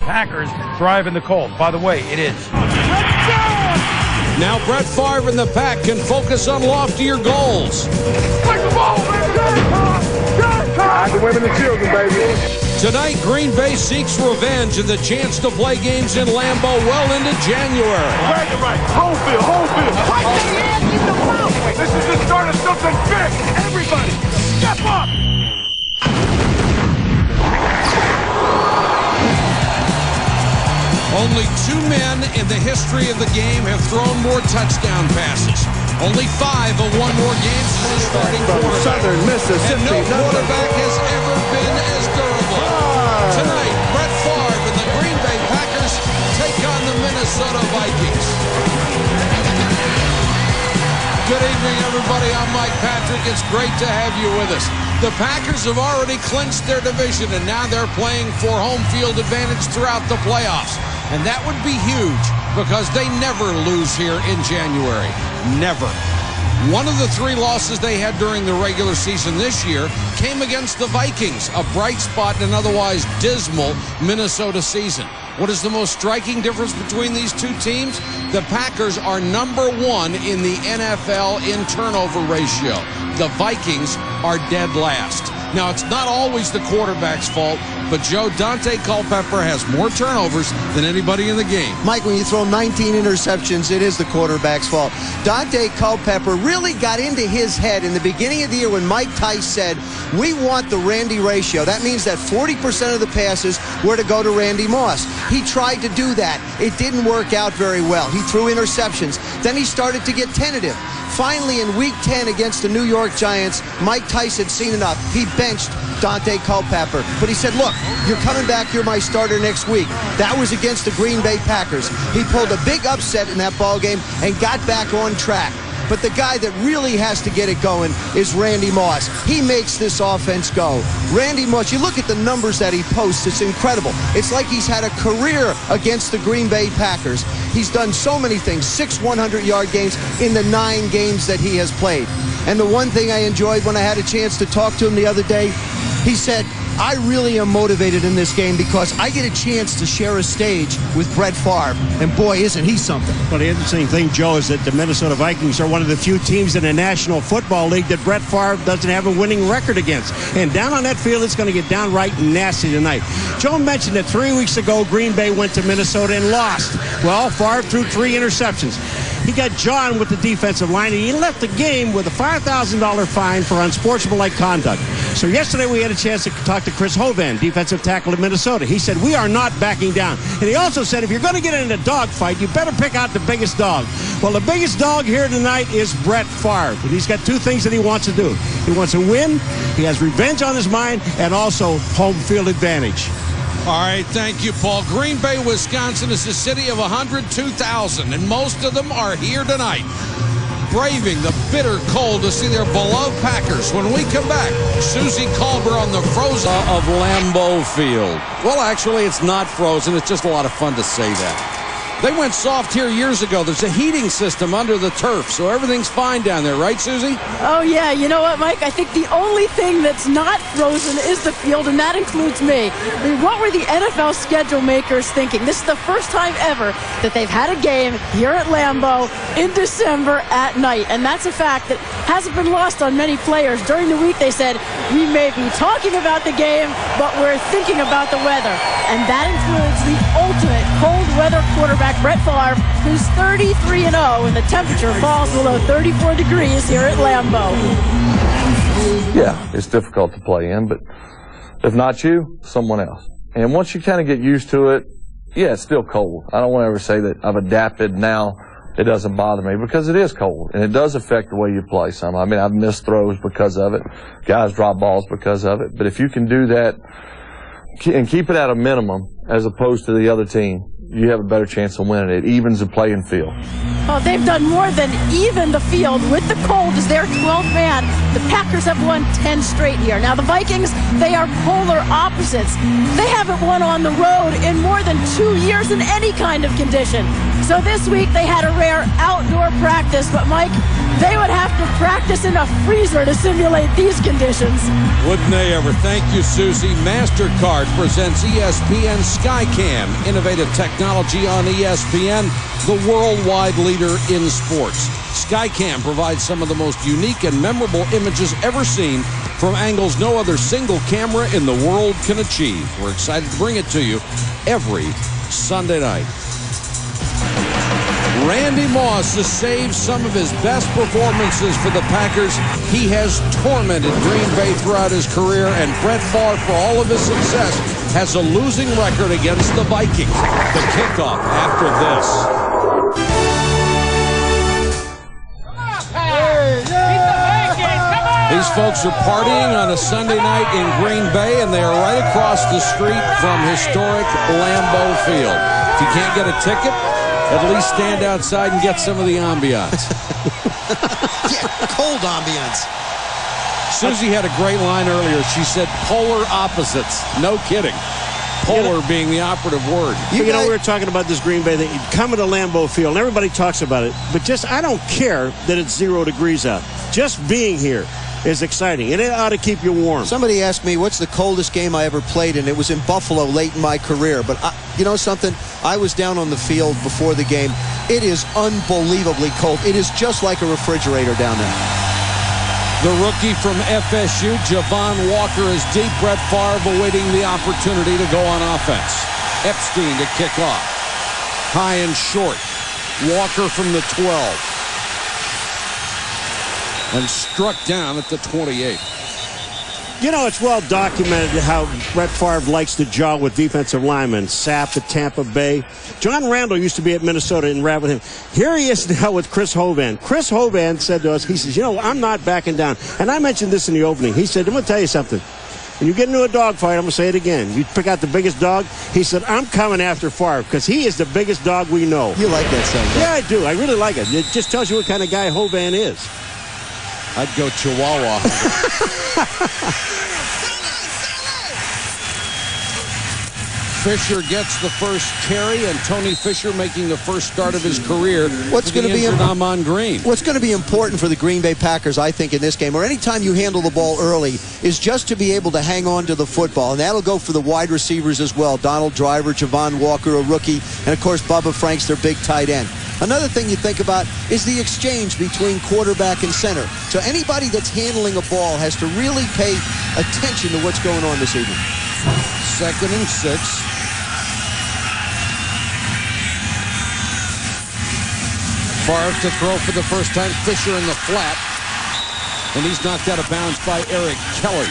Packers thrive in the cold. By the way, it is. Now Brett Favre and the Pack can focus on loftier goals. The women and children, baby. Tonight, Green Bay seeks revenge and the chance to play games in Lambeau well into January. Right to right. Whole field, whole field. Right to the end, keep the mouth. This is the start of something big. Everybody, step up. Only 2 men in the history of the game have thrown more touchdown passes. Only 5 have won more games as a starting quarterback. Southern Mississippi. And no quarterback has ever been as durable. Tonight, Brett Favre and the Green Bay Packers take on the Minnesota Vikings. Good evening, everybody. I'm Mike Patrick. It's great to have you with us. The Packers have already clinched their division, and now they're playing for home field advantage throughout the playoffs. And that would be huge because they never lose here in January. Never. One of the 3 losses they had during the regular season this year came against the Vikings, a bright spot in an otherwise dismal Minnesota season. What is the most striking difference between these 2 teams? The Packers are number 1 in the NFL in turnover ratio. The Vikings are dead last. Now, it's not always the quarterback's fault, but Joe, Dante Culpepper has more turnovers than anybody in the game. Mike, when you throw 19 interceptions, it is the quarterback's fault. Dante Culpepper really got into his head in the beginning of the year when Mike Tice said, we want the Randy ratio. That means that 40% of the passes were to go to Randy Moss. He tried to do that. It didn't work out very well. He threw interceptions. Then he started to get tentative. Finally, in Week 10 against the New York Giants, Mike Tice had seen enough. He benched Dante Culpepper. But he said, look, you're coming back. You're my starter next week. That was against the Green Bay Packers. He pulled a big upset in that ball game and got back on track. But the guy that really has to get it going is Randy Moss. He makes this offense go. Randy Moss, you look at the numbers that he posts, it's incredible. It's like he's had a career against the Green Bay Packers. He's done so many things, 6 100-yard games in the 9 games that he has played. And the one thing I enjoyed when I had a chance to talk to him the other day, he said, I really am motivated in this game because I get a chance to share a stage with Brett Favre. And boy, isn't he something. Well, the interesting thing, Joe, is that the Minnesota Vikings are one of the few teams in the National Football League that Brett Favre doesn't have a winning record against. And down on that field, it's going to get downright nasty tonight. Joe mentioned that 3 weeks ago, Green Bay went to Minnesota and lost. Well, Favre threw 3 interceptions. He got John with the defensive line, and he left the game with a $5,000 fine for unsportsmanlike conduct. So yesterday we had a chance to talk to Chris Hovan, defensive tackle of Minnesota. He said, we are not backing down. And he also said, if you're going to get in a dogfight, you better pick out the biggest dog. Well, the biggest dog here tonight is Brett Favre. And he's got 2 things that he wants to do. He wants to win, he has revenge on his mind, and also home field advantage. All right, thank you, Paul. Green Bay, Wisconsin is a city of 102,000, and most of them are here tonight, braving the bitter cold to see their beloved Packers. When we come back, Susie Colbert on the frozen of Lambeau Field. Well, actually, it's not frozen. It's just a lot of fun to say that. They went soft here years ago. There's a heating system under the turf, so everything's fine down there, right, Susie? Oh, yeah. You know what, Mike? I think the only thing that's not frozen is the field, and that includes me. I mean, what were the NFL schedule makers thinking? This is the first time ever that they've had a game here at Lambeau in December at night, and that's a fact that hasn't been lost on many players. During the week, they said, we may be talking about the game, but we're thinking about the weather, and that includes the ultimate cold weather quarterback, Brett Favre, who's 33-0, and the temperature falls below 34 degrees here at Lambeau. Yeah, it's difficult to play in, but if not you, someone else. And once you kind of get used to it, yeah, it's still cold. I don't want to ever say that I've adapted now. It doesn't bother me because it is cold, and it does affect the way you play some. I mean, I've missed throws because of it. Guys drop balls because of it. But if you can do that and keep it at a minimum as opposed to the other team, you have a better chance of winning. It evens the playing field. Oh, they've done more than even the field with the cold as their 12th man The Packers have won 10 straight here. Now, the Vikings, they are polar opposites. They haven't won on the road in more than 2 years in any kind of condition. So this week, they had a rare outdoor practice. But, Mike, they would have to practice in a freezer to simulate these conditions. Wouldn't they ever? Thank you, Susie. MasterCard presents ESPN SkyCam, innovative technology on ESPN, the worldwide leader in sports. SkyCam provides some of the most unique and memorable images ever seen from angles no other single camera in the world can achieve. We're excited to bring it to you every Sunday night. Randy Moss has saved some of his best performances for the Packers. He has tormented Green Bay throughout his career, and Brett Favre, for all of his success, has a losing record against the Vikings. The kickoff after this. These folks are partying on a Sunday night in Green Bay, and they are right across the street from historic Lambeau Field. If you can't get a ticket, at least stand outside and get some of the ambiance. Yeah, cold ambiance. Susie had a great line earlier. She said polar opposites. No kidding. Polar being the operative word. You know, we were talking about this Green Bay thing. Coming to Lambeau Field, and everybody talks about it. But just, I don't care that it's 0 degrees out. Just being here is exciting, and it ought to keep you warm. Somebody asked me what's the coldest game I ever played, and it was in Buffalo late in my career. But you know something? I was down on the field before the game. It is unbelievably cold. It is just like a refrigerator down there. The rookie from FSU, Javon Walker, is deep. Brett Favre awaiting the opportunity to go on offense. Epstein to kick off. High and short. Walker from the 12. And struck down at the 28. You know, it's well documented how Brett Favre likes to jaw with defensive linemen. Sapp at Tampa Bay. John Randall used to be at Minnesota and rap with him. Here he is now with Chris Hovan. Chris Hovan said to us, he says, you know, I'm not backing down. And I mentioned this in the opening. He said, I'm going to tell you something. When you get into a dogfight, I'm going to say it again. You pick out the biggest dog. He said, I'm coming after Favre because he is the biggest dog we know. You like that sound? Yeah, I do. I really like it. It just tells you what kind of guy Hovan is. I'd go Chihuahua. Fisher gets the first carry, and Tony Fisher making the first start of his career. What's going to be Amon Green? What's going to be important for the Green Bay Packers, I think, in this game, or anytime you handle the ball early, is just to be able to hang on to the football, and that'll go for the wide receivers as well. Donald Driver, Javon Walker, a rookie, and of course Bubba Franks, their big tight end. Another thing you think about is the exchange between quarterback and center. So anybody that's handling a ball has to really pay attention to what's going on this evening. 2nd and 6. Favre to throw for the first time. Fisher in the flat. And he's knocked out of bounds by Eric Kelly.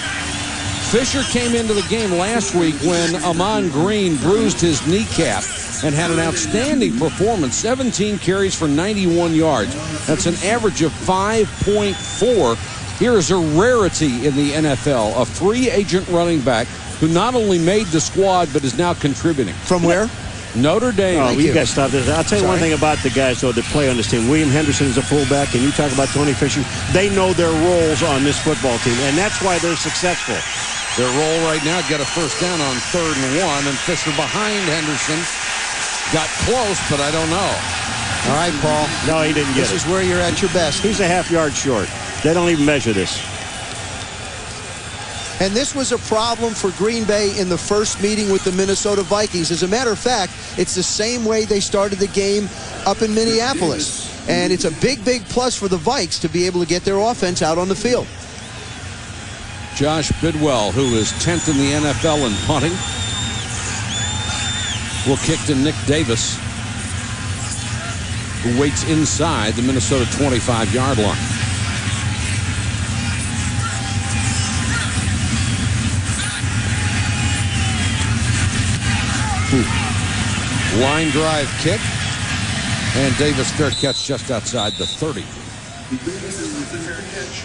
Fisher came into the game last week when Amon Green bruised his kneecap and had an outstanding performance. 17 carries for 91 yards. That's an average of 5.4. Here is a rarity in the NFL. A free agent running back who not only made the squad but is now contributing. From where? Notre Dame. Oh, you guys stop this. I'll tell you one thing about the guys, though, that play on this team. William Henderson is a fullback, and you talk about Tony Fisher. They know their roles on this football team, and that's why they're successful. Their role right now, get a first down on 3rd and 1, and Fisher behind Henderson. Got close, but I don't know. All right, Paul. No, he didn't get it. This is where you're at your best. He's a half yard short. They don't even measure this. And this was a problem for Green Bay in the first meeting with the Minnesota Vikings. As a matter of fact, it's the same way they started the game up in Minneapolis. And it's a big, big plus for the Vikes to be able to get their offense out on the field. Josh Bidwell, who is 10th in the NFL in punting, will kick to Nick Davis, who waits inside the Minnesota 25-yard line. Line drive kick, and Davis fair catch just outside the 30.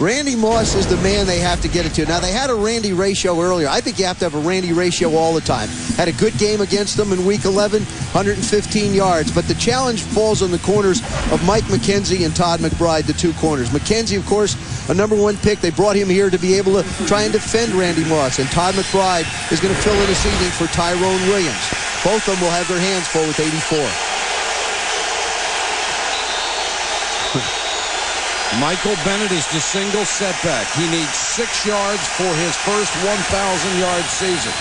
Randy Moss is the man they have to get it to. Now, they had a Randy ratio earlier. I think you have to have a Randy ratio all the time. Had a good game against them in Week 11, 115 yards. But the challenge falls on the corners of Mike McKenzie and Todd McBride, the two corners. McKenzie, of course, a #1 pick. They brought him here to be able to try and defend Randy Moss. And Todd McBride is going to fill in this evening for Tyrone Williams. Both of them will have their hands full with 84. Michael Bennett is the single setback. He needs 6 yards for his first 1,000-yard season.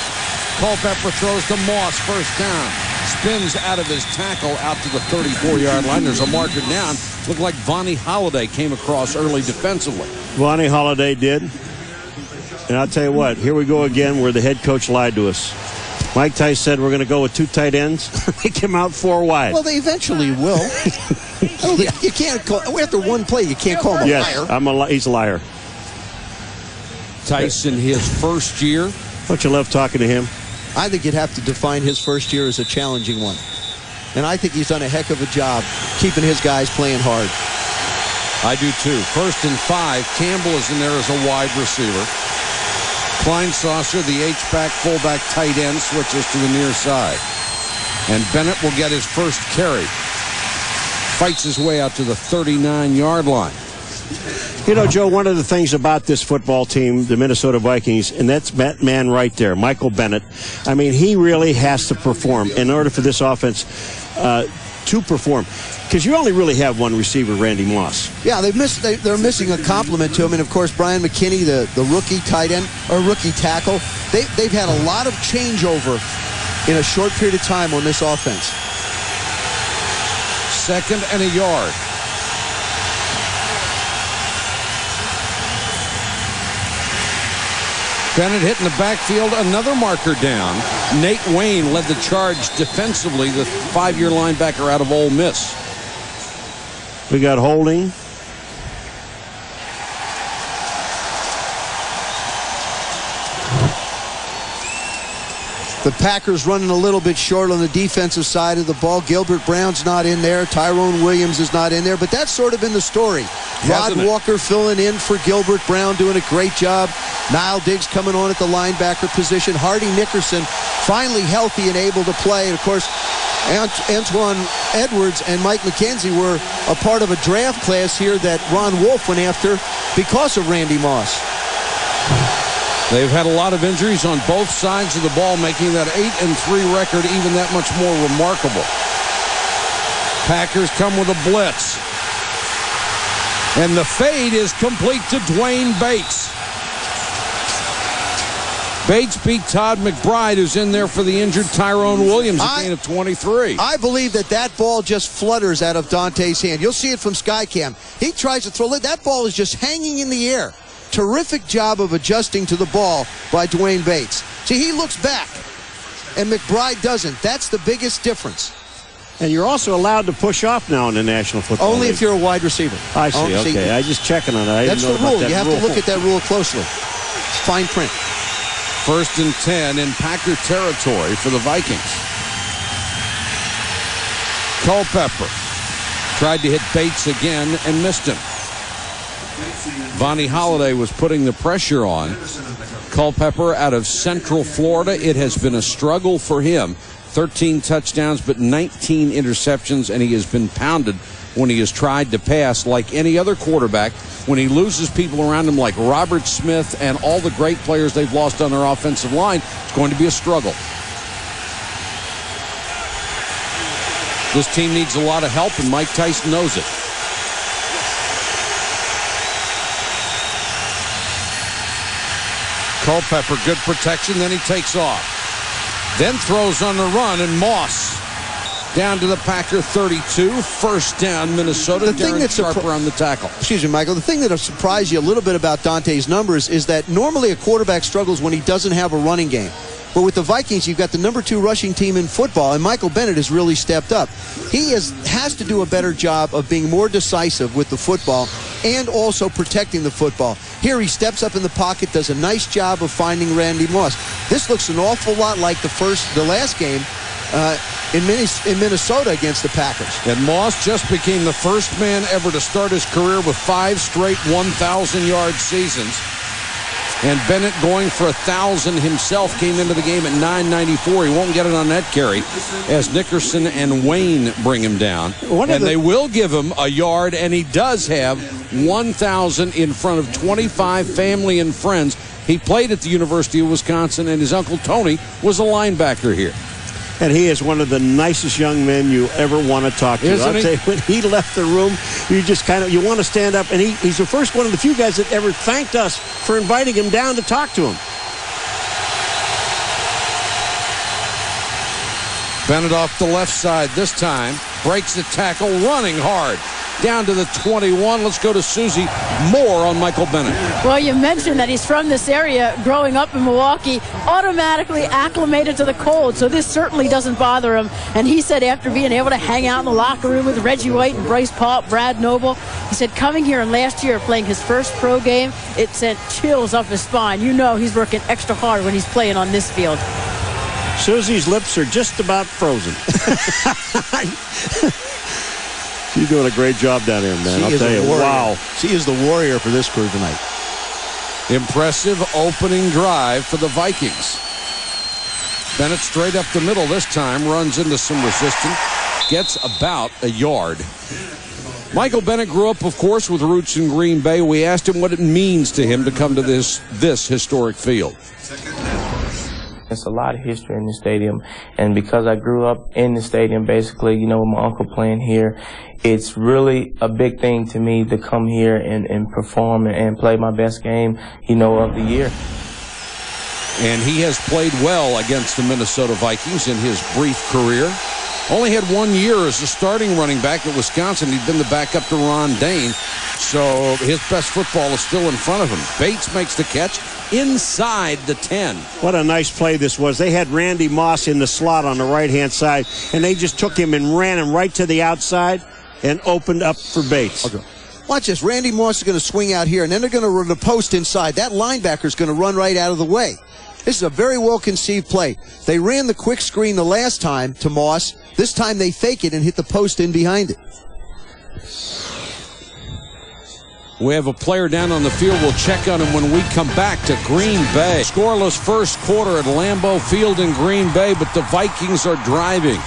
Culpepper throws to Moss, first down. Spins out of his tackle out to the 34-yard line. There's a marker down. Looked like Vonnie Holliday came across early defensively. Vonnie Holliday did. And I'll tell you what, here we go again where the head coach lied to us. Mike Tice said we're going to go with 2 tight ends. They came out 4 wide. Well, they eventually will. You can't call, after one play, you can't call him a liar. He's a liar. Tice in his first year. Don't you love talking to him? I think you'd have to define his first year as a challenging one. And I think he's done a heck of a job keeping his guys playing hard. I do too. 1st and 5. Campbell is in there as a wide receiver. Kleinsasser, the H-back, fullback, tight end, switches to the near side. And Bennett will get his first carry. Fights his way out to the 39-yard line. You know, Joe, one of the things about this football team, the Minnesota Vikings, and that's that man right there, Michael Bennett. I mean, he really has to perform in order for this offense to perform. Because you only really have one receiver, Randy Moss. Yeah, they're missing a compliment to him. And, of course, Brian McKinney, the rookie tight end, or rookie tackle, they've had a lot of changeover in a short period of time on this offense. 2nd and a yard. Bennett hitting the backfield, another marker down. Nate Wayne led the charge defensively, the 5-year linebacker out of Ole Miss. We got holding. The Packers running a little bit short on the defensive side of the ball. Gilbert Brown's not in there. Tyrone Williams is not in there. But that's sort of been the story. Rod Walker filling in for Gilbert Brown, doing a great job. Niall Diggs coming on at the linebacker position. Hardy Nickerson finally healthy and able to play. And, of course, Antoine Edwards and Mike McKenzie were a part of a draft class here that Ron Wolf went after because of Randy Moss. They've had a lot of injuries on both sides of the ball, making that 8-3 record even that much more remarkable. Packers come with a blitz. And the fade is complete to Dwayne Bates. Bates beat Todd McBride, who's in there for the injured Tyrone Williams, a gain of 23. I believe that ball just flutters out of Dante's hand. You'll see it from Skycam. He tries to throw it. That ball is just hanging in the air. Terrific job of adjusting to the ball by Dwayne Bates. See, he looks back, and McBride doesn't. That's the biggest difference. And you're also allowed to push off now in the National Football Only League. if you're a wide receiver. I see, okay. I just checking on that. That's the rule. You have to look at that rule closely. Fine print. 1st and 10 in Packer territory for the Vikings. Culpepper tried to hit Bates again and missed him. Vonnie Holliday was putting the pressure on. Culpepper out of Central Florida. It has been a struggle for him. 13 touchdowns, but 19 interceptions, and he has been pounded when he has tried to pass like any other quarterback. When he loses people around him like Robert Smith and all the great players they've lost on their offensive line, it's going to be a struggle. This team needs a lot of help, and Mike Tice knows it. Culpepper, good protection, then he takes off. Then throws on the run, and Moss down to the Packer 32. First down, Minnesota. The thing that's Sharper on the tackle. Excuse me, Michael. The thing that will surprise you a little bit about Dante's numbers is that normally a quarterback struggles when he doesn't have a running game. But with the Vikings, you've got the #2 rushing team in football, and Michael Bennett has really stepped up. He has to do a better job of being more decisive with the football and also protecting the football. Here he steps up in the pocket, does a nice job of finding Randy Moss. This looks an awful lot like the last game in Minnesota against the Packers. And Moss just became the first man ever to start his career with 5 straight 1,000-yard seasons. And Bennett going for 1,000 himself came into the game at 994. He won't get it on that carry as Nickerson and Wayne bring him down. And they will give him a yard, and he does have 1,000 in front of 25 family and friends. He played at the University of Wisconsin, and his uncle Tony was a linebacker here. And he is one of the nicest young men you ever want to talk to. I'll tell you, when he left the room, you just you want to stand up. And he's the first one of the few guys that ever thanked us for inviting him down to talk to him. Bennett off the left side this time. Breaks the tackle, running hard. Down to the 21. Let's go to Susie. More on Michael Bennett. Well, you mentioned that he's from this area, growing up in Milwaukee, automatically acclimated to the cold, so this certainly doesn't bother him. And he said after being able to hang out in the locker room with Reggie White and Bryce Paul, Brad Noble, he said coming here and last year playing his first pro game, it sent chills up his spine. You know he's working extra hard when he's playing on this field. Susie's lips are just about frozen. She's doing a great job down here, man. I'll tell you. Wow. She is the warrior for this crew tonight. Impressive opening drive for the Vikings. Bennett straight up the middle this time, runs into some resistance, gets about a yard. Michael Bennett grew up, of course, with roots in Green Bay. We asked him what it means to him to come to this historic field. It's a lot of history in the stadium, and because I grew up in the stadium, basically, you know, with my uncle playing here, it's really a big thing to me to come here and perform and play my best game, you know, of the year. And he has played well against the Minnesota Vikings in his brief career. Only had 1 year as a starting running back at Wisconsin. He'd been the backup to Ron Dane, so his best football is still in front of him. Bates makes the catch inside the 10. What a nice play this was. They had Randy Moss in the slot on the right-hand side, and they just took him and ran him right to the outside and opened up for Bates. Okay. Watch this. Randy Moss is going to swing out here, and then they're going to run the post inside. That linebacker is going to run right out of the way. This is a very well-conceived play. They ran the quick screen the last time to Moss. This time they fake it and hit the post in behind it. We have a player down on the field. We'll check on him when we come back to Green Bay. Scoreless first quarter at Lambeau Field in Green Bay, but the Vikings are driving.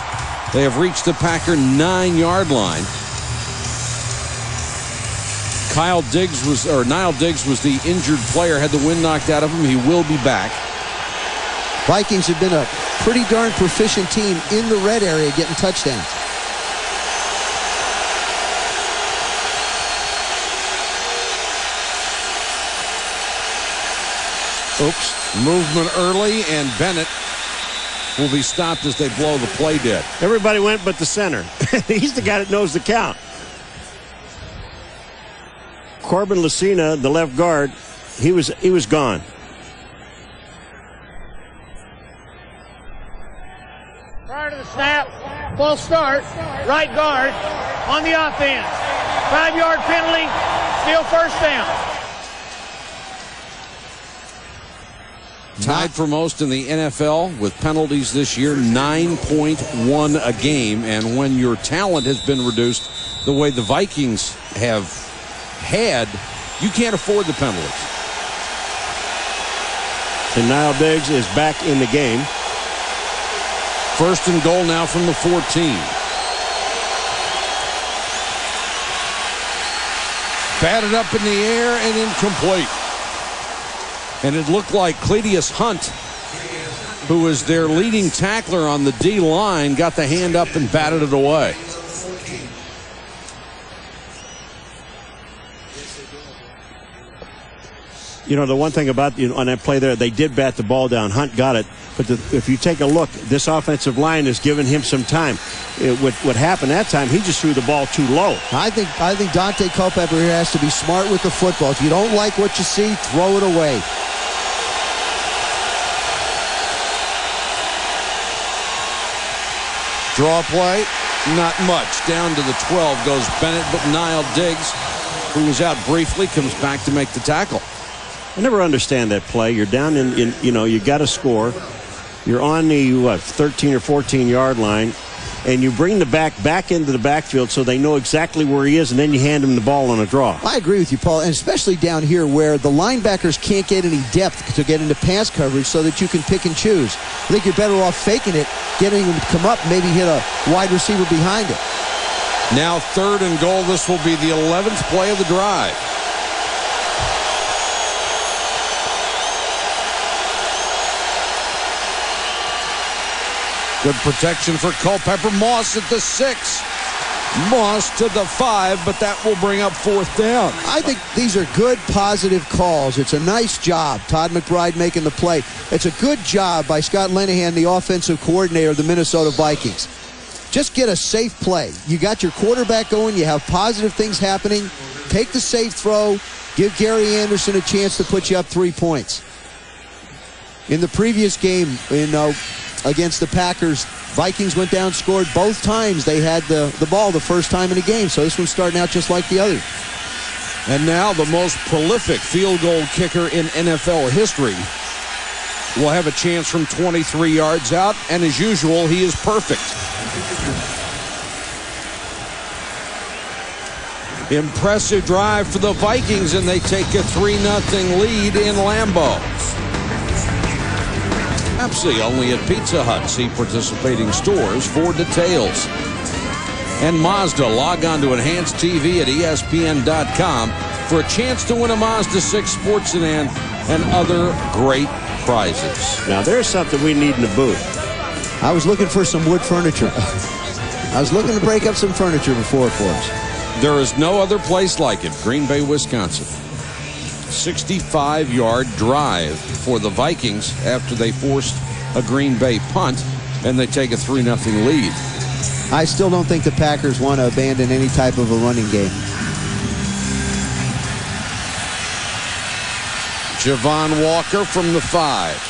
They have reached the Packer 9-yard line. Niall Diggs was the injured player, had the wind knocked out of him. He will be back. Vikings have been a pretty darn proficient team in the red area getting touchdowns. Oops. Movement early, and Bennett will be stopped as they blow the play dead. Everybody went but the center. He's the guy that knows the count. Corbin Lucina, the left guard, he was gone. Prior to the snap, false start, right guard on the offense. 5-yard penalty, still first down. Tied for most in the NFL with penalties this year, 9.1 a game. And when your talent has been reduced the way the Vikings have had, you can't afford the penalties. And Niall Diggs is back in the game. First and goal now from the 14. Batted up in the air and incomplete. And it looked like Cledius Hunt, who was their leading tackler on the D-line, got the hand up and batted it away. You know, the one thing about on that play there, they did bat the ball down. Hunt got it. But if you take a look, this offensive line has given him some time. What happened that time, he just threw the ball too low. I think Dante Culpepper here has to be smart with the football. If you don't like what you see, throw it away. Draw play, not much. Down to the 12 goes Bennett, but Niall Diggs, who was out briefly, comes back to make the tackle. I never understand that play. You're down you got to score. You're on the 13 or 14 yard line. and you bring the back into the backfield so they know exactly where he is, and then you hand him the ball on a draw. I agree with you, Paul, and especially down here where the linebackers can't get any depth to get into pass coverage so that you can pick and choose. I think you're better off faking it, getting him to come up, maybe hit a wide receiver behind it. Now 3rd and goal. This will be the 11th play of the drive. Good protection for Culpepper. Moss at the 6. Moss to the 5, but that will bring up 4th down. I think these are good, positive calls. It's a nice job. Todd McBride making the play. It's a good job by Scott Linehan, the offensive coordinator of the Minnesota Vikings. Just get a safe play. You got your quarterback going. You have positive things happening. Take the safe throw. Give Gary Anderson a chance to put you up 3 points. In the previous game, against the Packers, Vikings went down, scored both times. They had the ball the first time in the game, so this one's starting out just like the other. And now the most prolific field goal kicker in NFL history will have a chance from 23 yards out, and as usual, he is perfect. Impressive drive for the Vikings, and they take a 3-0 lead in Lambeau. Pepsi only at Pizza Hut. See participating stores for details. And Mazda, log on to Enhanced TV at ESPN.com for a chance to win a Mazda 6 sports sedan and other great prizes. Now, there's something we need in the booth. I was looking for some wood furniture. I was looking to break up some furniture before for us. There is no other place like it. Green Bay, Wisconsin. 65-yard drive for the Vikings after they forced a Green Bay punt, and they take a 3-0 lead. I still don't think the Packers want to abandon any type of a running game. Javon Walker from the 5.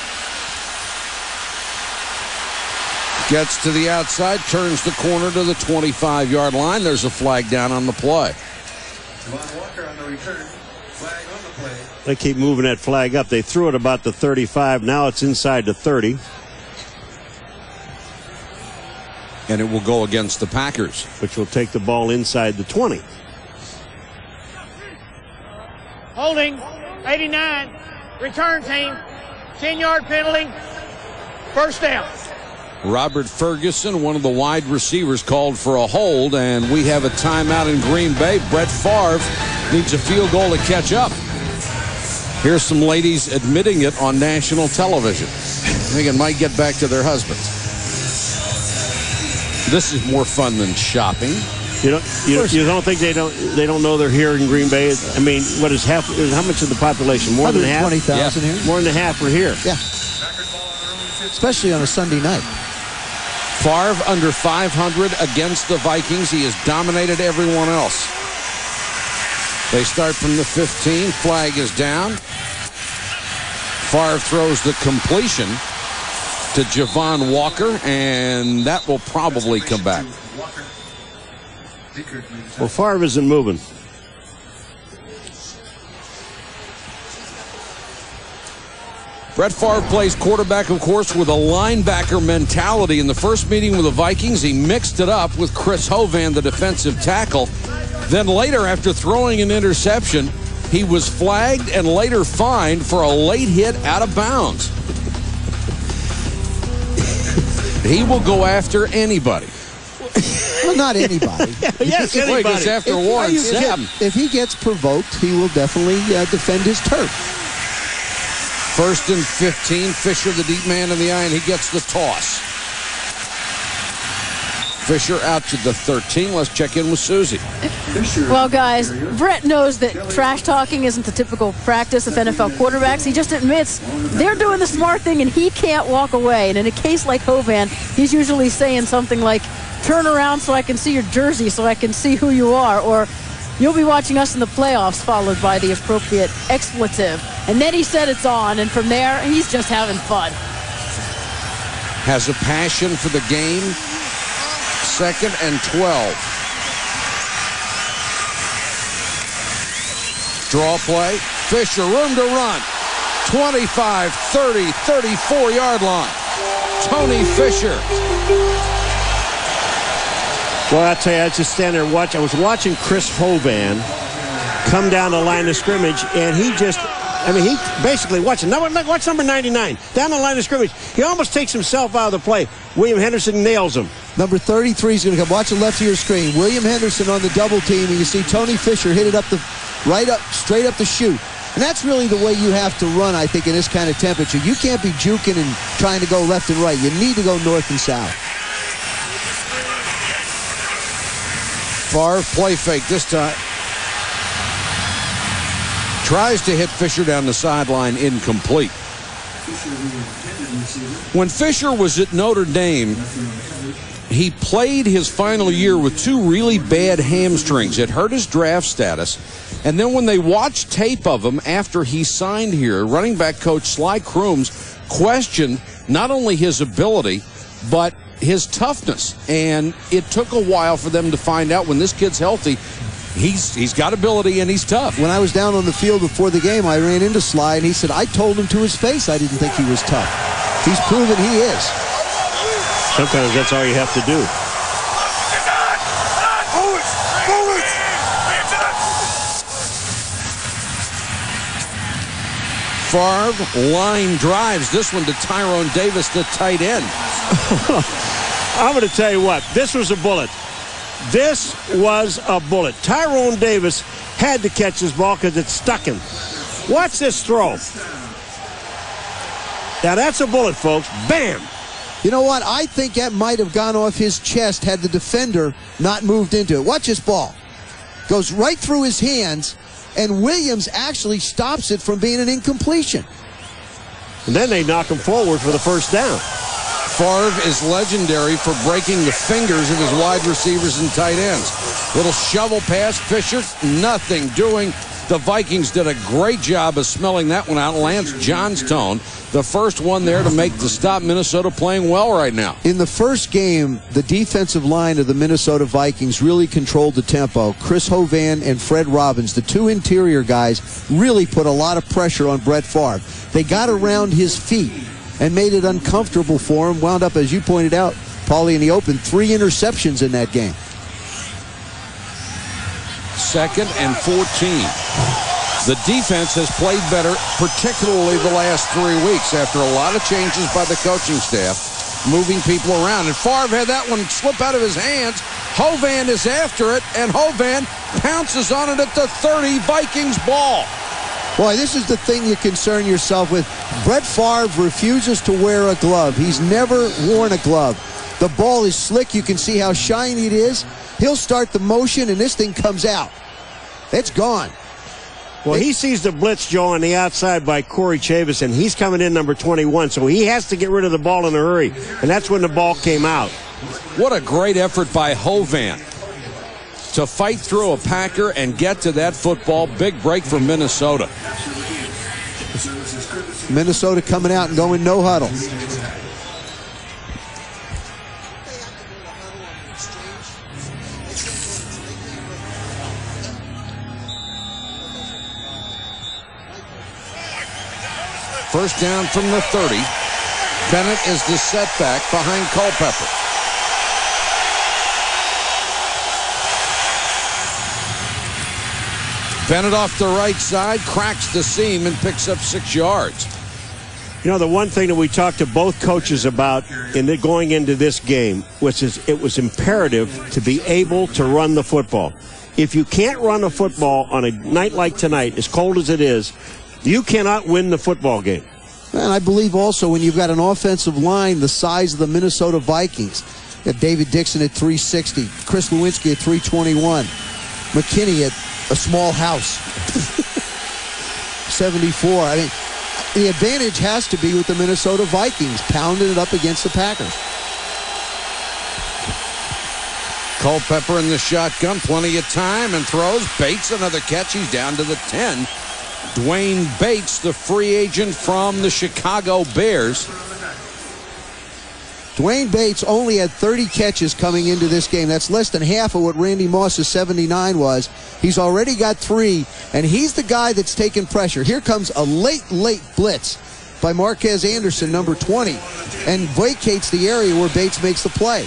Gets to the outside, turns the corner to the 25-yard line. There's a flag down on the play. Javon Walker on the return. Flag on the play. They keep moving that flag up. They threw it about the 35. Now it's inside the 30. And it will go against the Packers, which will take the ball inside the 20. Holding, 89, return team, 10-yard penalty, first down. Robert Ferguson, one of the wide receivers, called for a hold, and we have a timeout in Green Bay. Brett Favre needs a field goal to catch up. Here's some ladies admitting it on national television. I think it might get back to their husbands. This is more fun than shopping. You don't think they don't know they're here in Green Bay? I mean, what is half? How much of the population? More than half. 120,000 here. More than half are here. Yeah. Especially on a Sunday night. Favre under 500 against the Vikings. He has dominated everyone else. They start from the 15. Flag is down. Favre throws the completion to Javon Walker, and that will probably come back. Well, Favre isn't moving. Brett Favre plays quarterback, of course, with a linebacker mentality. In the first meeting with the Vikings, he mixed it up with Chris Hovan, the defensive tackle. Then later, after throwing an interception, he was flagged and later fined for a late hit out of bounds. He will go after anybody. Well, not anybody. Yes, anybody. He goes after Warren Sapp. If he gets provoked, he will definitely defend his turf. 1st and 15. Fisher, the deep man in the eye, and he gets the toss. Fisher out to the 13. Let's check in with Susie. Well, guys, Brett knows that trash talking isn't the typical practice of NFL quarterbacks. He just admits they're doing the smart thing and he can't walk away. And in a case like Hovan, he's usually saying something like, turn around so I can see your jersey, so I can see who you are, or you'll be watching us in the playoffs, followed by the appropriate expletive. And then he said it's on, and from there, he's just having fun. Has a passion for the game. 2nd and 12. Draw play. Fisher, room to run. 25, 30, 34-yard line. Tony Fisher. Well, I'll tell you, I just stand there and watch. I was watching Chris Hovan come down the line of scrimmage, and he basically, watch number 99, down the line of scrimmage. He almost takes himself out of the play. William Henderson nails him. Number 33 is going to come. Watch the left of your screen. William Henderson on the double team, and you see Tony Fisher hit it straight up the chute. And that's really the way you have to run, I think, in this kind of temperature. You can't be juking and trying to go left and right. You need to go north and south. Favre play fake this time. Tries to hit Fisher down the sideline, incomplete. When Fisher was at Notre Dame, he played his final year with 2 really bad hamstrings. It hurt his draft status. And then when they watched tape of him after he signed here, running back coach Sly Crooms questioned not only his ability, but his toughness. And it took a while for them to find out when this kid's healthy, he's got ability and he's tough. When I was down on the field before the game, I ran into Sly, and he said, I told him to his face I didn't think he was tough. He's proven he is. Sometimes that's all you have to do. Favre line drives this one to Tyrone Davis, the tight end. I'm going to tell you what, this was a bullet. This was a bullet. Tyrone Davis had to catch this ball because it stuck him. Watch this throw. Now that's a bullet, folks. Bam! You know what? I think that might have gone off his chest had the defender not moved into it. Watch this ball. Goes right through his hands, and Williams actually stops it from being an incompletion. And then they knock him forward for the first down. Favre is legendary for breaking the fingers of his wide receivers and tight ends. Little shovel pass, Fisher, nothing doing. The Vikings did a great job of smelling that one out. Lance Johnstone, the first one there to make the stop. Minnesota playing well right now. In the first game, the defensive line of the Minnesota Vikings really controlled the tempo. Chris Hovan and Fred Robbins, the 2 interior guys, really put a lot of pressure on Brett Favre. They got around his feet and made it uncomfortable for him. Wound up, as you pointed out, Paulie, in the open, 3 interceptions in that game. 2nd and 14. The defense has played better, particularly the last 3 weeks, after a lot of changes by the coaching staff, moving people around. And Favre had that one slip out of his hands. Hovan is after it, and Hovan pounces on it at the 30, Vikings ball. Boy, this is the thing you concern yourself with. Brett Favre refuses to wear a glove. He's never worn a glove. The ball is slick. You can see how shiny it is. He'll start the motion, and this thing comes out. It's gone. Well, he sees the blitz, Joe, on the outside by Corey Chavis, and he's coming in number 21, so he has to get rid of the ball in a hurry, and that's when the ball came out. What a great effort by Hovan to fight through a Packer and get to that football. Big break for Minnesota. Minnesota coming out and going no huddle. First down from the 30. Bennett is the setback behind Culpepper. Bennett off the right side, cracks the seam and picks up 6 yards. You know, the one thing that we talked to both coaches about going into this game was it was imperative to be able to run the football. If you can't run the football on a night like tonight, as cold as it is, you cannot win the football game. And I believe also when you've got an offensive line the size of the Minnesota Vikings, you got David Dixon at 360, Chris Lewinsky at 321, McKinney at a small house, 74. I mean, the advantage has to be with the Minnesota Vikings, pounding it up against the Packers. Culpepper in the shotgun, plenty of time, and throws. Bates, another catch. He's down to the 10. Dwayne Bates, the free agent from the Chicago Bears. Dwayne Bates only had 30 catches coming into this game. That's less than half of what Randy Moss's 79 was. He's already got 3, and he's the guy that's taking pressure. Here comes a late blitz by Marquez Anderson, number 20, and vacates the area where Bates makes the play.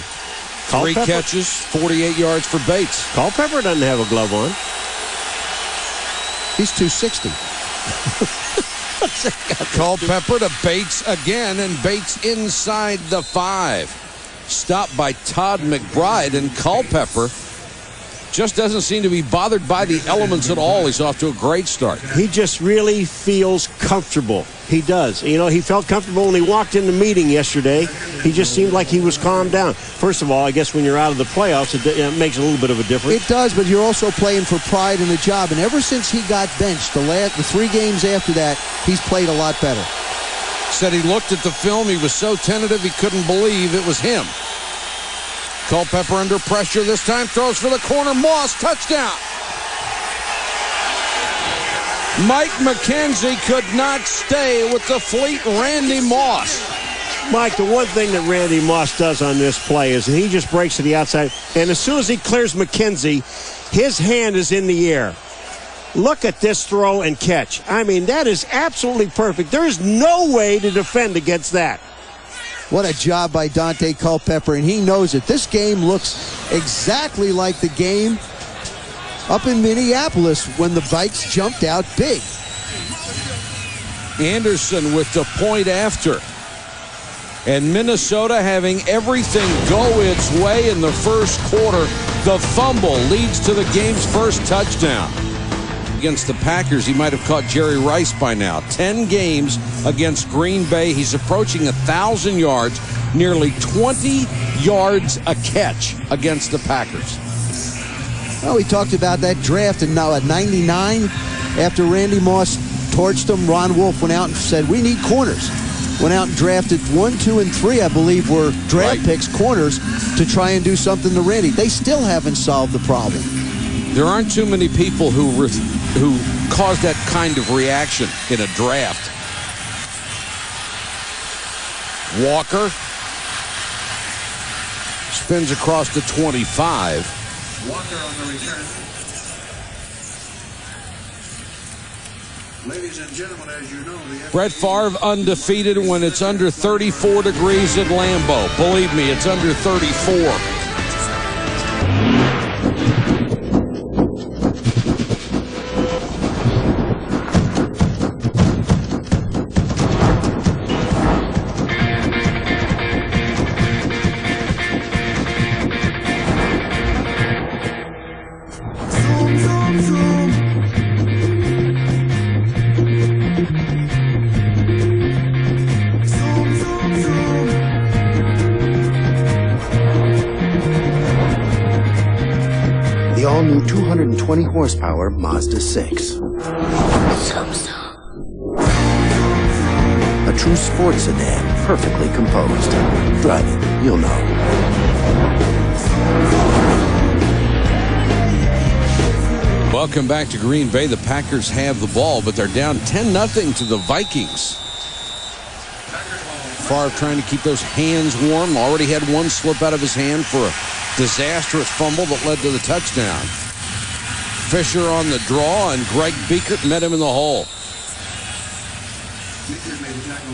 3 catches, 48 yards for Bates. Culpepper doesn't have a glove on. He's 260. Culpepper to Bates again, and Bates inside the 5. Stopped by Todd McBride, and Culpepper just doesn't seem to be bothered by the elements at all. He's off to a great start. He just really feels comfortable. He does. You know, he felt comfortable when he walked in the meeting yesterday. He just seemed like he was calmed down. First of all, I guess when you're out of the playoffs, it makes a little bit of a difference. It does, but you're also playing for pride in the job. And ever since he got benched, the 3 games after that, he's played a lot better. Said he looked at the film. He was so tentative he couldn't believe it was him. Culpepper under pressure this time, throws for the corner. Moss, touchdown. Mike McKenzie could not stay with the fleet Randy Moss. Mike, the one thing that Randy Moss does on this play is he just breaks to the outside, and as soon as he clears McKenzie, his hand is in the air. Look at this throw and catch. I mean, that is absolutely perfect. There's no way to defend against that. What a job by Dante Culpepper, and he knows it. This game looks exactly like the game up in Minneapolis when the Vikes jumped out big. Anderson with the point after. And Minnesota having everything go its way in the first quarter. The fumble leads to the game's first touchdown. Against the Packers, he might have caught Jerry Rice by now. 10 games against Green Bay. He's approaching 1,000 yards, nearly 20 yards a catch against the Packers. Oh, we talked about that draft, and now at 99, after Randy Moss torched him, Ron Wolf went out and said, we need corners. Went out and drafted 1, 2, and 3, I believe, were draft picks, corners, to try and do something to Randy. They still haven't solved the problem. There aren't too many people who cause that kind of reaction in a draft. Walker spins across the 25. Walker on the return. Ladies and gentlemen, as you know, the Brett Favre undefeated when it's under 34 degrees at Lambeau. Believe me, it's under 34. The all-new 220 horsepower Mazda 6. A true sports sedan, perfectly composed. Drive it, you'll know. Welcome back to Green Bay. The Packers have the ball, but they're down 10-0 to the Vikings. Favre trying to keep those hands warm. Already had one slip out of his hand for a disastrous fumble that led to the touchdown. Fisher on the draw, and Greg Biekert met him in the hole.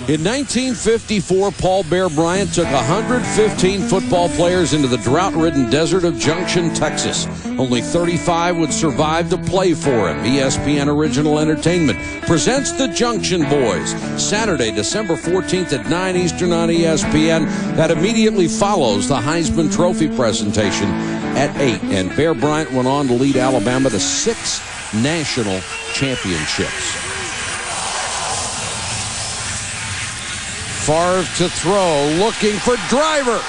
In 1954, Paul Bear Bryant took 115 football players into the drought-ridden desert of Junction, Texas. Only 35 would survive to play for him. ESPN Original Entertainment presents the Junction Boys, Saturday, December 14th at 9 Eastern on ESPN. That immediately follows the Heisman Trophy presentation at 8. And Bear Bryant went on to lead Alabama to 6 national championships. Favre to throw, looking for Driver.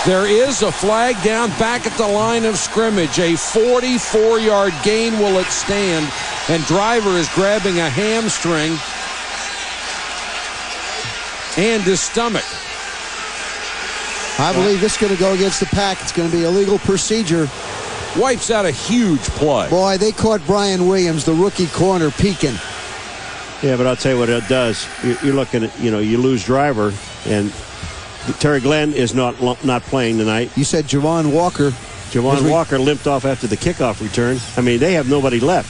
There is a flag down back at the line of scrimmage. A 44-yard gain. Will it stand? And Driver is grabbing a hamstring and his stomach. I believe this is going to go against the Pack. It's going to be a legal procedure. Wipes out a huge play. Boy, they caught Brian Williams, the rookie corner, peeking. Yeah, but I'll tell you what it does. You're looking at, you lose Driver, and Terry Glenn is not playing tonight. You said Javon Walker. Javon Walker limped off after the kickoff return. I mean, they have nobody left.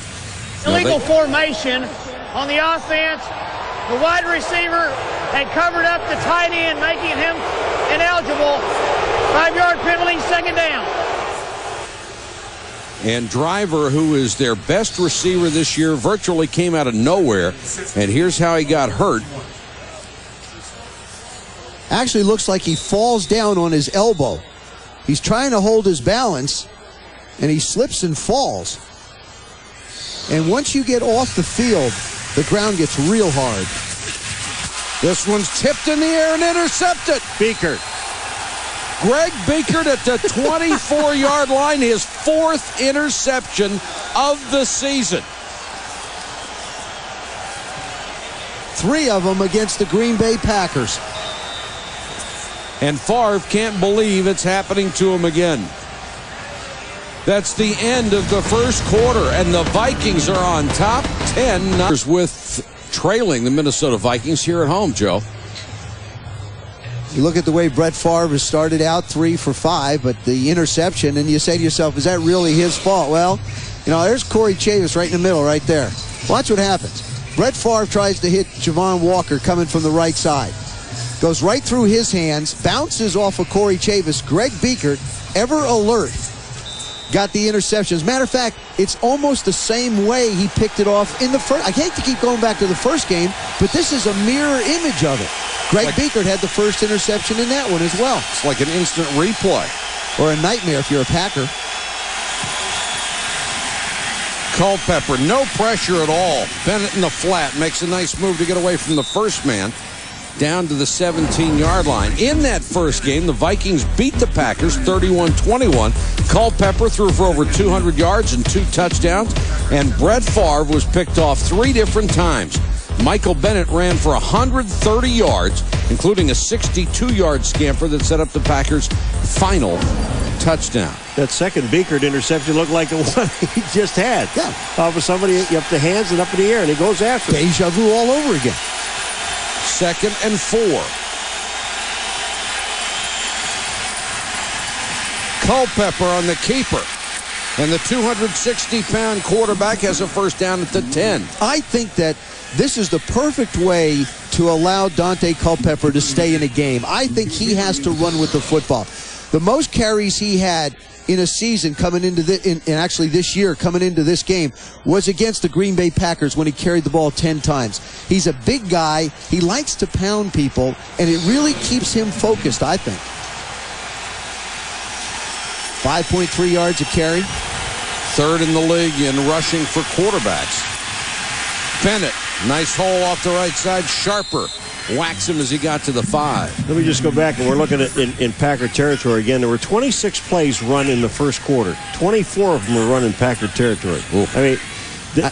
Illegal formation on the offense. The wide receiver had covered up the tight end, making him ineligible. 5-yard penalty, second down. And Driver, who is their best receiver this year, virtually came out of nowhere. And here's how he got hurt. Actually looks like he falls down on his elbow. He's trying to hold his balance, and he slips and falls. And once you get off the field, the ground gets real hard. This one's tipped in the air and intercepted. Beekert. Greg Beekert at the 24-yard line, his 4th interception of the season. 3 of them against the Green Bay Packers. And Favre can't believe it's happening to him again. That's the end of the first quarter, and the Vikings are on top 10 with trailing the Minnesota Vikings here at home, Joe. You look at the way Brett Favre has started out 3 for 5, but the interception, and you say to yourself, is that really his fault? Well, you know, there's Corey Chavis right in the middle right there. Watch what happens. Brett Favre tries to hit Javon Walker coming from the right side. Goes right through his hands, bounces off of Corey Chavis. Greg Beekert, ever alert, got the interception. As a matter of fact, it's almost the same way he picked it off in the first. I hate to keep going back to the first game, but this is a mirror image of it. Greg Beekert had the first interception in that one as well. It's like an instant replay. Or a nightmare if you're a Packer. Culpepper, no pressure at all. Bennett in the flat makes a nice move to get away from the first man. Down to the 17-yard line. In that first game, the Vikings beat the Packers 31-21. Culpepper threw for over 200 yards and 2 touchdowns, and Brett Favre was picked off 3 different times. Michael Bennett ran for 130 yards, including a 62-yard scamper that set up the Packers' final touchdown. That second Beekert interception looked like the one he just had. Yeah. Off of somebody up the hands and up in the air, and he goes after it. Deja vu all over again. 2nd and 4. Culpepper on the keeper. And the 260-pound quarterback has a first down at the 10. I think that this is the perfect way to allow Dante Culpepper to stay in a game. I think he has to run with the football. The most carries he had in a season coming into actually this year coming into this game was against the Green Bay Packers when he carried the ball 10 times. He's a big guy. He likes to pound people, and it really keeps him focused, I think. 5.3 yards a carry. 3rd in the league in rushing for quarterbacks. Bennett, nice hole off the right side. Sharper whacks him as he got to the 5. Let me just go back, and we're looking at in Packer territory again. There were 26 plays run in the first quarter. 24 of them were run in Packer territory. Ooh. I mean,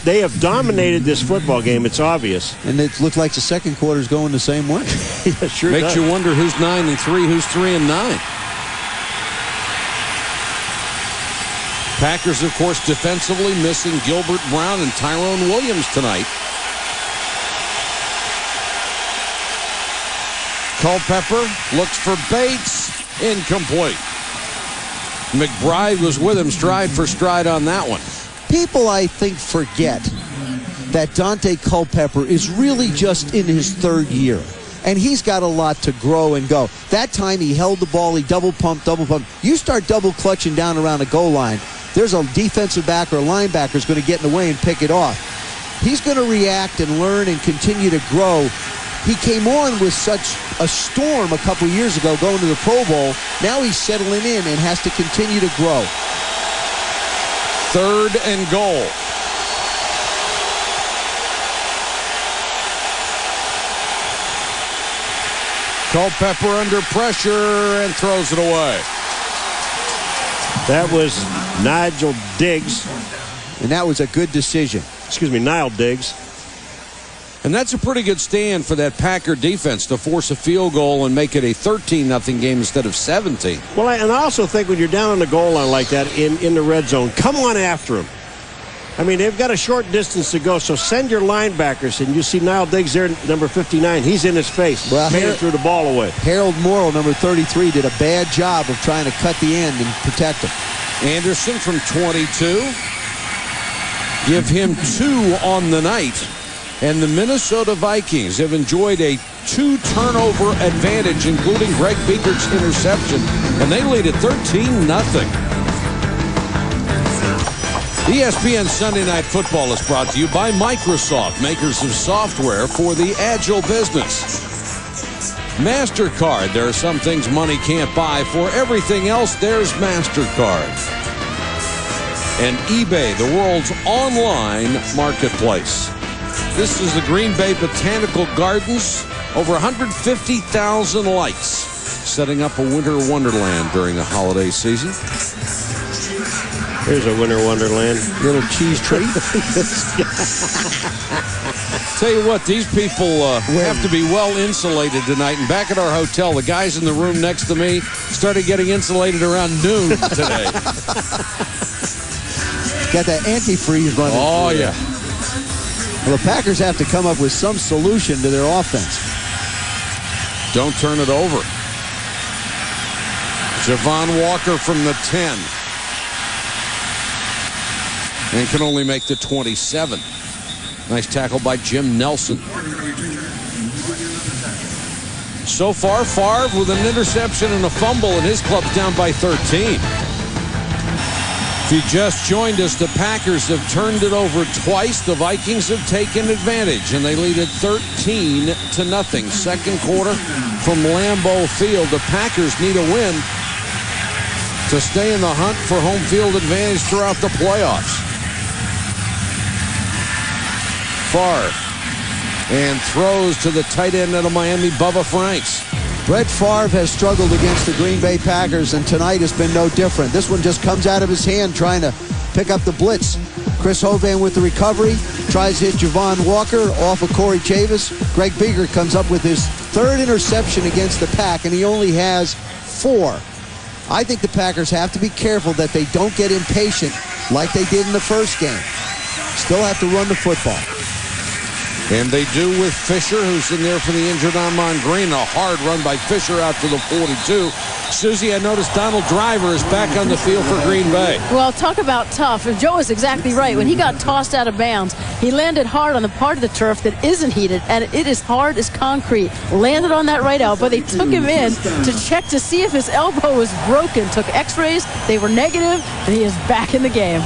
they have dominated this football game. It's obvious. And it looked like the second quarter is going the same way. Yeah, sure Makes does. you wonder who's 9-3, who's 3-9. Packers, of course, defensively missing Gilbert Brown and Tyrone Williams tonight. Culpepper looks for Bates. Incomplete. McBride was with him stride for stride on that one. People, I think, forget that Dante Culpepper is really just in his 3rd year. And he's got a lot to grow and go. That time he held the ball, he double pumped. You start double clutching down around the goal line, there's a defensive back or a linebacker is going to get in the way and pick it off. He's going to react and learn and continue to grow. He came on with such a storm a couple years ago going to the Pro Bowl. Now he's settling in and has to continue to grow. 3rd and goal. Culpepper under pressure and throws it away. That was Nigel Diggs. And that was a good decision. Excuse me, Nile Diggs. And that's a pretty good stand for that Packer defense to force a field goal and make it a 13-0 game instead of 17. Well, and I also think when you're down on the goal line like that in the red zone, come on after him. I mean, they've got a short distance to go, so send your linebackers. And you see Nile Diggs there, number 59. He's in his face. Well, made it through the ball away. Harold Morrill, number 33, did a bad job of trying to cut the end and protect him. Anderson from 22. Give him 2 on the night. And the Minnesota Vikings have enjoyed a 2-turnover advantage, including Greg Beaker's interception, and they lead at 13-0. ESPN Sunday Night Football is brought to you by Microsoft, makers of software for the agile business. MasterCard, there are some things money can't buy. For everything else, there's MasterCard. And eBay, the world's online marketplace. This is the Green Bay Botanical Gardens. Over 150,000 lights, setting up a winter wonderland during the holiday season. Here's a winter wonderland. Little cheese tree. Tell you what, these people have to be well insulated tonight. And back at our hotel, the guys in the room next to me started getting insulated around noon today. Got that antifreeze running. Oh, yeah. Well, the Packers have to come up with some solution to their offense. Don't turn it over. Javon Walker from the 10. And can only make the 27. Nice tackle by Jim Nelson. So far, Favre with an interception and a fumble, and his club's down by 13. If you just joined us, the Packers have turned it over twice. The Vikings have taken advantage, and they lead at 13-0. Second quarter from Lambeau Field. The Packers need a win to stay in the hunt for home field advantage throughout the playoffs. Favre and throws to the tight end out of Miami, Bubba Franks. Brett Favre has struggled against the Green Bay Packers, and tonight has been no different. This one just comes out of his hand trying to pick up the blitz. Chris Hovan with the recovery, tries to hit Javon Walker off of Corey Chavis. Greg Beaker comes up with his third interception against the Pack, and he only has 4. I think the Packers have to be careful that they don't get impatient like they did in the first game. Still have to run the football. And they do with Fisher, who's in there for the injured Amon Green. A hard run by Fisher out to the 42. Susie, I noticed Donald Driver is back on the field for Green Bay. Well, talk about tough. And Joe is exactly right. When he got tossed out of bounds, he landed hard on the part of the turf that isn't heated, and it is hard as concrete. Landed on that right elbow. They took him in to check to see if his elbow was broken. Took x-rays. They were negative, and he is back in the game.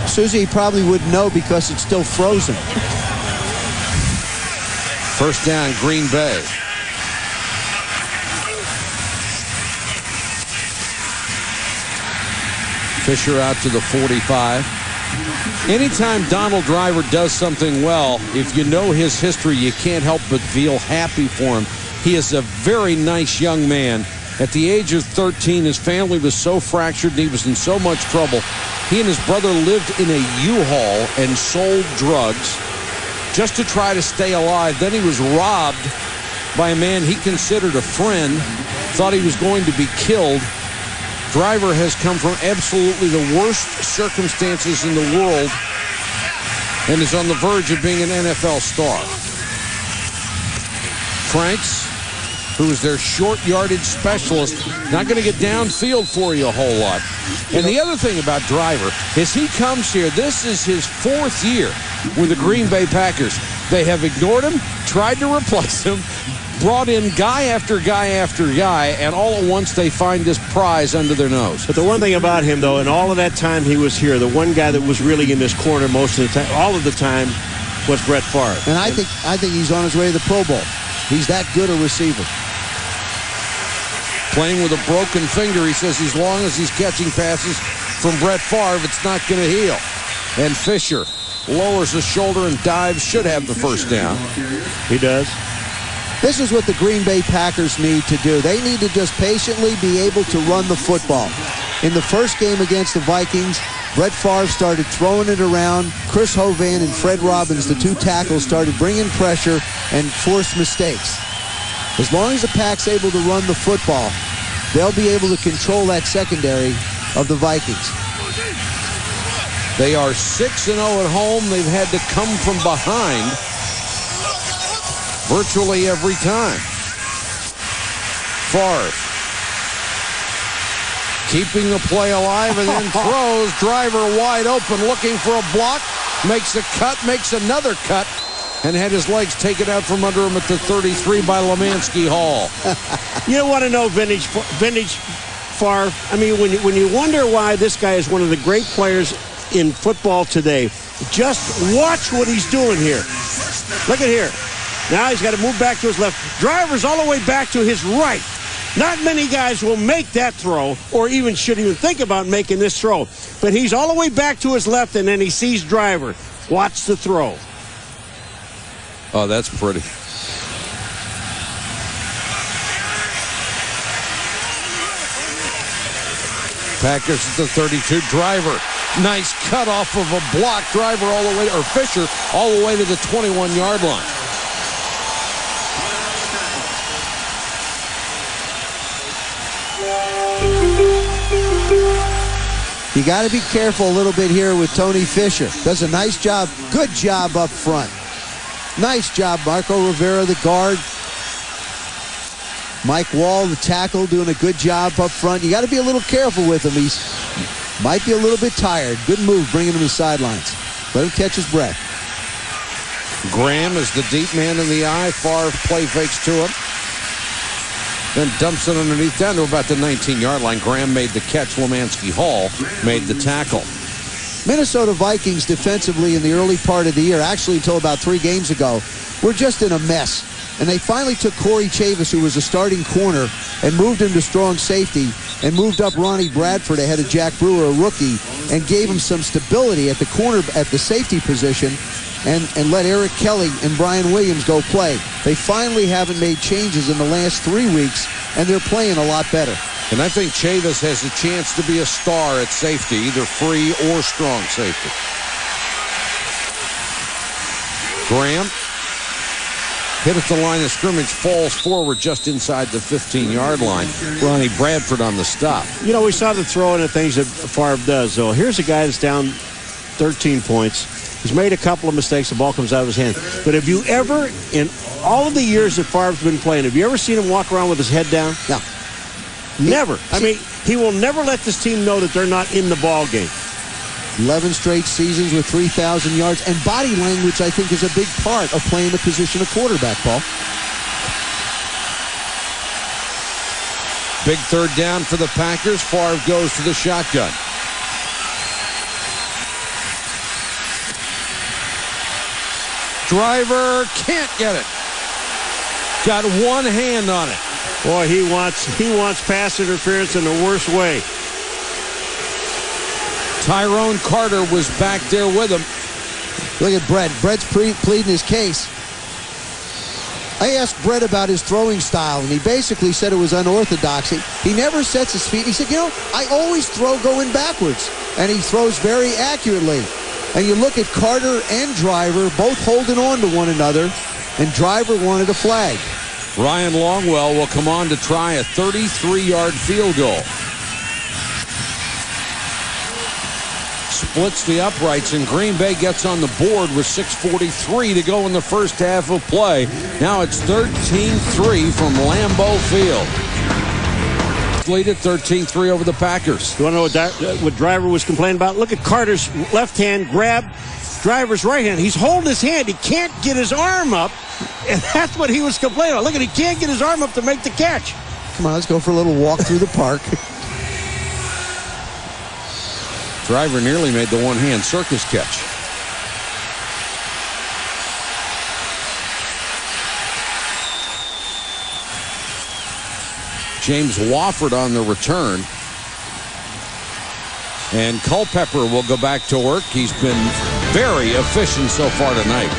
Susie, he probably wouldn't know because it's still frozen. First down, Green Bay. Fisher out to the 45. Anytime Donald Driver does something well, if you know his history, you can't help but feel happy for him. He is a very nice young man. At the age of 13, his family was so fractured and he was in so much trouble. He and his brother lived in a U-Haul and sold drugs just to try to stay alive. Then he was robbed by a man he considered a friend, thought he was going to be killed. Driver has come from absolutely the worst circumstances in the world and is on the verge of being an NFL star. Franks, who is their short yardage specialist, not going to get downfield for you a whole lot. And the other thing about Driver is he comes here, this is his 4th year with the Green Bay Packers. They have ignored him, tried to replace him, brought in guy after guy after guy, and all at once they find this prize under their nose. But the one thing about him, though, in all of that time he was here, the one guy that was really in this corner most of the time, all of the time, was Brett Favre. And I think he's on his way to the Pro Bowl. He's that good a receiver. Playing with a broken finger, he says as long as he's catching passes from Brett Favre, it's not going to heal. And Fisher lowers his shoulder and dives, should have the first down. He does. This is what the Green Bay Packers need to do. They need to just patiently be able to run the football. In the first game against the Vikings, Brett Favre started throwing it around. Chris Hovan and Fred Robbins, the 2 tackles, started bringing pressure and forced mistakes. As long as the Pack's able to run the football, they'll be able to control that secondary of the Vikings. They are 6-0 at home. They've had to come from behind virtually every time. Favre keeping the play alive and then throws. Driver wide open looking for a block. Makes a cut, makes another cut, and had his legs taken out from under him at the 33 by Lemansky Hall. You want to know vintage Favre? I mean, when you wonder why this guy is one of the great players in football today, just watch what he's doing here. Look at here. Now he's got to move back to his left. Driver's all the way back to his right. Not many guys will make that throw or should even think about making this throw. But he's all the way back to his left, and then he sees Driver. Watch the throw. Oh, that's pretty. Packers at the 32. Driver. Nice cut off of a block. Driver all the way, or Fisher all the way to the 21-yard line. You got to be careful a little bit here with Tony Fisher. Does a nice job. Good job up front. Nice job, Marco Rivera, the guard. Mike Wall, the tackle, doing a good job up front. You got to be a little careful with him. He's might be a little bit tired. Good move bringing him to the sidelines. Let him catch his breath. Graham is the deep man in the eye. Favre play fakes to him. Then dumps it underneath down to about the 19-yard line. Graham made the catch. Lemansky Hall made the tackle. Minnesota Vikings defensively in the early part of the year, actually until about 3 games ago, were just in a mess. And they finally took Corey Chavis, who was a starting corner, and moved him to strong safety, and moved up Ronnie Bradford ahead of Jack Brewer, a rookie, and gave him some stability at the corner, at the safety position, and let Eric Kelly and Brian Williams go play. They finally haven't made changes in the last 3 weeks, and they're playing a lot better. And I think Chavis has a chance to be a star at safety, either free or strong safety. Graham hit at the line of scrimmage, falls forward just inside the 15-yard line. Ronnie Bradford on the stop. You know, we saw the throw and the things that Favre does, though. Here's a guy that's down 13 points. He's made a couple of mistakes. The ball comes out of his hand. But have you ever, in all of the years that Favre's been playing, have you ever seen him walk around with his head down? No. Never. I mean, he will never let this team know that they're not in the ball game. 11 straight seasons with 3,000 yards. And body language, I think, is a big part of playing the position of quarterback, Paul. Big third down for the Packers. Favre goes to the shotgun. Driver can't get it. Got one hand on it. Boy, he wants pass interference in the worst way. Tyrone Carter was back there with him. Look at Brett. Brett's pleading his case. I asked Brett about his throwing style, and he basically said it was unorthodox. He never sets his feet. He said, you know, I always throw going backwards, and he throws very accurately. And you look at Carter and Driver both holding on to one another, and Driver wanted a flag. Ryan Longwell will come on to try a 33-yard field goal. Splits the uprights, and Green Bay gets on the board with 6:43 to go in the first half of play. Now it's 13-3 from Lambeau Field. Lead at 13-3 over the Packers. You want to know what Driver was complaining about? Look at Carter's left hand grab Driver's right hand. He's holding his hand. He can't get his arm up, and that's what he was complaining about. Look at, he can't get his arm up to make the catch. Come on, let's go for a little walk through the park. Driver nearly made the one-hand circus catch. James Wofford on the return. And Culpepper will go back to work. He's been very efficient so far tonight.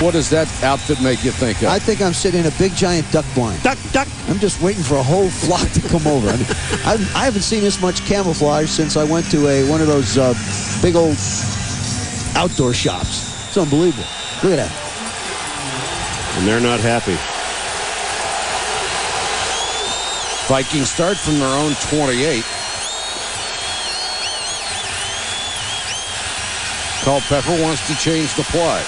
What does that outfit make you think of? I think I'm sitting in a big giant duck blind. Duck, duck. I'm just waiting for a whole flock to come over. I mean, I haven't seen this much camouflage since I went to one of those big old outdoor shops. It's unbelievable. Look at that. And they're not happy. Vikings start from their own 28. Culpepper wants to change the play.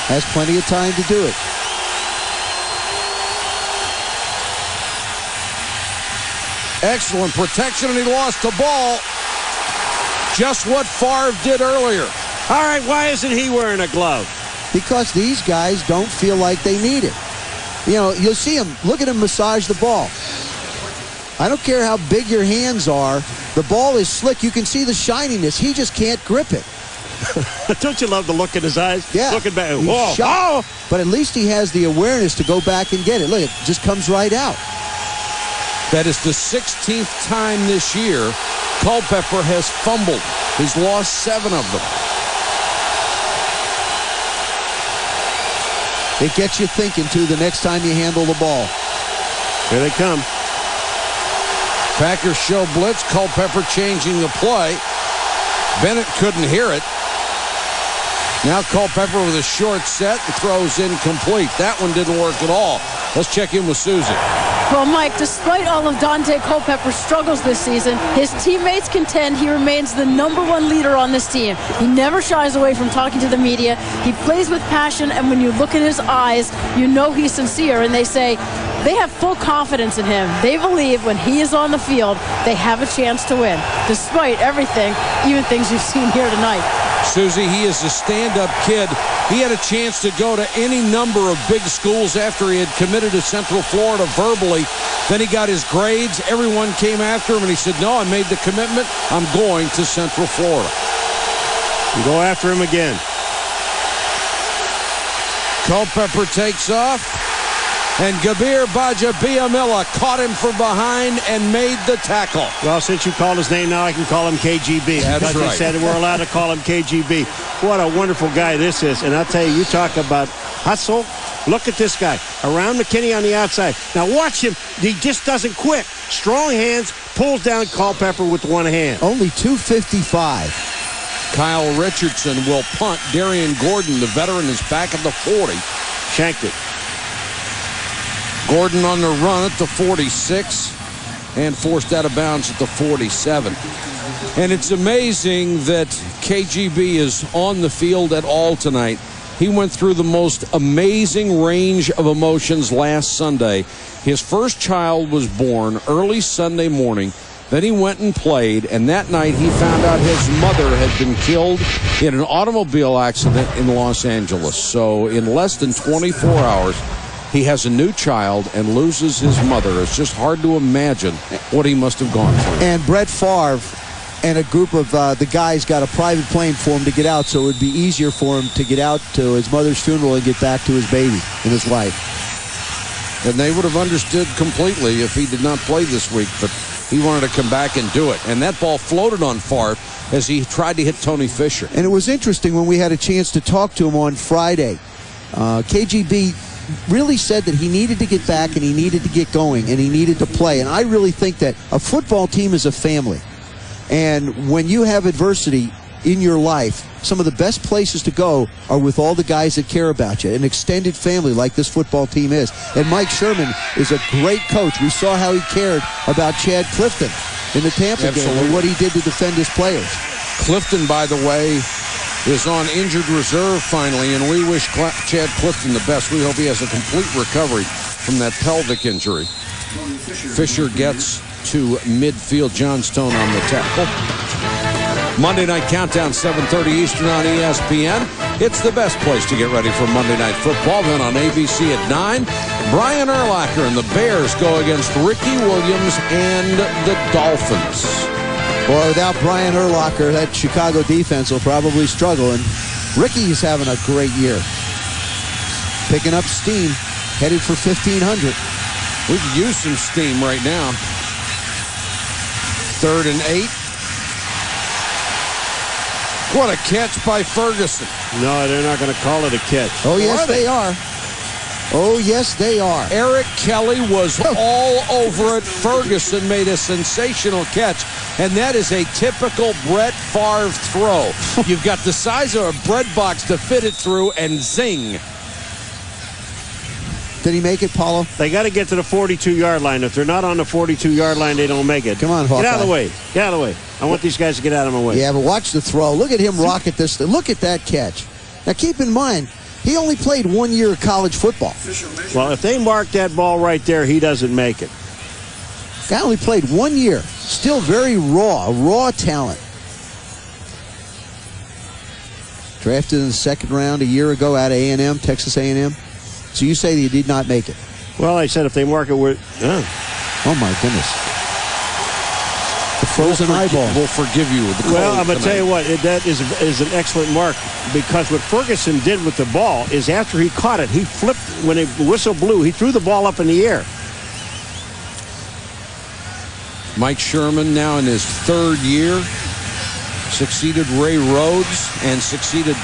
Has plenty of time to do it. Excellent protection, and he lost the ball. Just what Favre did earlier. All right, why isn't he wearing a glove? Because these guys don't feel like they need it. You know, you'll see him, look at him massage the ball. I don't care how big your hands are. The ball is slick. You can see the shininess. He just can't grip it. Don't you love the look in his eyes? Yeah. Looking back. He's Whoa. shocked. But at least he has the awareness to go back and get it. Look, it just comes right out. That is the 16th time this year Culpepper has fumbled. He's lost 7 of them. It gets you thinking, too, the next time you handle the ball. Here they come. Packers show blitz. Culpepper changing the play. Bennett couldn't hear it. Now Culpepper with a short set and throws incomplete. That one didn't work at all. Let's check in with Susie. Well, Mike, despite all of Dante Culpepper's struggles this season, his teammates contend he remains the #1 leader on this team. He never shies away from talking to the media. He plays with passion, and when you look in his eyes, you know he's sincere, and they say they have full confidence in him. They believe when he is on the field, they have a chance to win, despite everything, even things you've seen here tonight. Susie, he is a stand-up kid. He had a chance to go to any number of big schools after he had committed to Central Florida verbally. Then he got his grades. Everyone came after him, and he said, no, I made the commitment. I'm going to Central Florida. You go after him again. Culpepper takes off. And Gabir Bajabiamila caught him from behind and made the tackle. Well, since you called his name, now I can call him KGB. That's because right. They said we're allowed to call him KGB. What a wonderful guy this is. And I'll tell you, you talk about hustle. Look at this guy. Around McKinney on the outside. Now watch him. He just doesn't quit. Strong hands, pulls down Culpepper with one hand. Only 255. Kyle Richardson will punt. Darian Gordon, the veteran, is back at the 40. Shanked it. Gordon on the run at the 46 and forced out of bounds at the 47. And it's amazing that KGB is on the field at all tonight. He went through the most amazing range of emotions last Sunday. His first child was born early Sunday morning. Then he went and played, and that night he found out his mother had been killed in an automobile accident in Los Angeles. So in less than 24 hours, he has a new child and loses his mother. It's just hard to imagine what he must have gone through. And Brett Favre and a group of the guys got a private plane for him to get out, so it would be easier for him to get out to his mother's funeral and get back to his baby and his wife. And they would have understood completely if he did not play this week, but he wanted to come back and do it. And that ball floated on Favre as he tried to hit Tony Fisher. And it was interesting when we had a chance to talk to him on Friday. KGB really said that he needed to get back and he needed to get going and he needed to play. And I really think that a football team is a family. And when you have adversity in your life, some of the best places to go are with all the guys that care about you, an extended family like this football team is. And Mike Sherman is a great coach. We saw how he cared about Chad Clifton in the Tampa game and what he did to defend his players. Clifton, by the way, is on injured reserve finally, and we wish Chad Clifton the best. We hope he has a complete recovery from that pelvic injury. Fisher gets to midfield. John Stone on the tackle. Monday Night Countdown, 7:30 Eastern on ESPN. It's the best place to get ready for Monday Night Football. Then on ABC at 9, Brian Urlacher and the Bears go against Ricky Williams and the Dolphins. Boy, without Brian Urlacher, that Chicago defense will probably struggle. And Ricky's having a great year. Picking up steam, headed for 1,500. We could use some steam right now. 3rd and 8. What a catch by Ferguson. No, they're not going to call it a catch. Oh, yes, they are. Oh, yes, they are. Eric Kelly was all over it. Ferguson made a sensational catch, and that is a typical Brett Favre throw. You've got the size of a bread box to fit it through, and zing. Did he make it, Paulo? They got to get to the 42-yard line. If they're not on the 42-yard line, they don't make it. Come on, Hawkeye. Get out of the way. Get out of the way. I want these guys to get out of my way. Yeah, but watch the throw. Look at him rocket this. Look at that catch. Now, keep in mind, he only played 1 year of college football. Well, if they mark that ball right there, he doesn't make it. Guy only played 1 year. Still very raw, a raw talent. drafted in the second round a year ago out of A&M, Texas A&M. So you say that you did not make it? Well, I said if they mark it with... Oh, my goodness. The frozen eyeball. We'll forgive you with the Well, cold I'm going to tell you tonight. what, that is an excellent mark, because what Ferguson did with the ball is after he caught it, he flipped, when the whistle blew, he threw the ball up in the air. Mike Sherman now in his third year succeeded Ray Rhodes and succeeded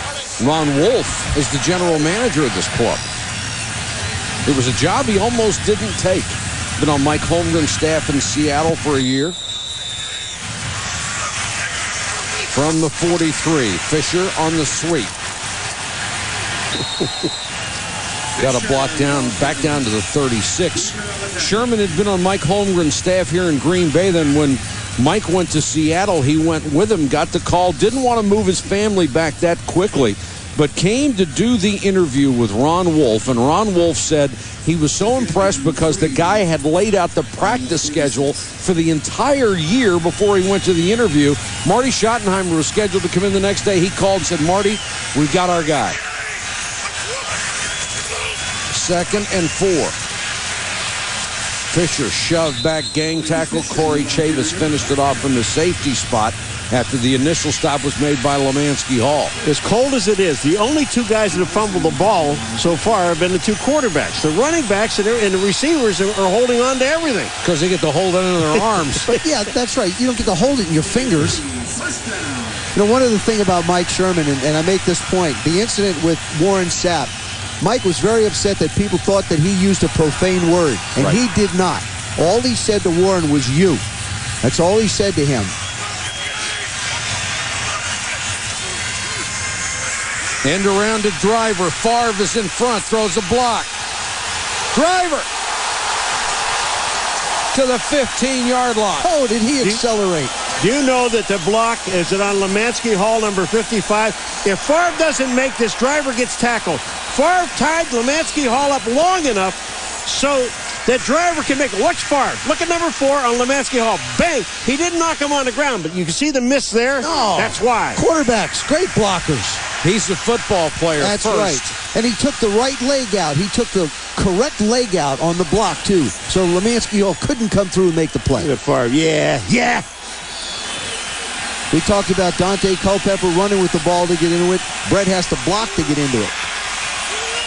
Ron Wolf as the general manager of this club. It was a job he almost didn't take. Been on Mike Holmgren's staff in Seattle for a year. From the 43, Fisher on the sweep. Got a block down, back down to the 36. Sherman had been on Mike Holmgren's staff here in Green Bay. Then when Mike went to Seattle, he went with him, got the call, didn't want to move his family back that quickly, but came to do the interview with Ron Wolf. And Ron Wolf said he was so impressed because the guy had laid out the practice schedule for the entire year before he went to the interview. Marty Schottenheimer was scheduled to come in the next day. He called and said, "Marty, we've got our guy." 2nd and 4. Fisher shoved back, gang tackle. Corey Chavis finished it off from the safety spot after the initial stop was made by Lemansky Hall. As cold as it is, the only two guys that have fumbled the ball so far have been the two quarterbacks. The running backs and the receivers are holding on to everything. Because they get to hold it in their arms. Yeah, that's right. You don't get to hold it in your fingers. You know, one other thing about Mike Sherman, and I make this point, the incident with Warren Sapp, Mike was very upset that people thought that he used a profane word, and he did not. All he said to Warren was "you." That's all he said to him. End around to Driver. Favre is in front, throws a block. Driver to the 15-yard line. Oh, did he accelerate? Do you know that the block is it on Lemansky Hall, number 55? If Favre doesn't make this, Driver gets tackled. Favre tied Lemansky Hall up long enough so that Driver can make it. Watch Favre. Look at number 4 on Lemansky Hall. Bang! He didn't knock him on the ground, but you can see the miss there. Oh, that's why. Quarterbacks, great blockers. He's a football player. That's first. right. And he took the right leg out. He took the correct leg out on the block, too. So Lemansky Hall couldn't come through and make the play. Favre, yeah. We talked about Dante Culpepper running with the ball to get into it. Brett has to block to get into it.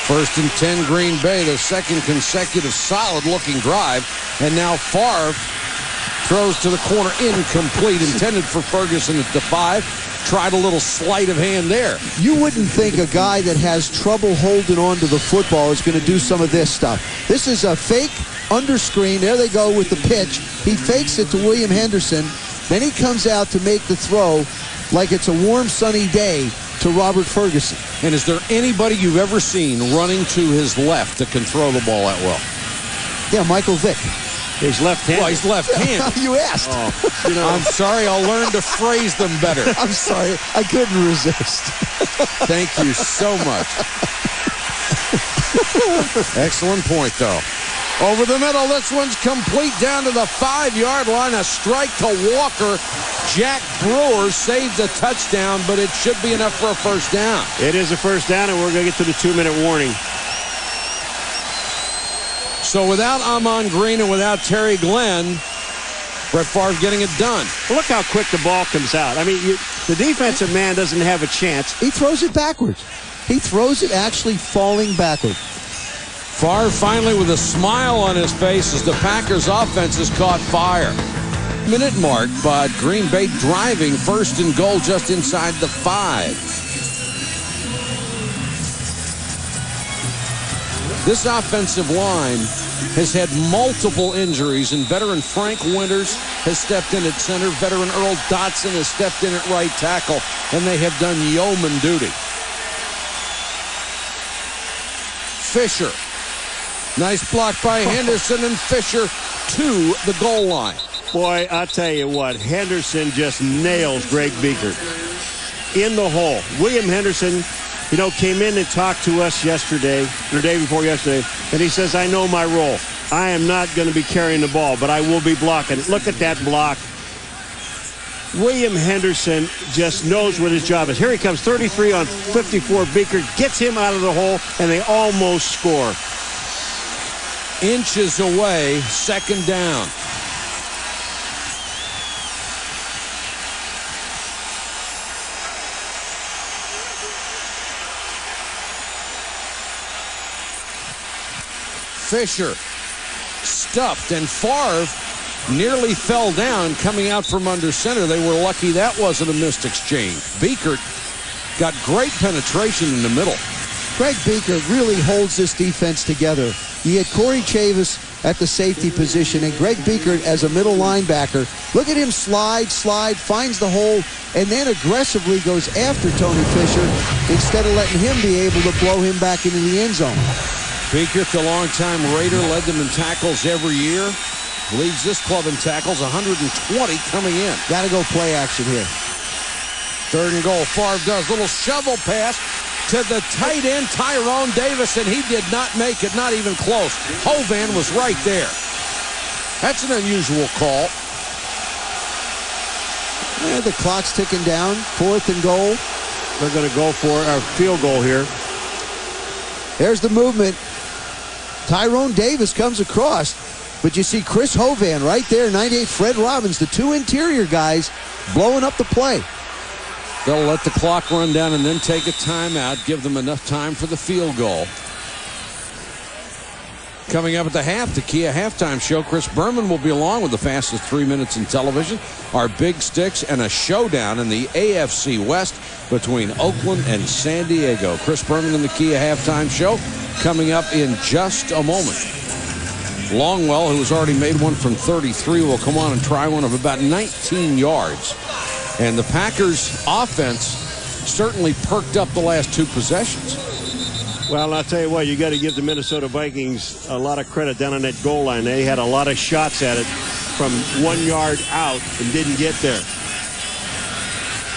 1st and 10 Green Bay, their second consecutive solid-looking drive. And now Favre throws to the corner, incomplete, intended for Ferguson at the 5. Tried a little sleight of hand there. You wouldn't think a guy that has trouble holding on to the football is going to do some of this stuff. This is a fake under screen. There they go with the pitch. He fakes it to William Henderson. Then he comes out to make the throw like it's a warm, sunny day to Robert Ferguson. And is there anybody you've ever seen running to his left that can throw the ball that well? Yeah, Michael Vick. He's left-handed. Well, he's left-handed. You asked. Oh, you know, I'm sorry. I'll learn to phrase them better. I'm sorry. I couldn't resist. Thank you so much. Excellent point, though. Over the middle, this one's complete down to the 5-yard line. A strike to Walker. Jack Brewer saved a touchdown, but it should be enough for a first down. It is a first down, and we're going to get to the 2-minute warning. So without Amon Green and without Terry Glenn, Brett Favre getting it done. Well, look how quick the ball comes out. I mean, the defensive man doesn't have a chance. He throws it backwards. He throws it actually falling backward. Favre finally with a smile on his face as the Packers offense has caught fire. Minute mark, but Green Bay driving 1st and goal just inside the 5. This offensive line has had multiple injuries, and veteran Frank Winters has stepped in at center. Veteran Earl Dotson has stepped in at right tackle, and they have done yeoman duty. Fisher. Nice block by Henderson, and Fisher to the goal line. Boy, I'll tell you what, Henderson just nails Greg Beaker in the hole. William Henderson, you know, came in and talked to us yesterday, or the day before yesterday, and he says, I know my role. I am not going to be carrying the ball, but I will be blocking. Look at that block. William Henderson just knows what his job is. Here he comes, 33 on 54. Beeker gets him out of the hole, and they almost score. Inches away, second down. Fisher stuffed, and Favre nearly fell down coming out from under center. They were lucky that wasn't a missed exchange. Beeker got great penetration in the middle. Greg Beeker really holds this defense together. You had Corey Chavis at the safety position and Greg Beeker as a middle linebacker. Look at him slide, finds the hole, and then aggressively goes after Tony Fisher instead of letting him be able to blow him back into the end zone. Beeker, the longtime Raider, led them in tackles every year. Leads this club in tackles, 120 coming in. Got to go play action here. Third and goal. Favre does little shovel pass to the tight end, Tyrone Davis, and he did not make it, not even close. Hovan was right there. That's an unusual call. Yeah, the clock's ticking down. 4th and goal. They're going to go for a field goal here. There's the movement. Tyrone Davis comes across, but you see Chris Hovan right there, 98, Fred Robbins, the two interior guys blowing up the play. They'll let the clock run down and then take a timeout, give them enough time for the field goal. Coming up at the half, the Kia halftime show, Chris Berman will be along with the fastest 3 minutes in television, our big sticks, and a showdown in the AFC West between Oakland and San Diego. Chris Berman and the Kia halftime show coming up in just a moment. Longwell, who has already made one from 33, will come on and try one of about 19 yards. And the Packers' offense certainly perked up the last two possessions. Well, I'll tell you what, you got to give the Minnesota Vikings a lot of credit down on that goal line. They had a lot of shots at it from 1 yard out and didn't get there.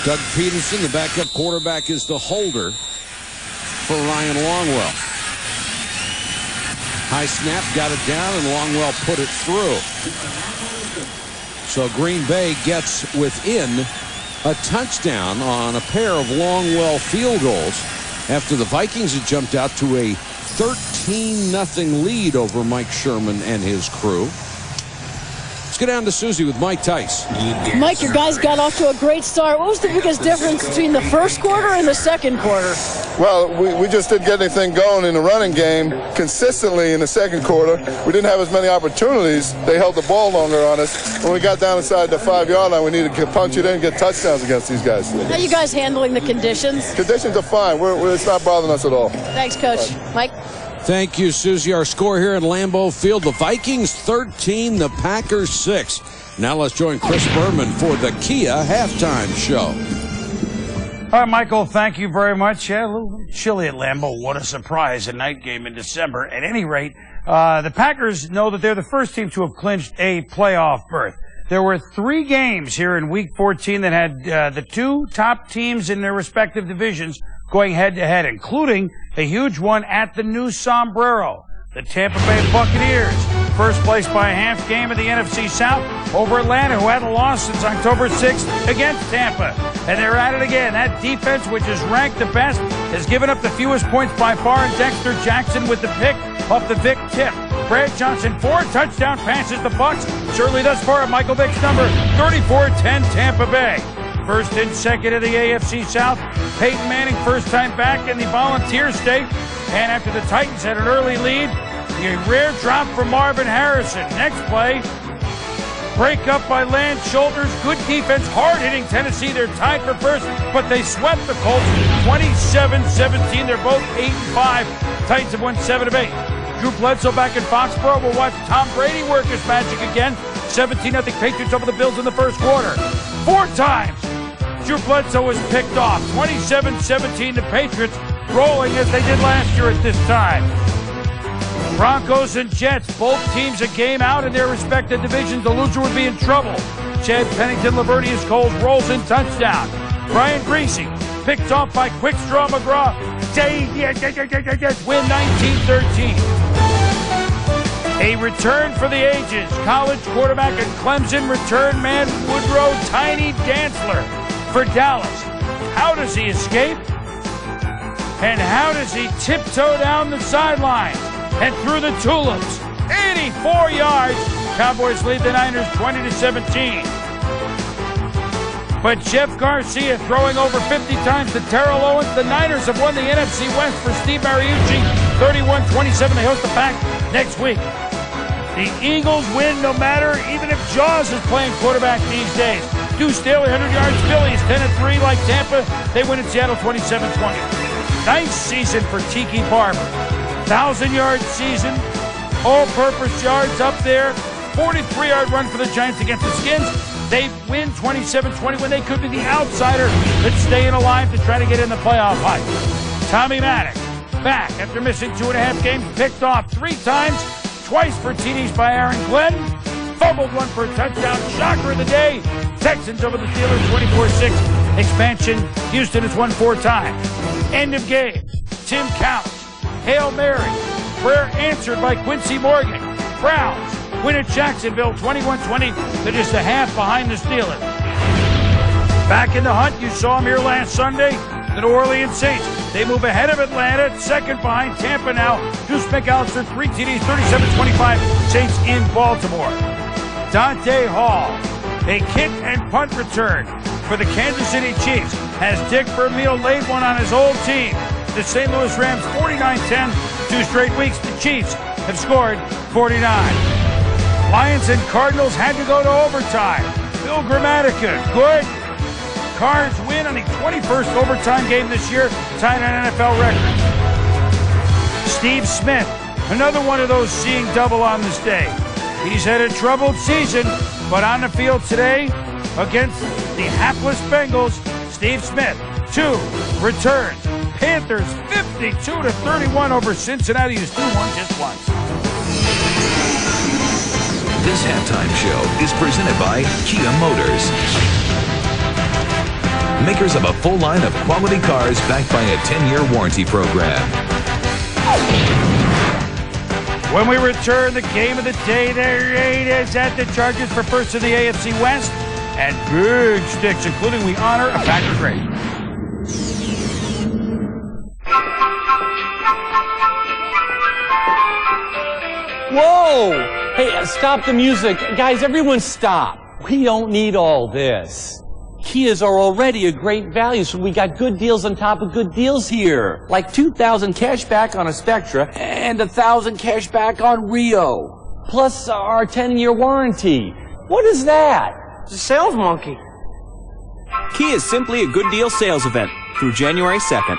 Doug Peterson, the backup quarterback, is the holder for Ryan Longwell. High snap, got it down, and Longwell put it through. So Green Bay gets within a touchdown on a pair of Longwell field goals after the Vikings had jumped out to a 13-0 lead over Mike Sherman and his crew. Let's get down to Susie with Mike Tice. Mike, your guys got off to a great start. What was the biggest difference between the first quarter and the second quarter? Well, we just didn't get anything going in the running game consistently in the second quarter. We didn't have as many opportunities. They held the ball longer on us. When we got down inside the 5-yard line, we needed to punch it in and get touchdowns against these guys. How are you guys handling the conditions? Conditions are fine. It's not bothering us at all. Thanks, Coach. Mike? Thank you, Susie. Our score here at Lambeau Field, the Vikings 13, the Packers 6. Now let's join Chris Berman for the Kia halftime show. All right, Michael, thank you very much. Yeah, a little chilly at Lambeau. What a surprise, a night game in December. At any rate, the Packers know that they're the first team to have clinched a playoff berth. There were 3 games here in Week 14 that had the 2 top teams in their respective divisions going head-to-head, including a huge one at the new Sombrero. The Tampa Bay Buccaneers, first place by a half game in the NFC South over Atlanta, who hadn't lost since October 6th against Tampa. And they're at it again. That defense, which is ranked the best, has given up the fewest points by far, and Dexter Jackson with the pick off the Vic tip. Brad Johnson, 4 touchdown passes. The Bucs certainly thus far at Michael Vick's number 34-10 Tampa Bay. First and second in the AFC South. Peyton Manning, first time back in the Volunteer State. And after the Titans had an early lead, a rare drop from Marvin Harrison. Next play, break up by Lance Shoulders. Good defense, hard-hitting Tennessee. They're tied for first, but they swept the Colts 27-17. They're both 8-5. Titans have won 7 of 8. Drew Bledsoe back in Foxborough. We'll watch Tom Brady work his magic again. 17-0 Patriots over the Bills in the first quarter. 4 times Drew Bledsoe was picked off. 27-17, the Patriots rolling as they did last year at this time. Broncos and Jets, both teams a game out in their respective divisions. The loser would be in trouble. Chad Pennington, Lavernius Coles rolls in touchdown. Brian Greasy picked off by Quickstraw McGraw. Win 19-13. A return for the ages. College quarterback and Clemson return man Woodrow Tiny Dantzler for Dallas. How does he escape? And how does he tiptoe down the sidelines and through the tulips? 84 yards. Cowboys lead the Niners 20-17. But Jeff Garcia throwing over 50 times to Terrell Owens. The Niners have won the NFC West for Steve Mariucci, 31-27. They host the Pack next week. The Eagles win no matter, even if Jaws is playing quarterback these days. Deuce Staley, 100 yards. Phillies 10-3 like Tampa. They win in Seattle 27-20. Nice season for Tiki Barber. 1,000-yard season. All-purpose yards up there. 43-yard run for the Giants against the Skins. They win 27-20 when they could be the outsider that's staying alive to try to get in the playoff hunt. Tommy Maddox back after missing 2.5 games. Picked off 3 times. Twice for TDs by Aaron Glenn. Fumbled one for a touchdown. Shocker of the day. Texans over the Steelers 24-6. Expansion. Houston has won 4 times. End of game. Tim Couch. Hail Mary. Prayer answered by Quincy Morgan. Browns win at Jacksonville 21-20. They're just a half behind the Steelers. Back in the hunt. You saw them here last Sunday. The New Orleans Saints. They move ahead of Atlanta, second behind Tampa now. Deuce McAllister, 3 TDs, 37-25. Saints in Baltimore. Dante Hall, a kick and punt return for the Kansas City Chiefs as Dick Vermeil laid one on his old team. The St. Louis Rams 49-10. 2 straight weeks, the Chiefs have scored 49. Lions and Cardinals had to go to overtime. Bill Gramatica, good. Cards win on the 21st overtime game this year, tied an NFL record. Steve Smith, another one of those seeing double on this day. He's had a troubled season, but on the field today against the hapless Bengals, Steve Smith, 2 returns. Panthers 52-31 over Cincinnati, who's 2-1 just once. This halftime show is presented by Kia Motors, makers of a full line of quality cars backed by a 10-year warranty program. When we return, the game of the day, the Raiders at the Chargers for first in the AFC West, and big sticks, including we honor a Packer great. Whoa! Hey, stop the music. Guys, everyone stop. We don't need all this. Kias are already a great value, so we got good deals on top of good deals here. Like $2,000 cash back on a Spectra and $1,000 cash back on Rio. Plus our 10-year warranty. What is that? It's a sales monkey. Kia is simply a good deal sales event through January 2nd.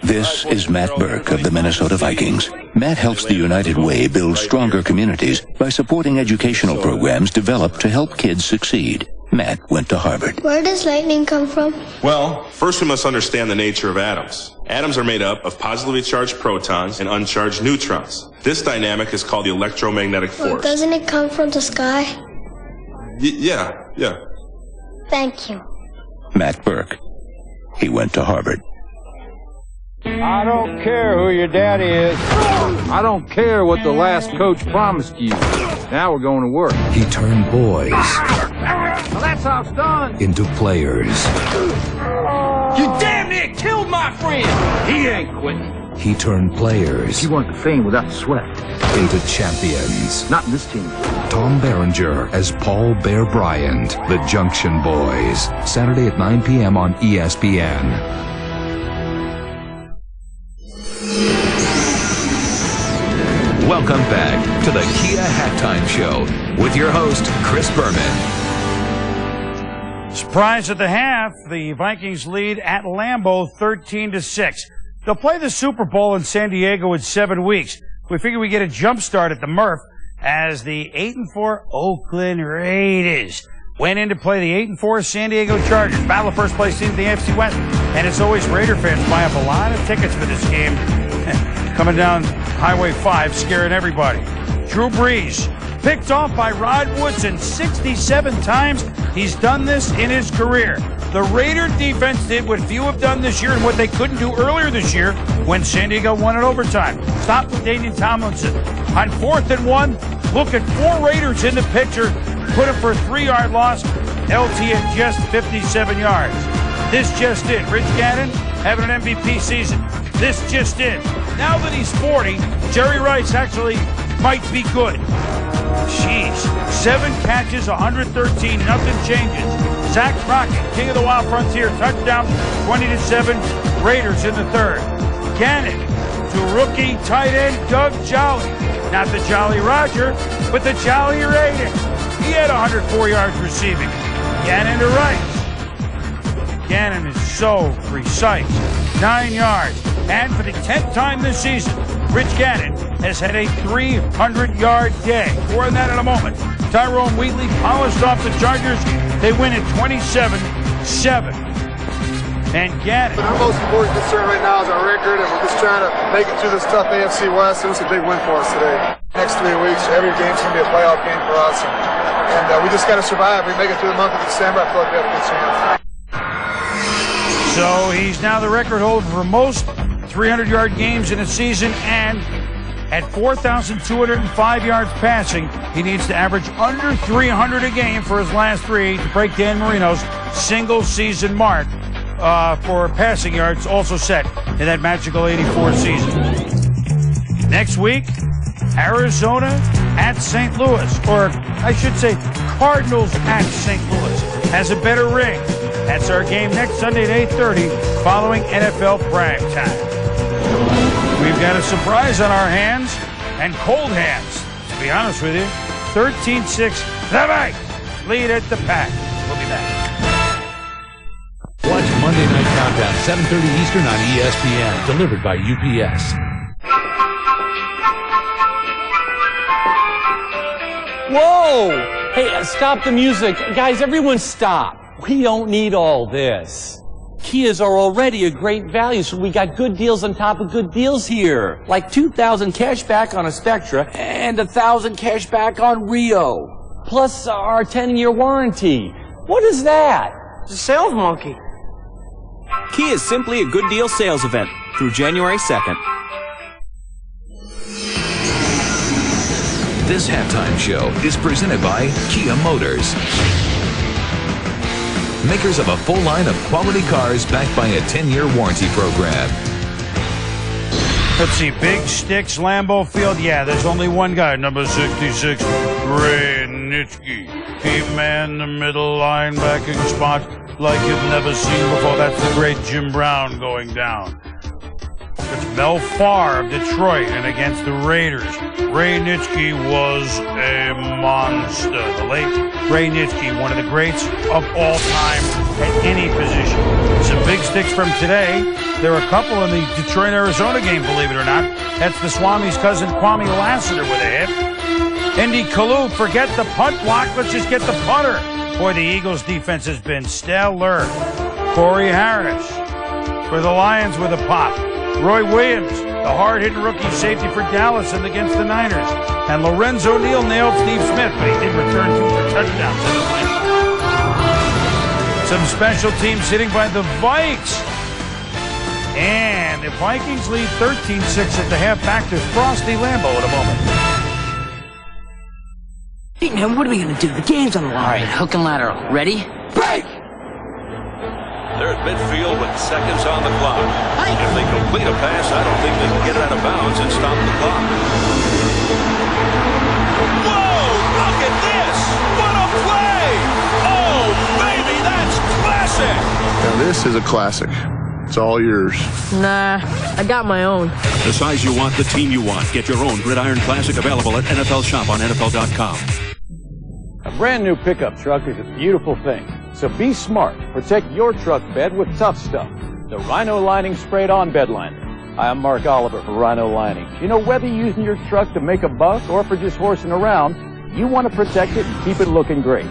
This is Matt Burke of the Minnesota Vikings. Matt helps the United Way build stronger communities by supporting educational programs developed to help kids succeed. Matt went to Harvard. Where does lightning come from? Well, first we must understand the nature of atoms. Atoms are made up of positively charged protons and uncharged neutrons. This dynamic is called the electromagnetic force. Well, doesn't it come from the sky? Yeah. Thank you. Matt Burke. He went to Harvard. I don't care who your daddy is. I don't care what the last coach promised you. Now we're going to work. He turned boys Well, that's how it's done. into players. You damn near killed my friend. He ain't quitting. He turned players He wanted the fame without the sweat. into champions. Not in this team. Tom Berenger as Paul Bear Bryant, the Junction Boys. Saturday at 9 p.m. on ESPN. Welcome back to the Kia Halftime Show with your host, Chris Berman. Surprise at the half, the Vikings lead at Lambeau 13-6. They'll play the Super Bowl in San Diego in 7 weeks. We figure we get a jump start at the Murph as the 8-4 Oakland Raiders went in to play the 8-4 San Diego Chargers. Battle of first place teams in the AFC West. And as always, Raider fans buy up a lot of tickets for this game. Coming down Highway 5, scaring everybody. Drew Brees Picked off by Rod Woodson 67 times. He's done this in his career. The Raider defense did what few have done this year and what they couldn't do earlier this year when San Diego won in overtime. Stop with Daniel Tomlinson. On 4th and 1, look at 4 Raiders in the picture. Put him for a 3-yard loss. LT at just 57 yards. This just in. Rich Gannon having an MVP season. This just in. Now that he's 40, Jerry Rice actually might be good. Jeez. 7 catches, 113, nothing changes. Zach Crockett, king of the Wild Frontier, touchdown, 20-7, Raiders in the 3rd. Gannon to rookie tight end Doug Jolly. Not the Jolly Roger, but the Jolly Raider. He had 104 yards receiving. Gannon to Rice. Gannon is so precise. 9 yards. And for the 10th time this season, Rich Gannon has had a 300-yard day. More on that in a moment. Tyrone Wheatley polished off the Chargers. They win at 27-7. And Gannon. But our most important concern right now is our record, and we're just trying to make it through this tough AFC West. It was a big win for us today. Next 3 weeks, every game's going to be a playoff game for us. And we just got to survive. We make it through the month of December, I feel like we have a good chance. So he's now the record holder for most 300-yard games in a season, and at 4,205 yards passing, he needs to average under 300 a game for his last 3 to break Dan Marino's single-season mark for passing yards, also set in that magical 84 season. Next week, Arizona at St. Louis, or I should say Cardinals at St. Louis, has a better ring. That's our game next Sunday at 8:30 following NFL prime time. We've got a surprise on our hands, and cold hands, to be honest with you. 13-6, the Vikings lead at the Pack. We'll be back. Watch Monday Night Countdown, 7:30 Eastern on ESPN, delivered by UPS. Whoa! Hey, stop the music. Guys, everyone stop. We don't need all this. Kias are already a great value, so we got good deals on top of good deals here. Like $2,000 cash back on a Spectra and $1,000 cash back on Rio. Plus our 10-year warranty. What is that? It's a sales monkey. Kia is simply a good deal sales event through January 2nd. This halftime show is presented by Kia Motors, makers of a full line of quality cars backed by a 10-year warranty program. Let's see, Big Sticks, Lambeau Field. Yeah, there's only one guy, number 66, Ray Nitschke. He manned the middle linebacking spot like you've never seen before. That's the great Jim Brown going down. It's Mel Farr of Detroit, and against the Raiders, Ray Nitschke was a monster. The late Ray Nitschke, one of the greats of all time at any position. Some big sticks from today. There were a couple in the Detroit-Arizona game, believe it or not. That's the Swami's cousin Kwame Lassiter with a hit. Indy Kalu, forget the punt block. Let's just get the punter. Boy, the Eagles' defense has been stellar. Corey Harris for the Lions with a pop. Roy Williams, the hard-hitting rookie safety for Dallas and against the Niners. And Lorenzo Neal nailed Steve Smith, but he did return 2 for touchdowns in Atlanta. Some special teams hitting by the Vikes. And the Vikings lead 13-6 at the half. Back to Frosty Lambeau in a moment. Hey, man, what are we going to do? The game's on the line. All right, hook and lateral. Ready? Break! They're at midfield with seconds on the clock. If they complete a pass, I don't think they can get it out of bounds and stop the clock. Whoa! Look at this! What a play! Oh, baby, that's classic! Now this is a classic. It's all yours. Nah, I got my own. The size you want, the team you want. Get your own Gridiron Classic available at NFL Shop on NFL.com. A brand new pickup truck is a beautiful thing. So be smart. Protect your truck bed with Tough Stuff, the Rhino Lining sprayed-on bed liner. Hi, I'm Mark Oliver for Rhino Lining. You know, whether you're using your truck to make a buck or for just horsing around, you want to protect it and keep it looking great.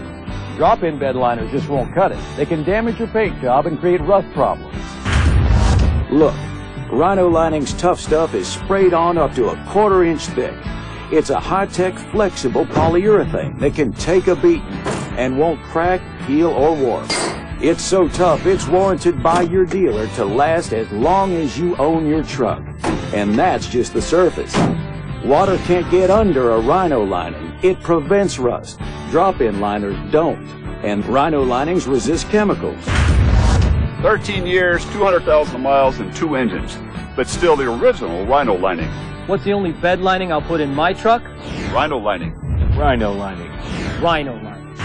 Drop-in bed liners just won't cut it. They can damage your paint job and create rust problems. Look, Rhino Lining's Tough Stuff is sprayed on up to a 1/4 inch thick. It's a high-tech, flexible polyurethane that can take a beating and won't crack, peel, or warp. It's so tough, it's warranted by your dealer to last as long as you own your truck. And that's just the surface. Water can't get under a Rhino lining. It prevents rust. Drop-in liners don't. And Rhino linings resist chemicals. 13 years, 200,000 miles, and 2 engines. But still the original Rhino lining. What's the only bed lining I'll put in my truck? Rhino lining. Rhino lining. Rhino lining.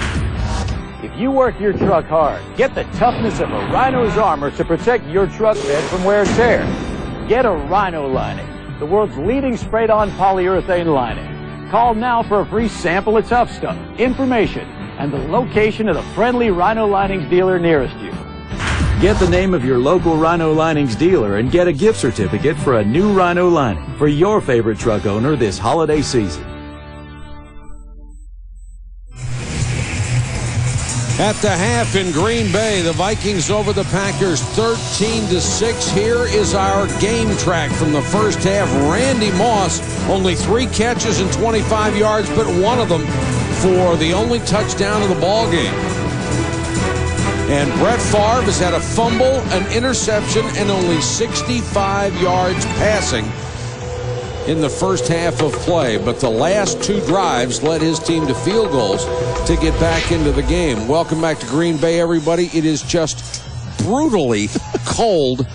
If you work your truck hard, get the toughness of a Rhino's armor to protect your truck bed from wear and tear. Get a Rhino lining, the world's leading sprayed-on polyurethane lining. Call now for a free sample of Tough Stuff, information, and the location of the friendly Rhino Linings dealer nearest you. Get the name of your local Rhino Linings dealer and get a gift certificate for a new Rhino lining for your favorite truck owner this holiday season. At the half in Green Bay, the Vikings over the Packers 13-6. Here is our game track from the first half. Randy Moss, only 3 catches and 25 yards, but one of them for the only touchdown of the ball game. And Brett Favre has had a fumble, an interception, and only 65 yards passing in the first half of play. But the last 2 drives led his team to field goals to get back into the game. Welcome back to Green Bay, everybody. It is just brutally cold.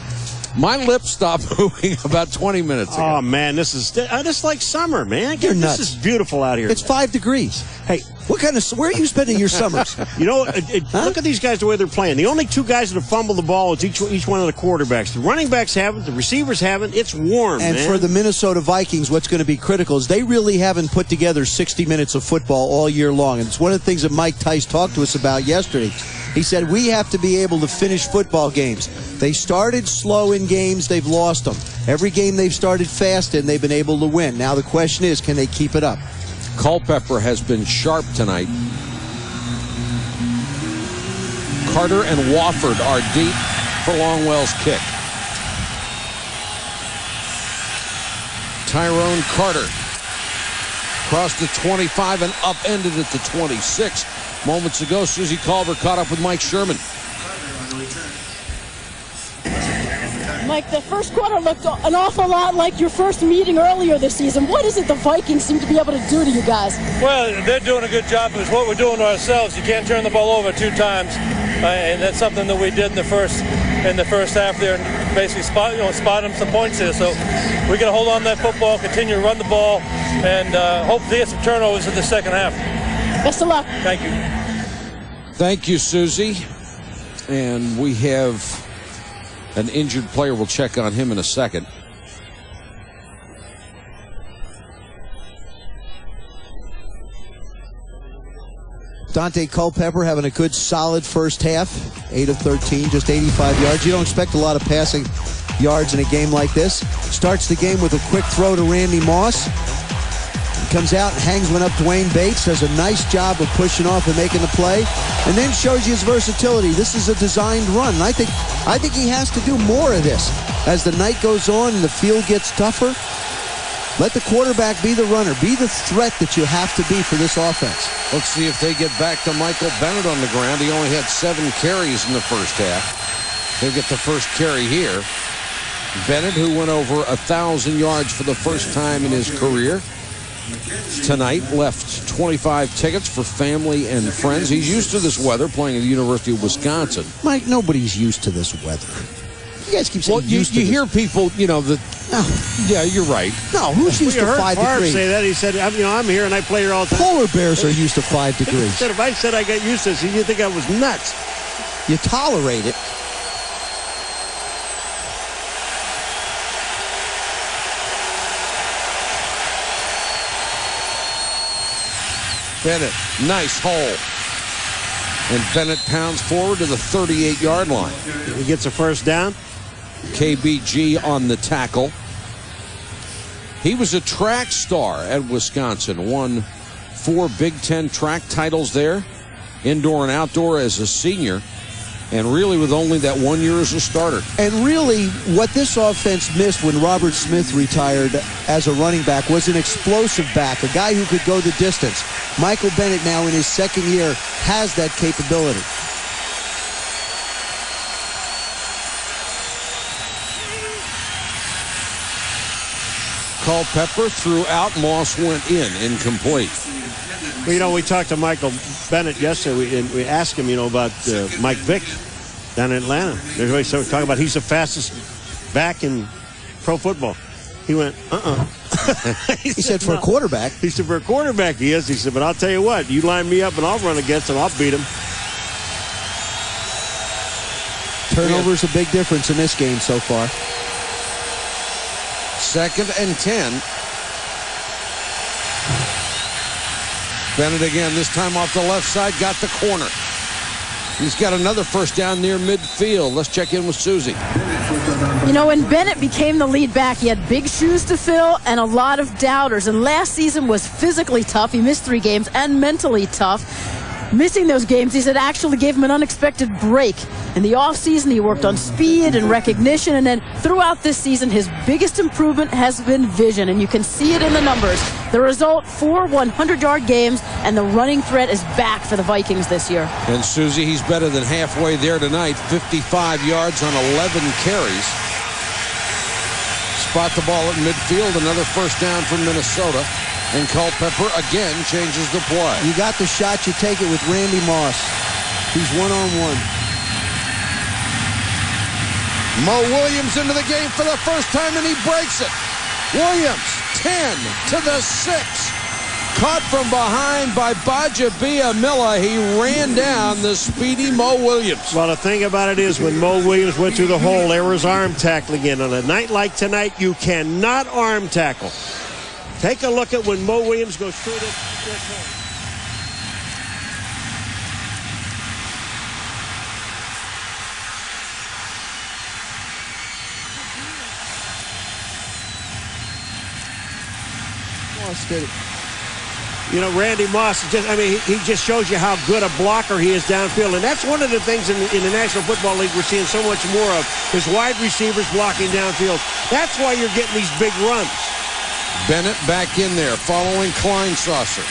My lips stopped moving about 20 minutes ago. Oh, man, this is like summer, man. You're nuts. This is beautiful out here. It's 5 degrees. Hey, where are you spending your summers? You know, look at these guys, the way they're playing. The only 2 guys that have fumbled the ball is each one of the quarterbacks. The running backs haven't. The receivers haven't. It's warm, and man. for the Minnesota Vikings, what's going to be critical is they really haven't put together 60 minutes of football all year long. And it's one of the things that Mike Tice talked to us about yesterday. He said, we have to be able to finish football games. They started slow in games. They've lost them. Every game they've started fast in, they've been able to win. Now the question is, can they keep it up? Culpepper has been sharp tonight. Carter and Wofford are deep for Longwell's kick. Tyrone Carter crossed the 25 and upended at the 26. Moments ago, Susie Culver caught up with Mike Sherman. Mike, the first quarter looked an awful lot like your first meeting earlier this season. What is it the Vikings seem to be able to do to you guys? Well, they're doing a good job. It's what we're doing to ourselves. You can't turn the ball over 2 times, and that's something that we did in the first half there, and basically spot them some points there. So we got to hold on to that football, continue to run the ball, and hopefully get some turnovers in the second half. Best of luck. Thank you. Thank you, Susie. And we have an injured player. We'll check on him in a second. Dante Culpepper having a good, solid first half. 8 of 13, just 85 yards. You don't expect a lot of passing yards in a game like this. Starts the game with a quick throw to Randy Moss. Comes out and hangs one up to Dwayne Bates. Does a nice job of pushing off and making the play. And then shows you his versatility. This is a designed run. And I think he has to do more of this. As the night goes on and the field gets tougher, let the quarterback be the runner. Be the threat that you have to be for this offense. Let's see if they get back to Michael Bennett on the ground. He only had 7 carries in the first half. He'll get the first carry here. Bennett, who went over 1,000 yards for the first time in his career tonight, left 25 tickets for family and friends. He's used to this weather, playing at the University of Wisconsin. Mike, nobody's used to this weather. You guys keep saying you hear people, that. No. Yeah, you're right. No, who's used to 5 degrees? Say that. He said, I'm here and I play here all the time. Polar bears are used to 5 degrees. If I said I got used to this, you'd think I was nuts. You tolerate it. Bennett, nice hole. And Bennett pounds forward to the 38-yard line. He gets a first down. KBG on the tackle. He was a track star at Wisconsin. Won 4 Big Ten track titles there, indoor and outdoor, as a senior. and really with only that 1 year as a starter. And really, what this offense missed when Robert Smith retired as a running back was an explosive back, a guy who could go the distance. Michael Bennett now in his second year has that capability. Culpepper threw out. Moss went in, incomplete. Well, we talked to Michael Bennett yesterday, and we asked him, about Mike Vick down in Atlanta. Everybody started talking about he's the fastest back in pro football. He went, he said for a quarterback. He said for a quarterback he is. He said, but I'll tell you what, you line me up and I'll run against him. I'll beat him. Turnover's a big difference in this game so far. 2nd and 10. Bennett again, this time off the left side, got the corner. He's got another first down near midfield. Let's check in with Susie. When Bennett became the lead back, he had big shoes to fill and a lot of doubters. And last season was physically tough. He missed 3 games, and mentally tough. Missing those games, he said, actually gave him an unexpected break. In the offseason, he worked on speed and recognition, and then throughout this season, his biggest improvement has been vision, and you can see it in the numbers. The result, 4 100-yard games, and the running threat is back for the Vikings this year. And Susie, he's better than halfway there tonight. 55 yards on 11 carries. Spot the ball at midfield, another first down from Minnesota. And Culpepper again changes the play. You got the shot, you take it with Randy Moss. He's one-on-one. Mo Williams into the game for the first time, and he breaks it. Williams, 10 to the 6. Caught from behind by Bajabiamila. He ran down the speedy Mo Williams. Well, the thing about it is when Mo Williams went through the hole, there was arm tackling in. On a night like tonight, you cannot arm tackle. Take a look at when Mo Williams goes through this hole. Moss did it. Randy Moss, he just shows you how good a blocker he is downfield. And that's one of the things in the National Football League we're seeing so much more of, is wide receivers blocking downfield. That's why you're getting these big runs. Bennett back in there, following Kleinsasser.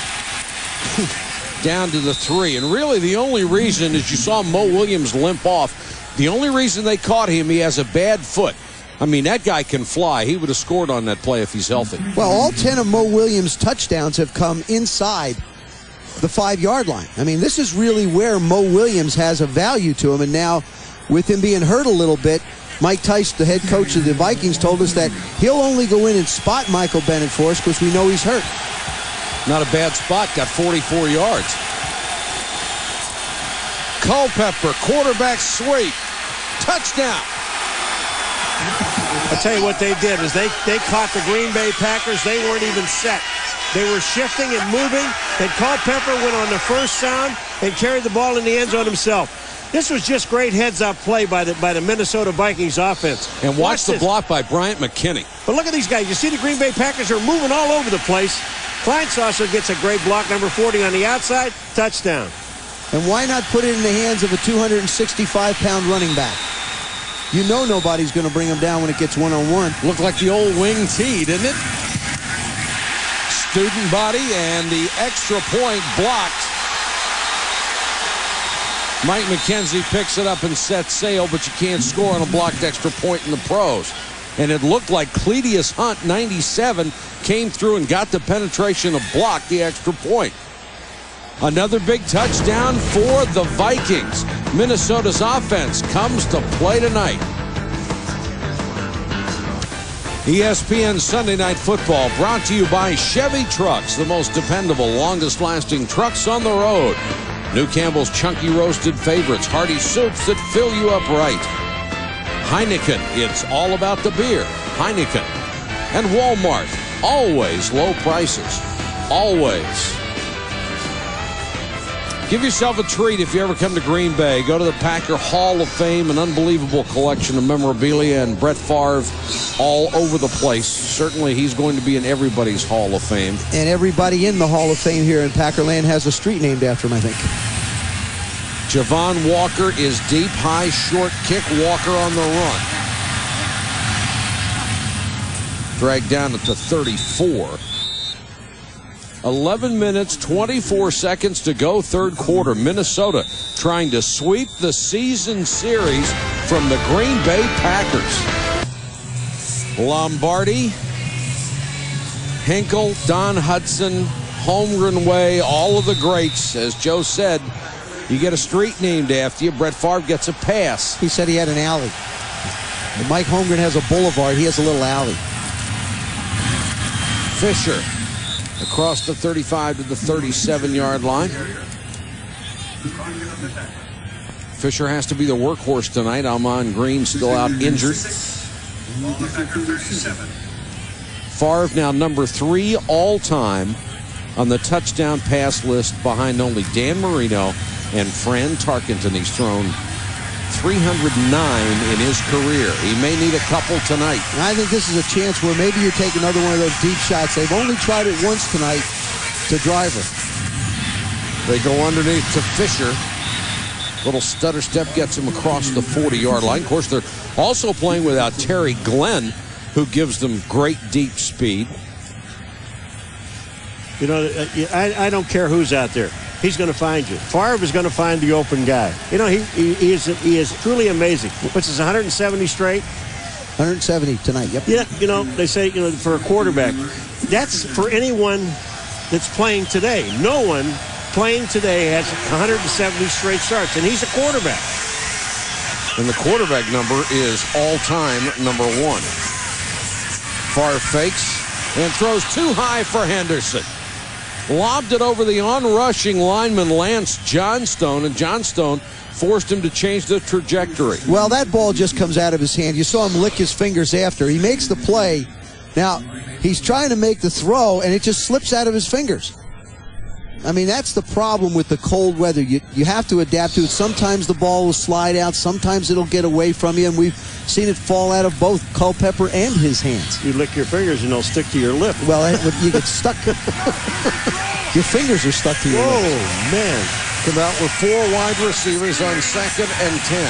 Down to the 3. And really the only reason, as you saw Mo Williams limp off, the only reason they caught him, he has a bad foot. That guy can fly. He would have scored on that play if he's healthy. Well, all 10 of Mo Williams' touchdowns have come inside the 5-yard line. This is really where Mo Williams has a value to him. And now, with him being hurt a little bit, Mike Tice, the head coach of the Vikings, told us that he'll only go in and spot Michael Bennett for us because we know he's hurt. Not a bad spot. Got 44 yards. Culpepper, quarterback sweep. Touchdown. I'll tell you what they did is they caught the Green Bay Packers. They weren't even set. They were shifting and moving. And Culpepper went on the first sound and carried the ball in the end zone himself. This was just great heads-up play by the Minnesota Vikings offense. And watch the block by Bryant McKinney. But look at these guys. You see the Green Bay Packers are moving all over the place. Kleinsasser gets a great block, number 40 on the outside, touchdown. And why not put it in the hands of a 265-pound running back? You know nobody's going to bring him down when it gets one-on-one. Looked like the old wing tee, didn't it? Student body and the extra point blocked. Mike McKenzie picks it up and sets sail, but you can't score on a blocked extra point in the pros. And it looked like Cletius Hunt, 97, came through and got the penetration to block the extra point. Another big touchdown for the Vikings. Minnesota's offense comes to play tonight. ESPN Sunday Night Football brought to you by Chevy Trucks, the most dependable, longest-lasting trucks on the road. New Campbell's Chunky Roasted Favorites, hearty soups that fill you up right. Heineken, it's all about the beer. Heineken. And Walmart, always low prices. Always. Give yourself a treat if you ever come to Green Bay. Go to the Packer Hall of Fame, an unbelievable collection of memorabilia, and Brett Favre all over the place. Certainly he's going to be in everybody's Hall of Fame. And everybody in the Hall of Fame here in Packerland has a street named after him, I think. Javon Walker is deep, high, short kick. Walker on the run. Dragged down at the 34. 11 minutes, 24 seconds to go, third quarter. Minnesota trying to sweep the season series from the Green Bay Packers. Lombardi, Hinkle, Don Hudson, Holmgren Way, all of the greats. As Joe said, you get a street named after you. Brett Favre gets a pass. He said he had an alley. And Mike Holmgren has a boulevard. He has a little alley. Fisher across the 35 to the 37-yard line. Fisher has to be the workhorse tonight. Almon Green still out injured. Favre now number 3 all-time on the touchdown pass list behind only Dan Marino and Fran Tarkenton. He's thrown 309 in his career. He may need a couple tonight. And I think this is a chance where maybe you take another one of those deep shots. They've only tried it once tonight to Driver. They go underneath to Fisher. Little stutter step gets him across the 40-yard line. Of course, they're also playing without Terry Glenn, who gives them great deep speed. You know, I don't care who's out there. He's going to find you. Favre is going to find the open guy. You know, he is truly amazing. What's his 170 straight? 170 tonight, yep. Yeah, you know, they say, you know, for a quarterback, that's for anyone that's playing today. No one playing today has 170 straight starts, and he's a quarterback. And the quarterback number is all-time number 1. Favre fakes and throws too high for Henderson. Lobbed it over the on-rushing lineman Lance Johnstone, and Johnstone forced him to change the trajectory. Well, that ball just comes out of his hand. You saw him lick his fingers after. He makes the play. Now, he's trying to make the throw, and it just slips out of his fingers. I mean, that's the problem with the cold weather. You have to adapt to it. Sometimes the ball will slide out. Sometimes it'll get away from you, and we've seen it fall out of both Culpepper and his hands. You lick your fingers, and they'll stick to your lip. Well, you get stuck. Your fingers are stuck to your lips. Oh, man. Come out with 4 wide receivers on 2nd and 10.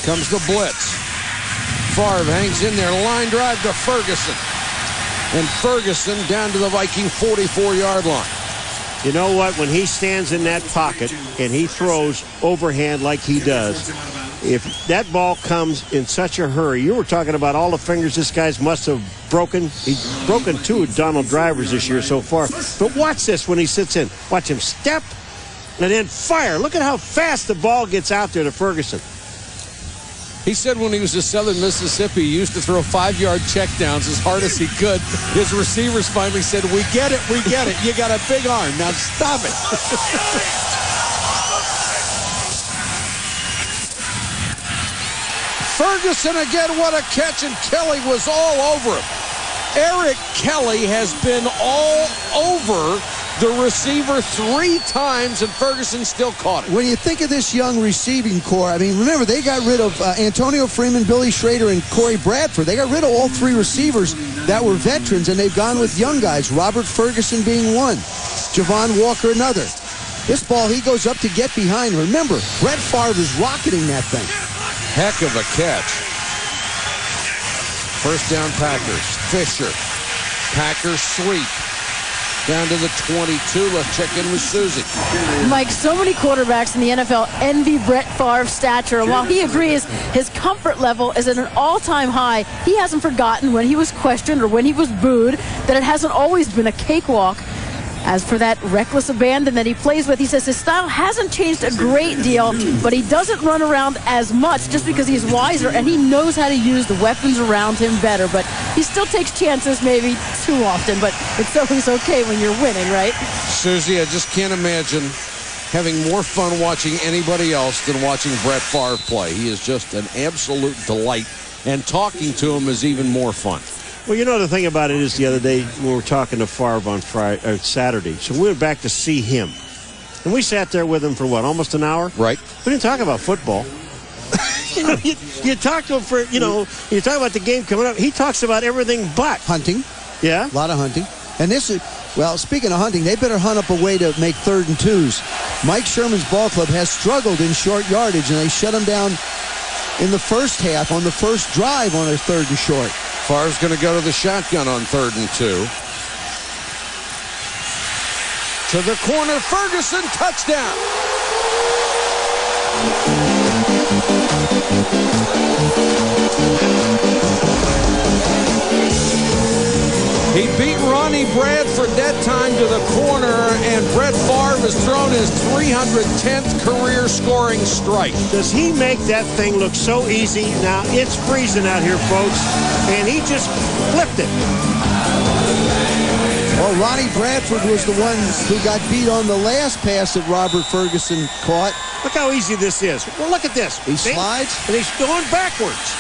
Comes the blitz. Favre hangs in there. Line drive to Ferguson. And Ferguson down to the Viking 44-yard line. You know what? When he stands in that pocket and he throws overhand like he does, if that ball comes in such a hurry, you were talking about all the fingers this guy's must have broken. He's broken 2 Donald Drivers this year so far. But watch this when he sits in. Watch him step and then fire. Look at how fast the ball gets out there to Ferguson. He said when he was in Southern Mississippi, he used to throw 5-yard checkdowns as hard as he could. His receivers finally said, we get it, we get it. You got a big arm. Now stop it. Ferguson again, what a catch, and Kelly was all over him. Eric Kelly has been all over the receiver 3 times, and Ferguson still caught it. When you think of this young receiving core, I mean, remember, they got rid of Antonio Freeman, Billy Schrader, and Corey Bradford. They got rid of all 3 receivers that were veterans, and they've gone with young guys, Robert Ferguson being one, Javon Walker another. This ball, he goes up to get behind. Remember, Brett Favre is rocketing that thing. Heck of a catch. First down, Packers. Fisher. Packers sweep. Down to the 22. Let's check in with Susie. Mike, so many quarterbacks in the NFL envy Brett Favre's stature. And while he agrees his comfort level is at an all-time high, he hasn't forgotten when he was questioned or when he was booed that it hasn't always been a cakewalk. As for that reckless abandon that he plays with, he says his style hasn't changed a great deal, but he doesn't run around as much just because he's wiser and he knows how to use the weapons around him better. But he still takes chances maybe too often, but it's always okay when you're winning, right? Susie, I just can't imagine having more fun watching anybody else than watching Brett Favre play. He is just an absolute delight, and talking to him is even more fun. Well, you know, the thing about it is the other day we were talking to Favre on Saturday, so we went back to see him. And we sat there with him for, what, almost an hour? Right. We didn't talk about football. you talk to him for, you talk about the game coming up. He talks about everything but. Hunting. Yeah. A lot of hunting. And this is, Well, speaking of hunting, they better hunt up a way to make 3rd and 2s. Mike Sherman's ball club has struggled in short yardage, and they shut him down in the first half on the first drive on their 3rd and short. Favre's going to go to the shotgun on 3rd and 2. To the corner, Ferguson, touchdown. He beat Ronnie Bradford that time to the corner, and Brett Favre has thrown his 310th career scoring strike. Does he make that thing look so easy? Now, it's freezing out here, folks, and he just flipped it. Well, Ronnie Bradford was the one who got beat on the last pass that Robert Ferguson caught. Look how easy this is. Well, look at this. He slides. And he's going backwards.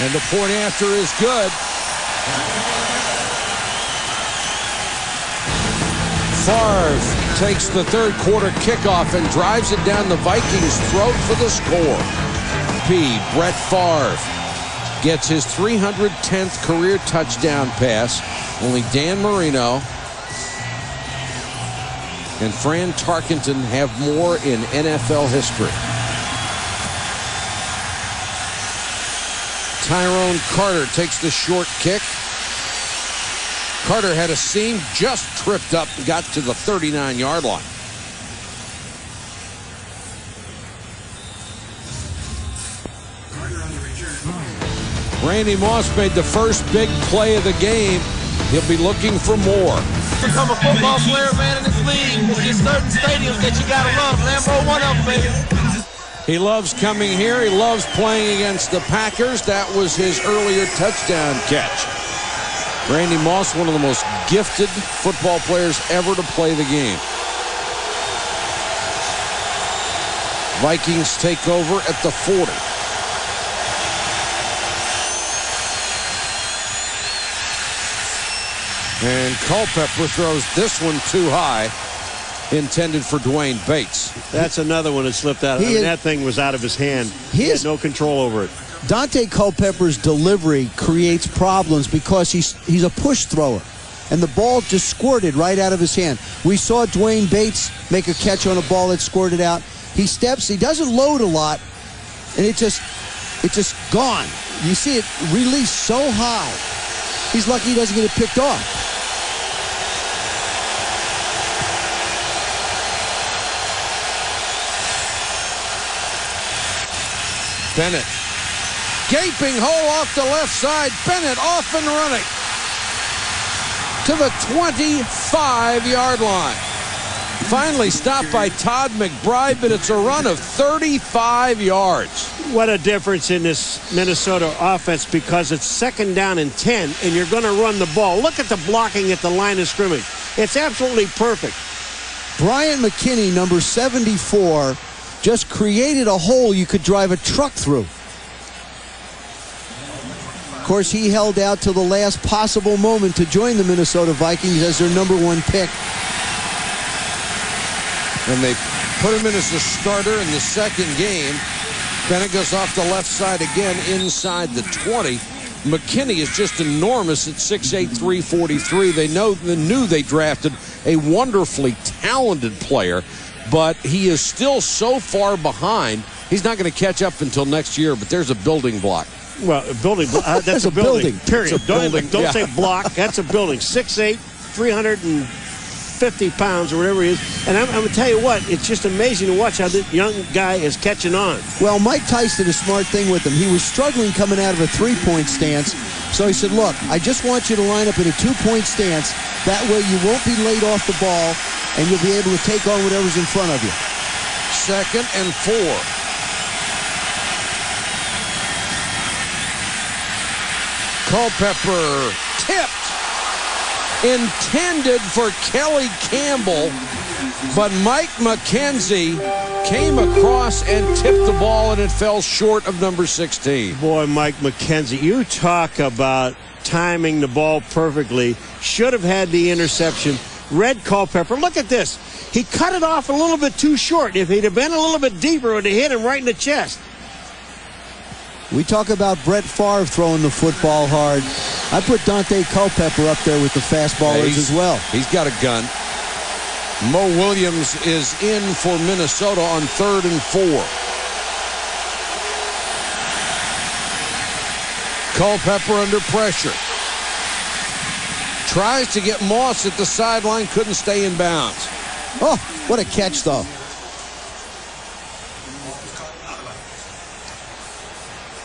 And the point after is good. Favre takes the 3rd quarter kickoff and drives it down the Vikings' throat for the score. Brett Favre gets his 310th career touchdown pass. Only Dan Marino and Fran Tarkenton have more in NFL history. Tyrone Carter takes the short kick. Carter had a seam, just tripped up and got to the 39-yard line. Randy Moss made the first big play of the game. He'll be looking for more. Become a football player, man, in this league. There's just certain stadiums that you gotta love. Lambeau, one of them, baby. He loves coming here. He loves playing against the Packers. That was his earlier touchdown catch. Randy Moss, one of the most gifted football players ever to play the game. Vikings take over at the 40. And Culpepper throws this one too high, intended for Dwayne Bates. That's another one that slipped out. That thing was out of his hand. He had no control over it. Dante Culpepper's delivery creates problems because he's a push thrower, and the ball just squirted right out of his hand. We saw Dwayne Bates make a catch on a ball that squirted out. He steps, he doesn't load a lot, and it's just gone. You see it released so high. He's lucky he doesn't get it picked off. Bennett. Gaping hole off the left side. Bennett off and running to the 25-yard line. Finally stopped by Todd McBride, but it's a run of 35 yards. What a difference in this Minnesota offense, because it's 2nd down and 10, and you're going to run the ball. Look at the blocking at the line of scrimmage. It's absolutely perfect. Brian McKinney, number 74, just created a hole you could drive a truck through. Of course, he held out till the last possible moment to join the Minnesota Vikings as their number 1 pick. And they put him in as a starter in the 2nd game. Bennett goes off the left side again inside the 20. McKinney is just enormous at 6'8", 343. They knew they drafted a wonderfully talented player, but he is still so far behind. He's not going to catch up until next year, but there's a building block. Well, a building block. That's a building. Period. It's a building. Don't say block. That's a building. 6'8", 350 pounds or whatever he is. And I'm going to tell you what, it's just amazing to watch how this young guy is catching on. Well, Mike Tice did a smart thing with him. He was struggling coming out of a 3-point stance. So he said, look, I just want you to line up in a 2-point stance. That way you won't be laid off the ball, and you'll be able to take on whatever's in front of you. 2nd and 4. Culpepper tipped, intended for Kelly Campbell, but Mike McKenzie came across and tipped the ball, and it fell short of number 16. Boy, Mike McKenzie, you talk about timing the ball perfectly. Should have had the interception. Red Culpepper, look at this. He cut it off a little bit too short. If he'd have been a little bit deeper, it would have hit him right in the chest. We talk about Brett Favre throwing the football hard. I put Dante Culpepper up there with the fastballers as well. He's got a gun. Mo Williams is in for Minnesota on 3rd and 4. Culpepper under pressure. Tries to get Moss at the sideline, couldn't stay in bounds. Oh, what a catch, though.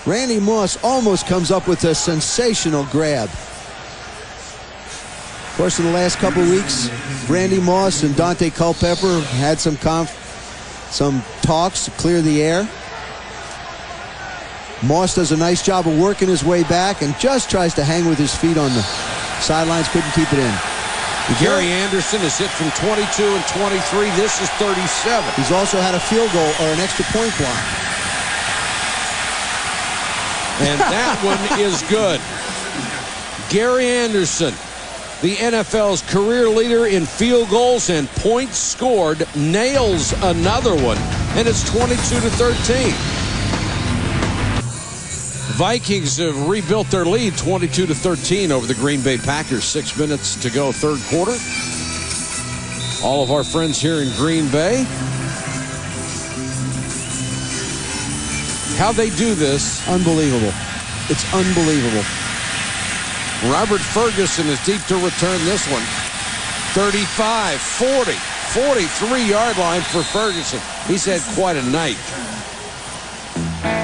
Randy Moss almost comes up with a sensational grab. Of course, in the last couple of weeks, Randy Moss and Dante Culpepper had some talks to clear the air. Moss does a nice job of working his way back and just tries to hang with his feet on the sidelines, couldn't keep it in. Gary Anderson is hit from 22 and 23. This is 37. He's also had a field goal or an extra point block. And that one is good. Gary Anderson, the NFL's career leader in field goals and points scored, nails another one, and it's 22-13. Vikings have rebuilt their lead 22-13 over the Green Bay Packers. 6 minutes to go, third quarter. All of our friends here in Green Bay. How they do this. Unbelievable. It's unbelievable. Robert Ferguson is deep to return this one. 35, 40, 43-yard line for Ferguson. He's had quite a night.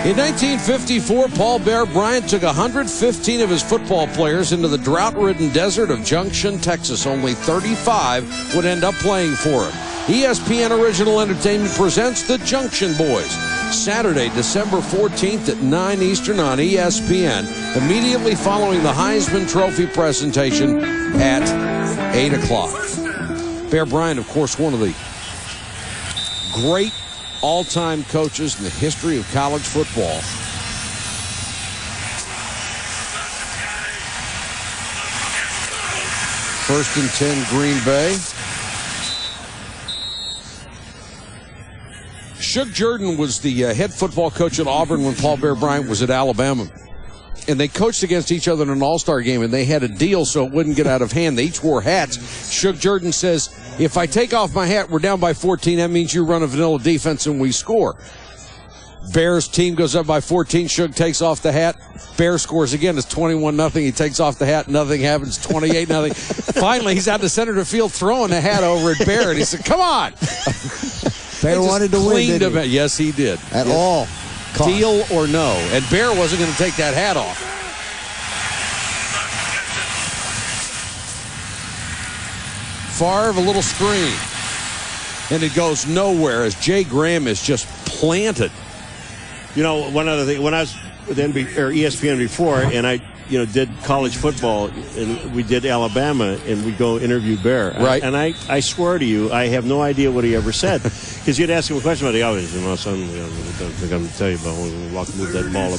In 1954, Paul Bear Bryant took 115 of his football players into the drought-ridden desert of Junction, Texas. Only 35 would end up playing for him. ESPN Original Entertainment presents The Junction Boys. Saturday, December 14th at 9 Eastern on ESPN, immediately following the Heisman Trophy presentation at 8 o'clock. Bear Bryant, of course, one of the great all-time coaches in the history of college football. First and 10, Green Bay. Shug Jordan was the head football coach at Auburn when Paul Bear Bryant was at Alabama. And they coached against each other in an all-star game, and they had a deal so it wouldn't get out of hand. They each wore hats. Shug Jordan says, if I take off my hat, we're down by 14. That means you run a vanilla defense and we score. Bears team goes up by 14. Shug takes off the hat. Bear scores again. It's 21-0. He takes off the hat. Nothing happens. 28-0. Finally, he's out to center of the field throwing the hat over at Bear, and he said, come on. Bear wanted to win, didn't he? Yes, he did. At all costs. Deal or no. And Bear wasn't going to take that hat off. Favre, a little screen. And it goes nowhere as Jay Graham is just planted. You know, one other thing. When I was with ESPN before, and I did college football, and we did Alabama, and we go interview Bear. Right. And I swear to you, I have no idea what he ever said. Because you'd ask him a question about the offense. Son, I'm going to tell you about when we move that ball.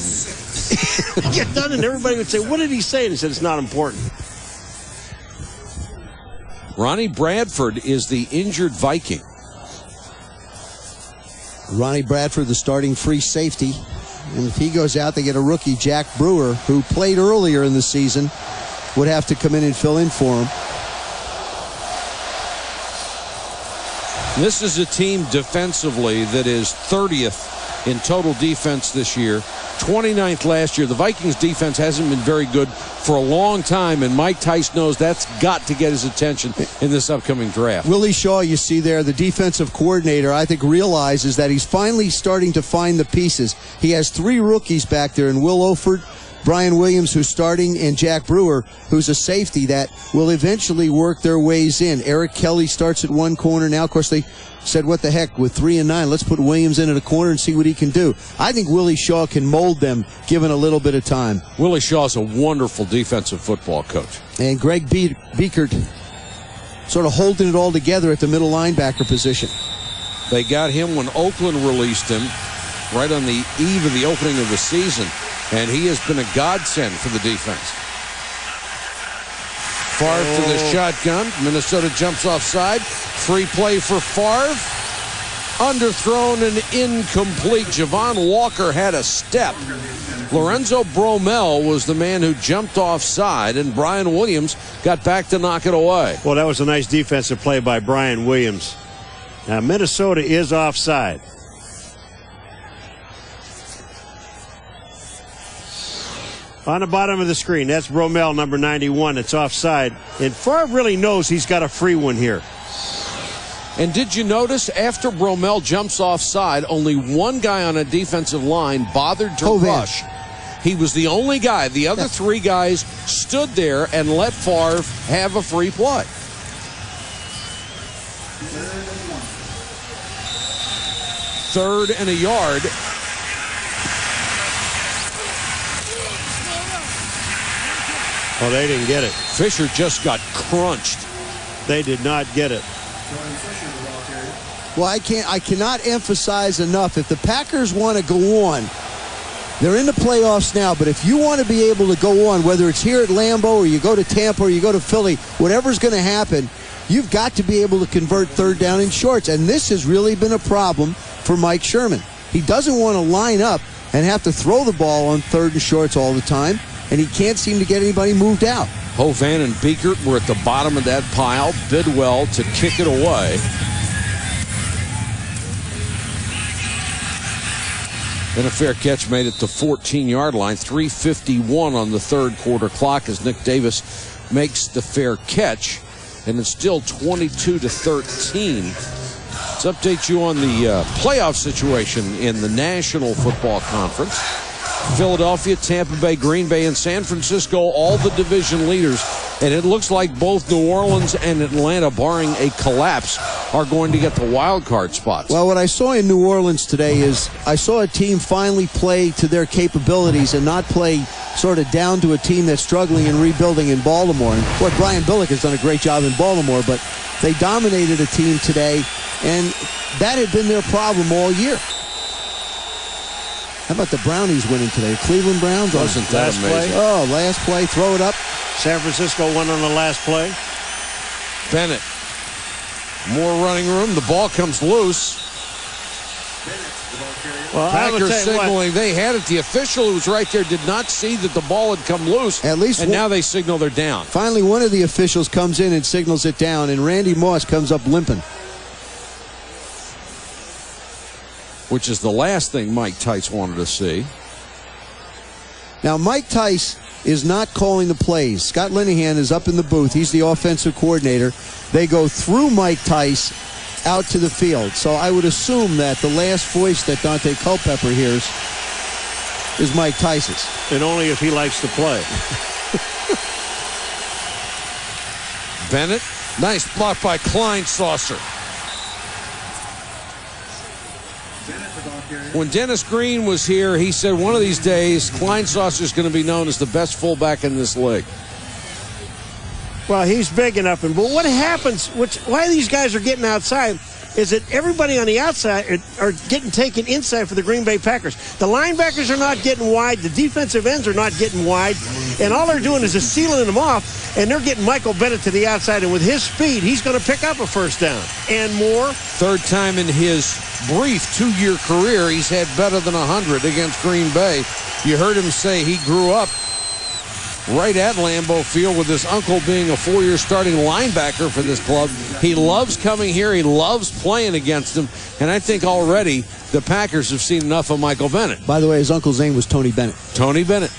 Get done, and everybody would say, what did he say? And he said, it's not important. Ronnie Bradford is the injured Viking. Ronnie Bradford, the starting free safety. And if he goes out, they get a rookie, Jack Brewer, who played earlier in the season, would have to come in and fill in for him. This is a team defensively that is 30th in total defense this year, 29th last year. The Vikings defense hasn't been very good for a long time, and Mike Tice knows that's got to get his attention in this upcoming draft. Willie Shaw, you see there, the defensive coordinator, I think realizes that he's finally starting to find the pieces. He has 3 rookies back there in Will Oford, Brian Williams, who's starting, and Jack Brewer, who's a safety that will eventually work their ways in. Eric Kelly starts at one corner. Now, of course, they said, what the heck, with 3 and 9, let's put Williams in at a corner and see what he can do. I think Willie Shaw can mold them, given a little bit of time. Willie Shaw's a wonderful defensive football coach. And Greg Biekert sort of holding it all together at the middle linebacker position. They got him when Oakland released him, right on the eve of the opening of the season. And he has been a godsend for the defense. Favre to the shotgun. Minnesota jumps offside. Free play for Favre. Underthrown and incomplete. Javon Walker had a step. Lorenzo Bromell was the man who jumped offside, and Brian Williams got back to knock it away. Well, that was a nice defensive play by Brian Williams. Now, Minnesota is offside. On the bottom of the screen, that's Bromell, number 91. It's offside. And Favre really knows he's got a free one here. And did you notice after Bromell jumps offside, only one guy on a defensive line bothered to rush? He was the only guy. The other three guys stood there and let Favre have a free play. Third and a yard. Oh, they didn't get it. Fisher just got crunched. They did not get it. Well, I cannot emphasize enough, if the Packers want to go on, they're in the playoffs now, but if you want to be able to go on, whether it's here at Lambeau or you go to Tampa or you go to Philly, whatever's going to happen, you've got to be able to convert third down and shorts. And this has really been a problem for Mike Sherman. He doesn't want to line up and have to throw the ball on third and shorts all the time, and he can't seem to get anybody moved out. Hovan and Beekert were at the bottom of that pile. Bidwell to kick it away. And a fair catch made it to 14-yard line. 3:51 on the third quarter clock as Nick Davis makes the fair catch. And it's still 22-13. Let's update you on the playoff situation in the National Football Conference. Philadelphia, Tampa Bay, Green Bay, and San Francisco, all the division leaders. And it looks like both New Orleans and Atlanta, barring a collapse, are going to get the wild card spots. Well, what I saw in New Orleans today is I saw a team finally play to their capabilities and not play sort of down to a team that's struggling and rebuilding in Baltimore. And boy, Brian Billick has done a great job in Baltimore, but they dominated a team today, and that had been their problem all year. How about the Brownies winning today? Cleveland Browns? Wasn't that amazing? Oh, last play, throw it up. San Francisco won on the last play. Bennett. More running room. The ball comes loose. Well, Packers signaling they had it. The official who was right there did not see that the ball had come loose. At least and now they signal they're down. Finally, one of the officials comes in and signals it down, and Randy Moss comes up limping. Which is the last thing Mike Tice wanted to see. Now, Mike Tice is not calling the plays. Scott Linehan is up in the booth. He's the offensive coordinator. They go through Mike Tice out to the field. So I would assume that the last voice that Dante Culpepper hears is Mike Tice's. And only if he likes to play. Bennett, nice block by Kleinsaucer. When Dennis Green was here, he said one of these days Kleinsaucer is going to be known as the best fullback in this league. Well, he's big enough. But what happens, why these guys are getting outside, is that everybody on the outside are getting taken inside for the Green Bay Packers. The linebackers are not getting wide. The defensive ends are not getting wide. And all they're doing is just sealing them off, and they're getting Michael Bennett to the outside. And with his speed, he's going to pick up a first down and more. Third time in his brief 2-year career, he's had better than 100 against Green Bay. You heard him say he grew up right at Lambeau Field with his uncle being a 4-year starting linebacker for this club. He loves coming here. He loves playing against him. And I think already the Packers have seen enough of Michael Bennett. By the way, his uncle's name was Tony Bennett. Tony Bennett.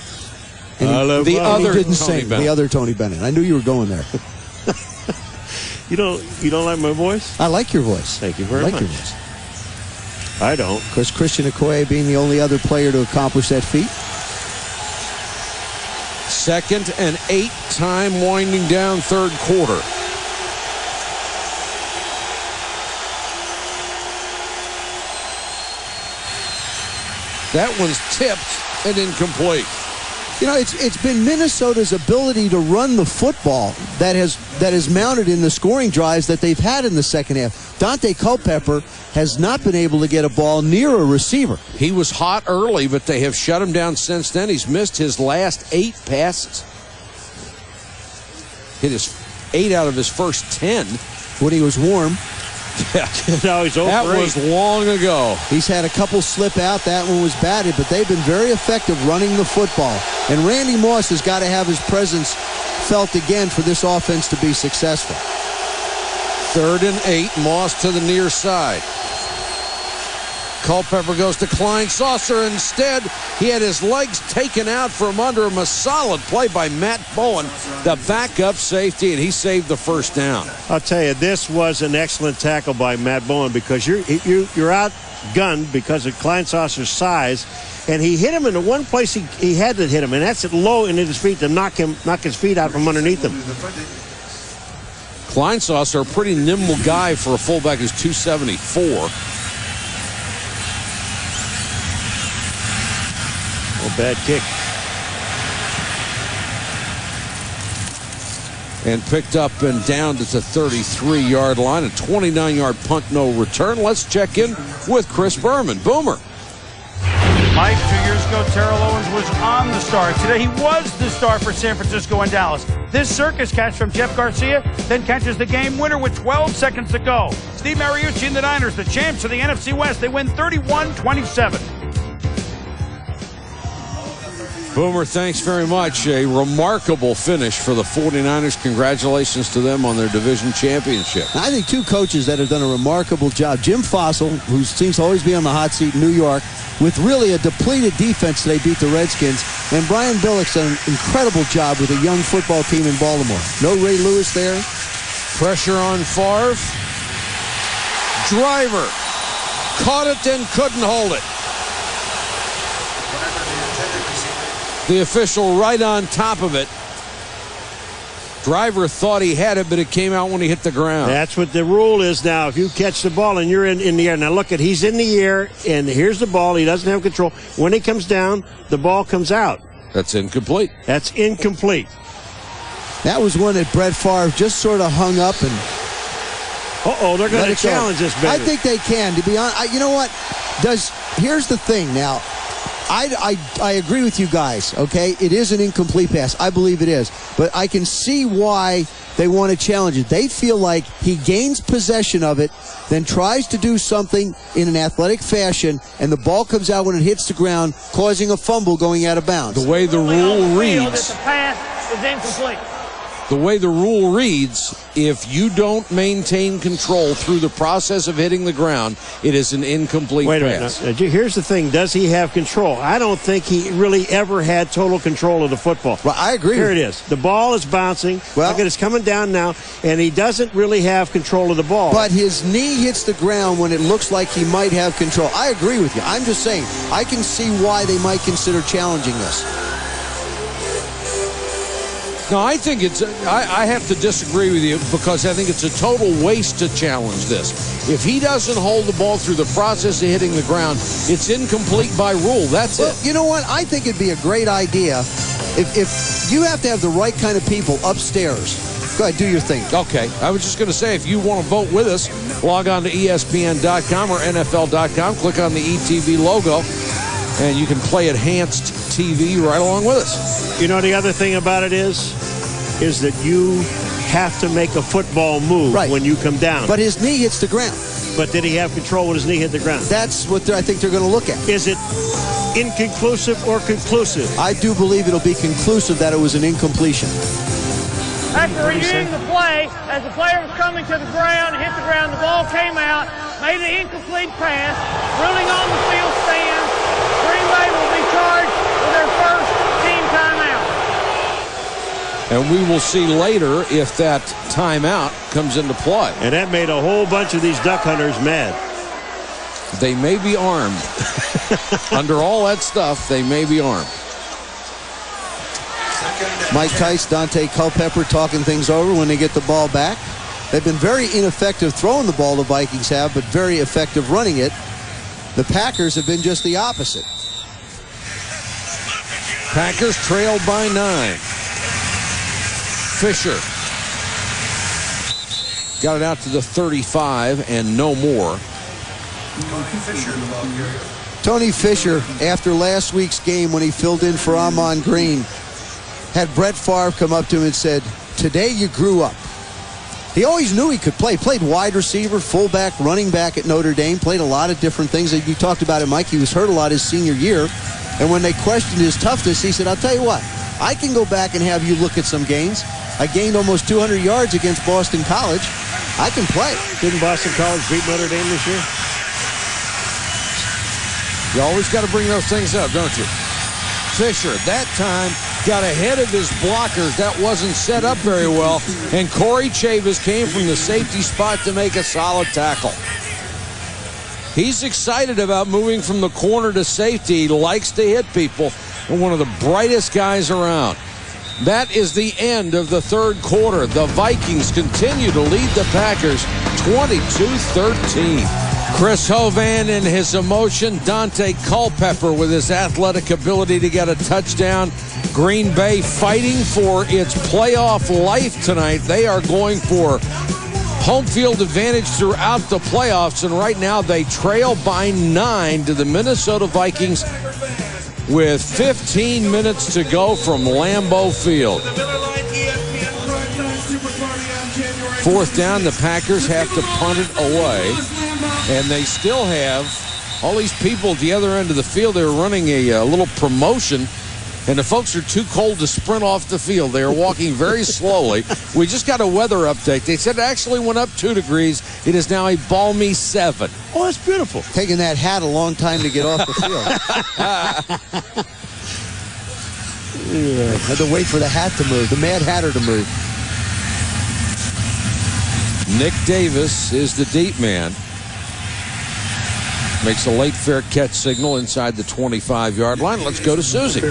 And the other didn't Tony sing. Bennett. The other Tony Bennett. I knew you were going there. You don't like my voice? I like your voice. Thank you very much. Your voice. I don't. Of course, Christian Okoye being the only other player to accomplish that feat. 2nd and 8, time winding down third quarter. That one's tipped and incomplete. You know, it's been Minnesota's ability to run the football that has mounted in the scoring drives that they've had in the second half. Dante Culpepper has not been able to get a ball near a receiver. He was hot early, but they have shut him down since then. He's missed his last 8 passes. Hit his 8 out of his first 10. When he was warm. No, that was long ago. He's had a couple slip out. That one was batted, but they've been very effective running the football. And Randy Moss has got to have his presence felt again for this offense to be successful. 3rd and 8, Moss to the near side. Culpepper goes to Klein Saucer. Instead, he had his legs taken out from under him. A solid play by Matt Bowen, the backup safety, and he saved the first down. I'll tell you, this was an excellent tackle by Matt Bowen because you're outgunned because of Klein Saucer's size, and he hit him in the one place he had to hit him, and that's at low into his feet to knock his feet out from underneath him. Klein Saucer, a pretty nimble guy for a fullback who's 274. Bad kick. And picked up and down to the 33-yard line. A 29-yard punt, no return. Let's check in with Chris Berman. Boomer. Mike, 2 years ago, Terrell Owens was on the star. Today, he was the star for San Francisco and Dallas. This circus catch from Jeff Garcia then catches the game winner with 12 seconds to go. Steve Mariucci and the Niners, the champs of the NFC West, they win 31-27. Boomer, thanks very much. A remarkable finish for the 49ers. Congratulations to them on their division championship. I think two coaches that have done a remarkable job. Jim Fossil, who seems to always be on the hot seat in New York, with really a depleted defense they beat the Redskins. And Brian Billick's done an incredible job with a young football team in Baltimore. No Ray Lewis there. Pressure on Favre. Driver caught it, then couldn't hold it. The official right on top of it. Driver thought he had it, but it came out when he hit the ground. That's what the rule is now. If you catch the ball and you're in the air. Now look, he's in the air, and here's the ball. He doesn't have control. When he comes down, the ball comes out. That's incomplete. That's incomplete. That was one that Brett Favre just sort of hung up and... they're going to challenge this, baby. I think they can, to be honest. You know what? Here's the thing now. I agree with you guys, okay? It is an incomplete pass. I believe it is. But I can see why they want to challenge it. They feel like he gains possession of it, then tries to do something in an athletic fashion, and the ball comes out when it hits the ground, causing a fumble going out of bounds. The way the rule reads... The pass is incomplete. The way the rule reads, if you don't maintain control through the process of hitting the ground, it is an incomplete pass. Wait a minute. Here's the thing. Does he have control? I don't think he really ever had total control of the football. Well, I agree. Here it is. The ball is bouncing. Well, look at it's coming down now, and he doesn't really have control of the ball. But his knee hits the ground when it looks like he might have control. I agree with you. I'm just saying, I can see why they might consider challenging this. No, I think I have to disagree with you because I think it's a total waste to challenge this. If he doesn't hold the ball through the process of hitting the ground, it's incomplete by rule. That's it. You know what? I think it'd be a great idea if you have to have the right kind of people upstairs. Go ahead, do your thing. Okay. I was just going to say, if you want to vote with us, log on to ESPN.com or NFL.com, click on the ETV logo, and you can play enhanced TV right along with us. You know, the other thing about it is that you have to make a football move when you come down. But his knee hits the ground. But did he have control when his knee hit the ground? That's what I think they're going to look at. Is it inconclusive or conclusive? I do believe it'll be conclusive that it was an incompletion. After reviewing the play, as the player was coming to the ground, hit the ground, the ball came out, made an incomplete pass, ruling on the field stands. Green Bay will be charged with their first team timeout. And we will see later if that timeout comes into play. And that made a whole bunch of these duck hunters mad. They may be armed. Under all that stuff, they may be armed. Mike Tice, Dante Culpepper talking things over when they get the ball back. They've been very ineffective throwing the ball, the Vikings have, but very effective running it. The Packers have been just the opposite. Packers trail by 9. Fisher got it out to the 35 and no more. Tony Fisher, after last week's game when he filled in for Amon Green, had Brett Favre come up to him and said, "Today you grew up." He always knew he could play. Played wide receiver, fullback, running back at Notre Dame. Played a lot of different things. You talked about it, Mike. He was hurt a lot his senior year. And when they questioned his toughness, he said, I'll tell you what, I can go back and have you look at some games. I gained almost 200 yards against Boston College. I can play. Didn't Boston College beat Notre Dame this year? You always got to bring those things up, don't you? Fisher, that time, got ahead of his blockers. That wasn't set up very well. And Corey Chavis came from the safety spot to make a solid tackle. He's excited about moving from the corner to safety. He likes to hit people. And one of the brightest guys around. That is the end of the third quarter. The Vikings continue to lead the Packers 22-13. Chris Hovan in his emotion. Dante Culpepper with his athletic ability to get a touchdown. Green Bay fighting for its playoff life tonight. They are going for home field advantage throughout the playoffs, and right now they trail by 9 to the Minnesota Vikings with 15 minutes to go from Lambeau Field. Fourth down, the Packers have to punt it away, and they still have all these people at the other end of the field. They're running a little promotion, and the folks are too cold to sprint off the field. They are walking very slowly. We just got a weather update. They said it actually went up 2 degrees. It is now a balmy 7. Oh, that's beautiful. Taking that hat a long time to get off the field. Had to wait for the hat to move, the Mad Hatter to move. Nick Davis is the deep man. Makes a late fair catch signal inside the 25-yard line. Let's go to Susie.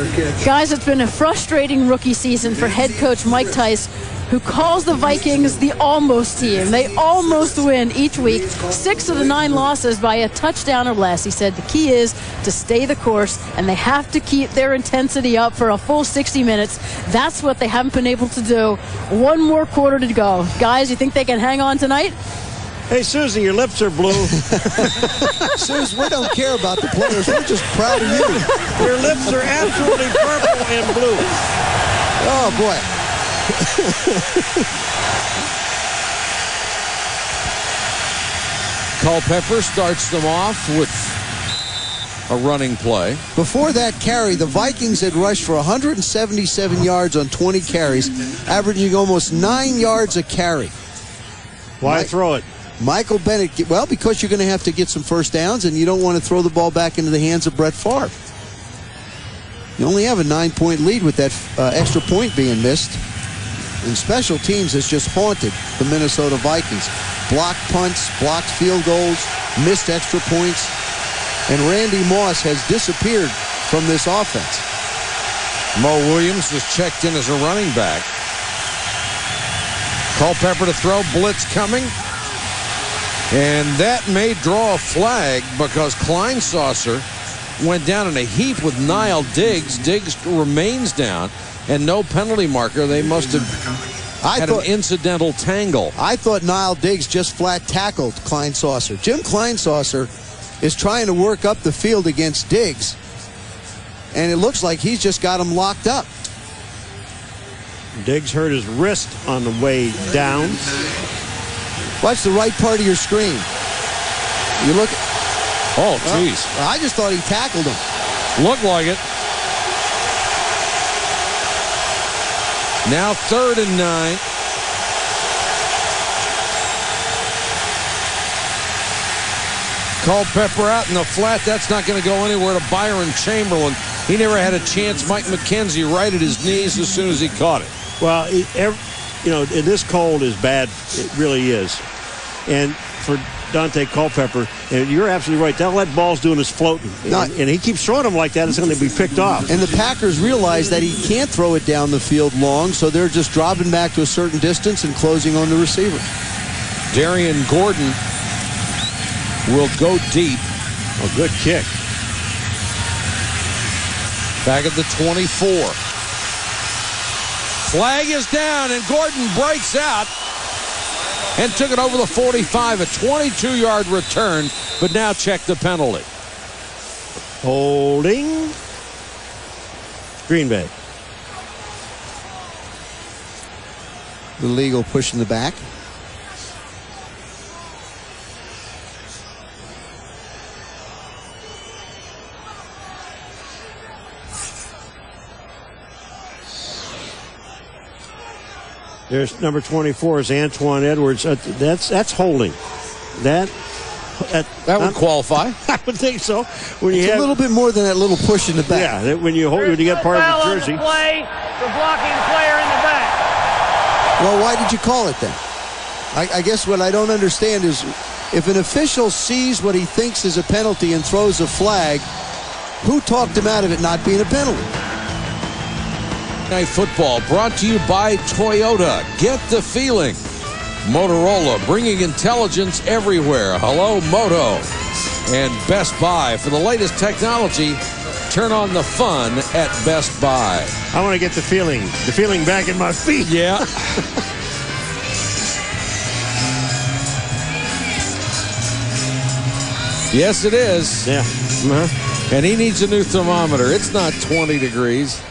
Guys, it's been a frustrating rookie season for head coach Mike Tice, who calls the Vikings the almost team. They almost win each week. 6 of the 9 losses by a touchdown or less. He said the key is to stay the course, and they have to keep their intensity up for a full 60 minutes. That's what they haven't been able to do. 1 more quarter to go. Guys, you think they can hang on tonight? Hey, Susie, your lips are blue. Suze, we don't care about the players. We're just proud of you. Your lips are absolutely purple and blue. Oh, boy. Culpepper starts them off with a running play. Before that carry, the Vikings had rushed for 177 yards on 20 carries, averaging almost 9 yards a carry. Why throw it? Michael Bennett, well, because you're going to have to get some first downs, and you don't want to throw the ball back into the hands of Brett Favre. You only have a 9-point lead with that extra point being missed. And special teams has just haunted the Minnesota Vikings. Blocked punts, blocked field goals, missed extra points. And Randy Moss has disappeared from this offense. Mo Williams was checked in as a running back. Culpepper to throw, blitz coming. And that may draw a flag because Kleinsaucer went down in a heap with Niall Diggs. Diggs remains down, and no penalty marker. They must have had an incidental tangle. I thought Niall Diggs just flat tackled Kleinsaucer. Jim Kleinsaucer is trying to work up the field against Diggs, and it looks like he's just got him locked up. Diggs hurt his wrist on the way down. Watch the right part of your screen. You look. Oh, jeez. I just thought he tackled him. Looked like it. Now 3rd and 9. Culpepper out in the flat. That's not going to go anywhere to Byron Chamberlain. He never had a chance. Mike McKenzie right at his knees as soon as he caught it. Well, this cold is bad. It really is. And for Dante Culpepper, and you're absolutely right. That ball's doing is floating. And he keeps throwing them like that. It's going to be picked off. And the Packers realize that he can't throw it down the field long, so they're just dropping back to a certain distance and closing on the receiver. Darian Gordon will go deep. A good kick. Back at the 24. Flag is down, and Gordon breaks out and took it over the 45. A 22-yard return, but now check the penalty. Holding. Green Bay. The legal push in the back. There's number 24 is Antoine Edwards. That's holding. That would qualify. I would think so. When you it's have a little bit more than that little push in the back. Yeah, when you get part of the jersey. Play for blocking the player in the back. Well, why did you call it then? I guess what I don't understand is if an official sees what he thinks is a penalty and throws a flag, who talked him out of it not being a penalty? Night Football brought to you by Toyota. Get the feeling. Motorola, bringing intelligence everywhere. Hello, Moto. And Best Buy. For the latest technology, turn on the fun at Best Buy. I want to get the feeling back in my feet. Yeah. Yes, it is. Yeah. And he needs a new thermometer. It's not 20 degrees.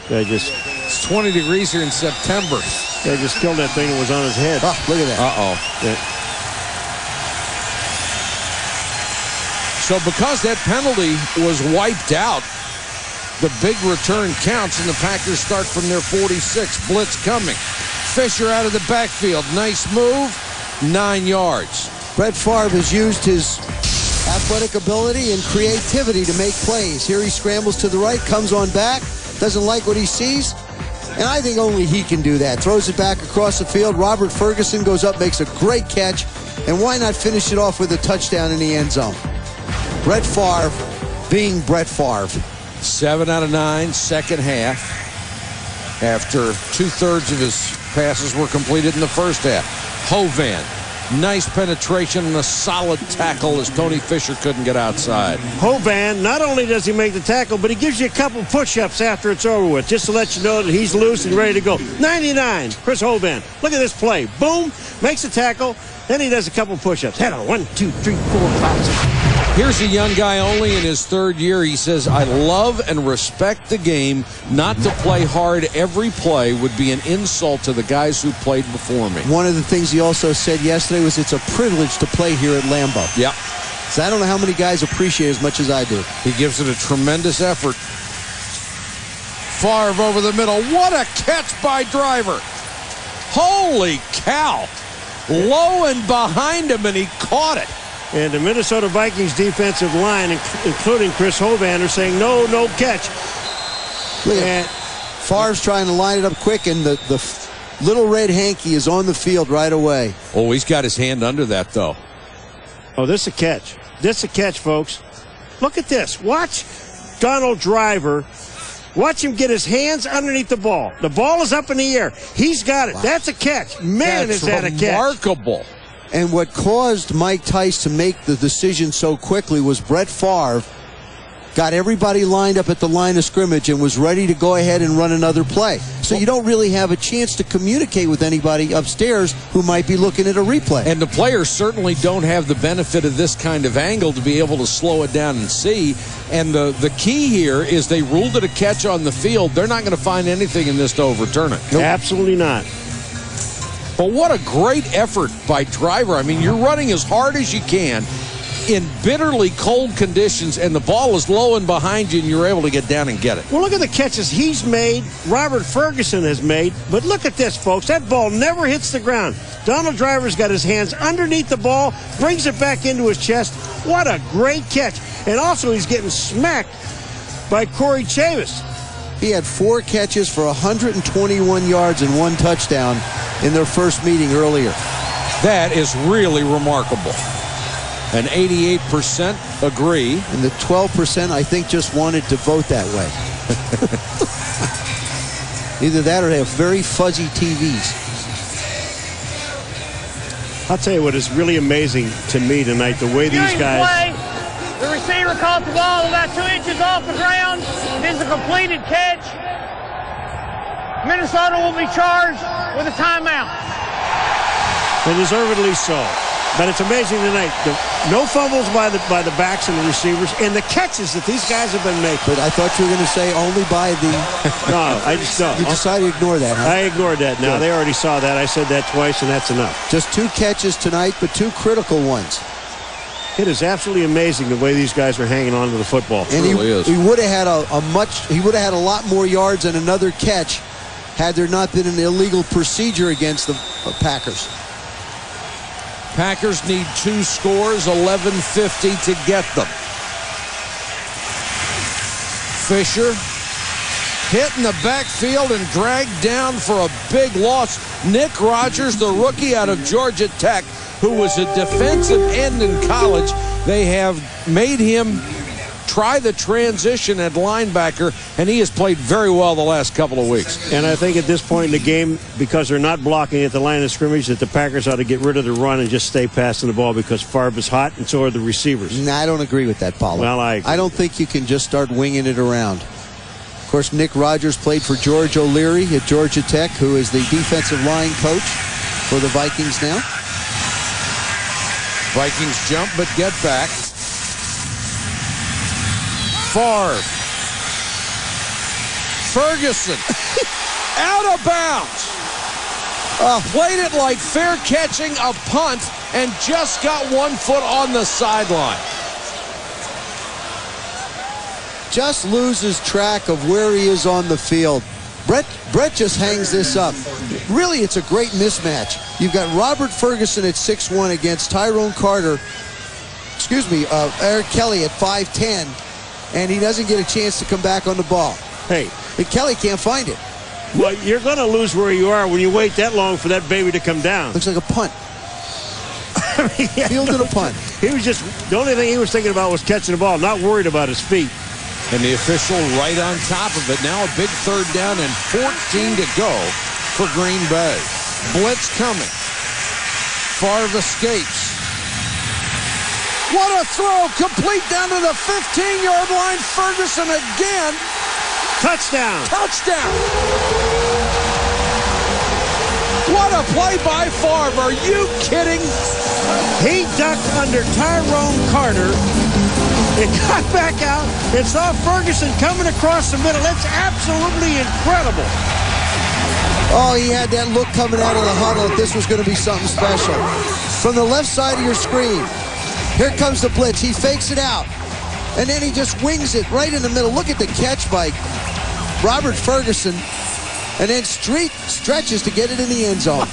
It's 20 degrees here in September. They just killed that thing that was on his head. Oh, look at that. Uh-oh. Yeah. So because that penalty was wiped out, the big return counts, and the Packers start from their 46. Blitz coming. Fisher out of the backfield. Nice move. 9 yards. Brett Favre has used his athletic ability and creativity to make plays. Here he scrambles to the right, comes on back, doesn't like what he sees, and I think only he can do that. Throws it back across the field. Robert Ferguson goes up, makes a great catch, and why not finish it off with a touchdown in the end zone? Brett Favre being Brett Favre. 7 out of 9, second half, after 2/3 of his passes were completed in the first half. Hovan. Nice penetration and a solid tackle as Tony Fisher couldn't get outside. Hovan, not only does he make the tackle, but he gives you a couple push-ups after it's over with, just to let you know that he's loose and ready to go. 99, Chris Hovan. Look at this play. Boom, makes a tackle, then he does a couple push-ups. Head on, 1, 2, 3, 4, 5, 6. Here's a young guy only in his third year. He says, I love and respect the game. Not to play hard every play would be an insult to the guys who played before me. One of the things he also said yesterday was it's a privilege to play here at Lambeau. Yeah. So I don't know how many guys appreciate it as much as I do. He gives it a tremendous effort. Favre over the middle. What a catch by Driver. Holy cow. Low and behind him, and he caught it. And the Minnesota Vikings defensive line, including Chris Hovan, are saying no catch. Look at Favre's trying to line it up quick, and the little red hanky is on the field right away. Oh, he's got his hand under that, though. Oh, this is a catch. This is a catch, folks. Look at this. Watch Donald Driver. Watch him get his hands underneath the ball. The ball is up in the air. He's got it. Wow. That's a catch. Man, is that a catch. Remarkable. And what caused Mike Tice to make the decision so quickly was Brett Favre got everybody lined up at the line of scrimmage and was ready to go ahead and run another play. So you don't really have a chance to communicate with anybody upstairs who might be looking at a replay. And the players certainly don't have the benefit of this kind of angle to be able to slow it down and see. And the key here is they ruled it a catch on the field. They're not going to find anything in this to overturn it. Nope. Absolutely not. But what a great effort by Driver. I mean, you're running as hard as you can in bitterly cold conditions, and the ball is low and behind you, and you're able to get down and get it. Well, look at the catches he's made, Robert Ferguson has made. But look at this, folks. That ball never hits the ground. Donald Driver's got his hands underneath the ball, brings it back into his chest. What a great catch. And also, he's getting smacked by Corey Chavis. He had 4 catches for 121 yards and 1 touchdown in their first meeting earlier. That is really remarkable. And 88% agree. And the 12%, I think, just wanted to vote that way. Either that or they have very fuzzy TVs. I'll tell you what is really amazing to me tonight, the way these guys... The receiver caught the ball about 2 inches off the ground. It is a completed catch. Minnesota will be charged with a timeout. And deservedly so. But it's amazing tonight. No fumbles by the backs and the receivers, and the catches that these guys have been making. But I thought you were going to say only by the... No, I just don't. You decided to ignore that, huh? I ignored that. Now, they already saw that. I said that twice, and that's enough. Just 2 catches tonight, but 2 critical ones. It is absolutely amazing the way these guys are hanging on to the football. And he would have had he would have had a lot more yards and another catch had there not been an illegal procedure against the Packers. Packers need 2 scores, 11:50 to get them. Fisher hit in the backfield and dragged down for a big loss. Nick Rogers, the rookie out of Georgia Tech, who was a defensive end in college. They have made him try the transition at linebacker, and he has played very well the last couple of weeks. And I think at this point in the game, because they're not blocking at the line of scrimmage, that the Packers ought to get rid of the run and just stay passing the ball, because Favre is hot, and so are the receivers. Nah, I don't agree with that, Paulo. Well, I don't think you can just start winging it around. Of course, Nick Rogers played for George O'Leary at Georgia Tech, who is the defensive line coach for the Vikings now. Vikings jump but get back. Favre. Ferguson. Out of bounds. Played it like fair catching a punt and just got 1 foot on the sideline. Just loses track of where he is on the field. Brett just hangs this up. Really, it's a great mismatch. You've got Robert Ferguson at 6'1" against Tyrone Carter, Eric Kelly at 5'10", and he doesn't get a chance to come back on the ball. Hey, and Kelly can't find it. Well, you're going to lose where you are when you wait that long for that baby to come down. Looks like a punt. Fielded a punt. He was just, the only thing he was thinking about was catching the ball, not worried about his feet. And the official right on top of it. Now a big 3rd down and 14 to go for Green Bay. Blitz coming. Favre escapes. What a throw! Complete down to the 15-yard line. Ferguson again. Touchdown. Touchdown. What a play by Favre. Are you kidding? He ducked under Tyrone Carter. It got back out and saw Ferguson coming across the middle. That's absolutely incredible. Oh, he had that look coming out of the huddle that this was going to be something special. From the left side of your screen, here comes the blitz. He fakes it out, and then he just wings it right in the middle. Look at the catch by Robert Ferguson, and then stretches to get it in the end zone.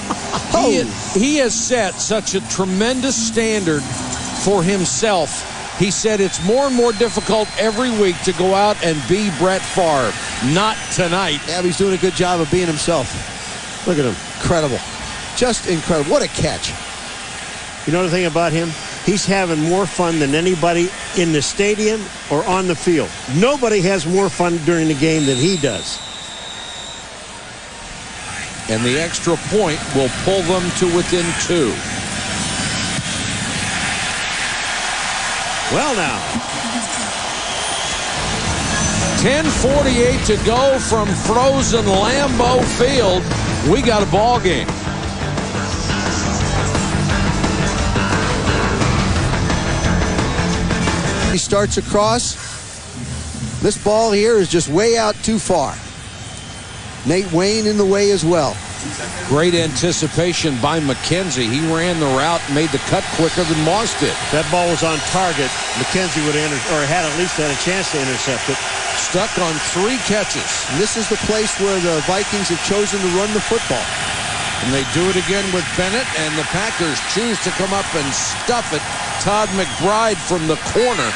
He has set such a tremendous standard for himself. He said it's more and more difficult every week to go out and be Brett Favre. Not tonight. Yeah, he's doing a good job of being himself. Look at him. Incredible. Just incredible. What a catch. You know the thing about him? He's having more fun than anybody in the stadium or on the field. Nobody has more fun during the game than he does. And the extra point will pull them to within 2. Well, now. 10:48 to go from frozen Lambeau Field. We got a ball game. He starts across. This ball here is just way out too far. Nate Wayne in the way as well. Great anticipation by McKenzie. He ran the route, made the cut quicker than Moss did. That ball was on target. McKenzie would have had at least had a chance to intercept it. Stuck on 3 catches. And this is the place where the Vikings have chosen to run the football. And they do it again with Bennett, and the Packers choose to come up and stuff it. Todd McBride from the corner.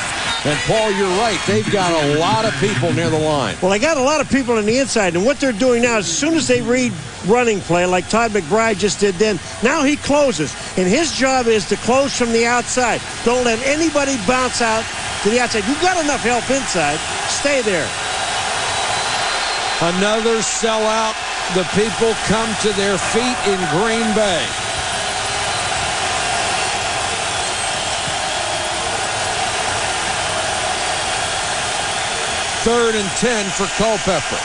And, Paul, you're right. They've got a lot of people near the line. Well, they got a lot of people on the inside, and what they're doing now, as soon as they read running play, like Todd McBride just did then, now he closes. And his job is to close from the outside. Don't let anybody bounce out to the outside. You've got enough help inside. Stay there. Another sellout. The people come to their feet in Green Bay. Third and 10 for Culpepper.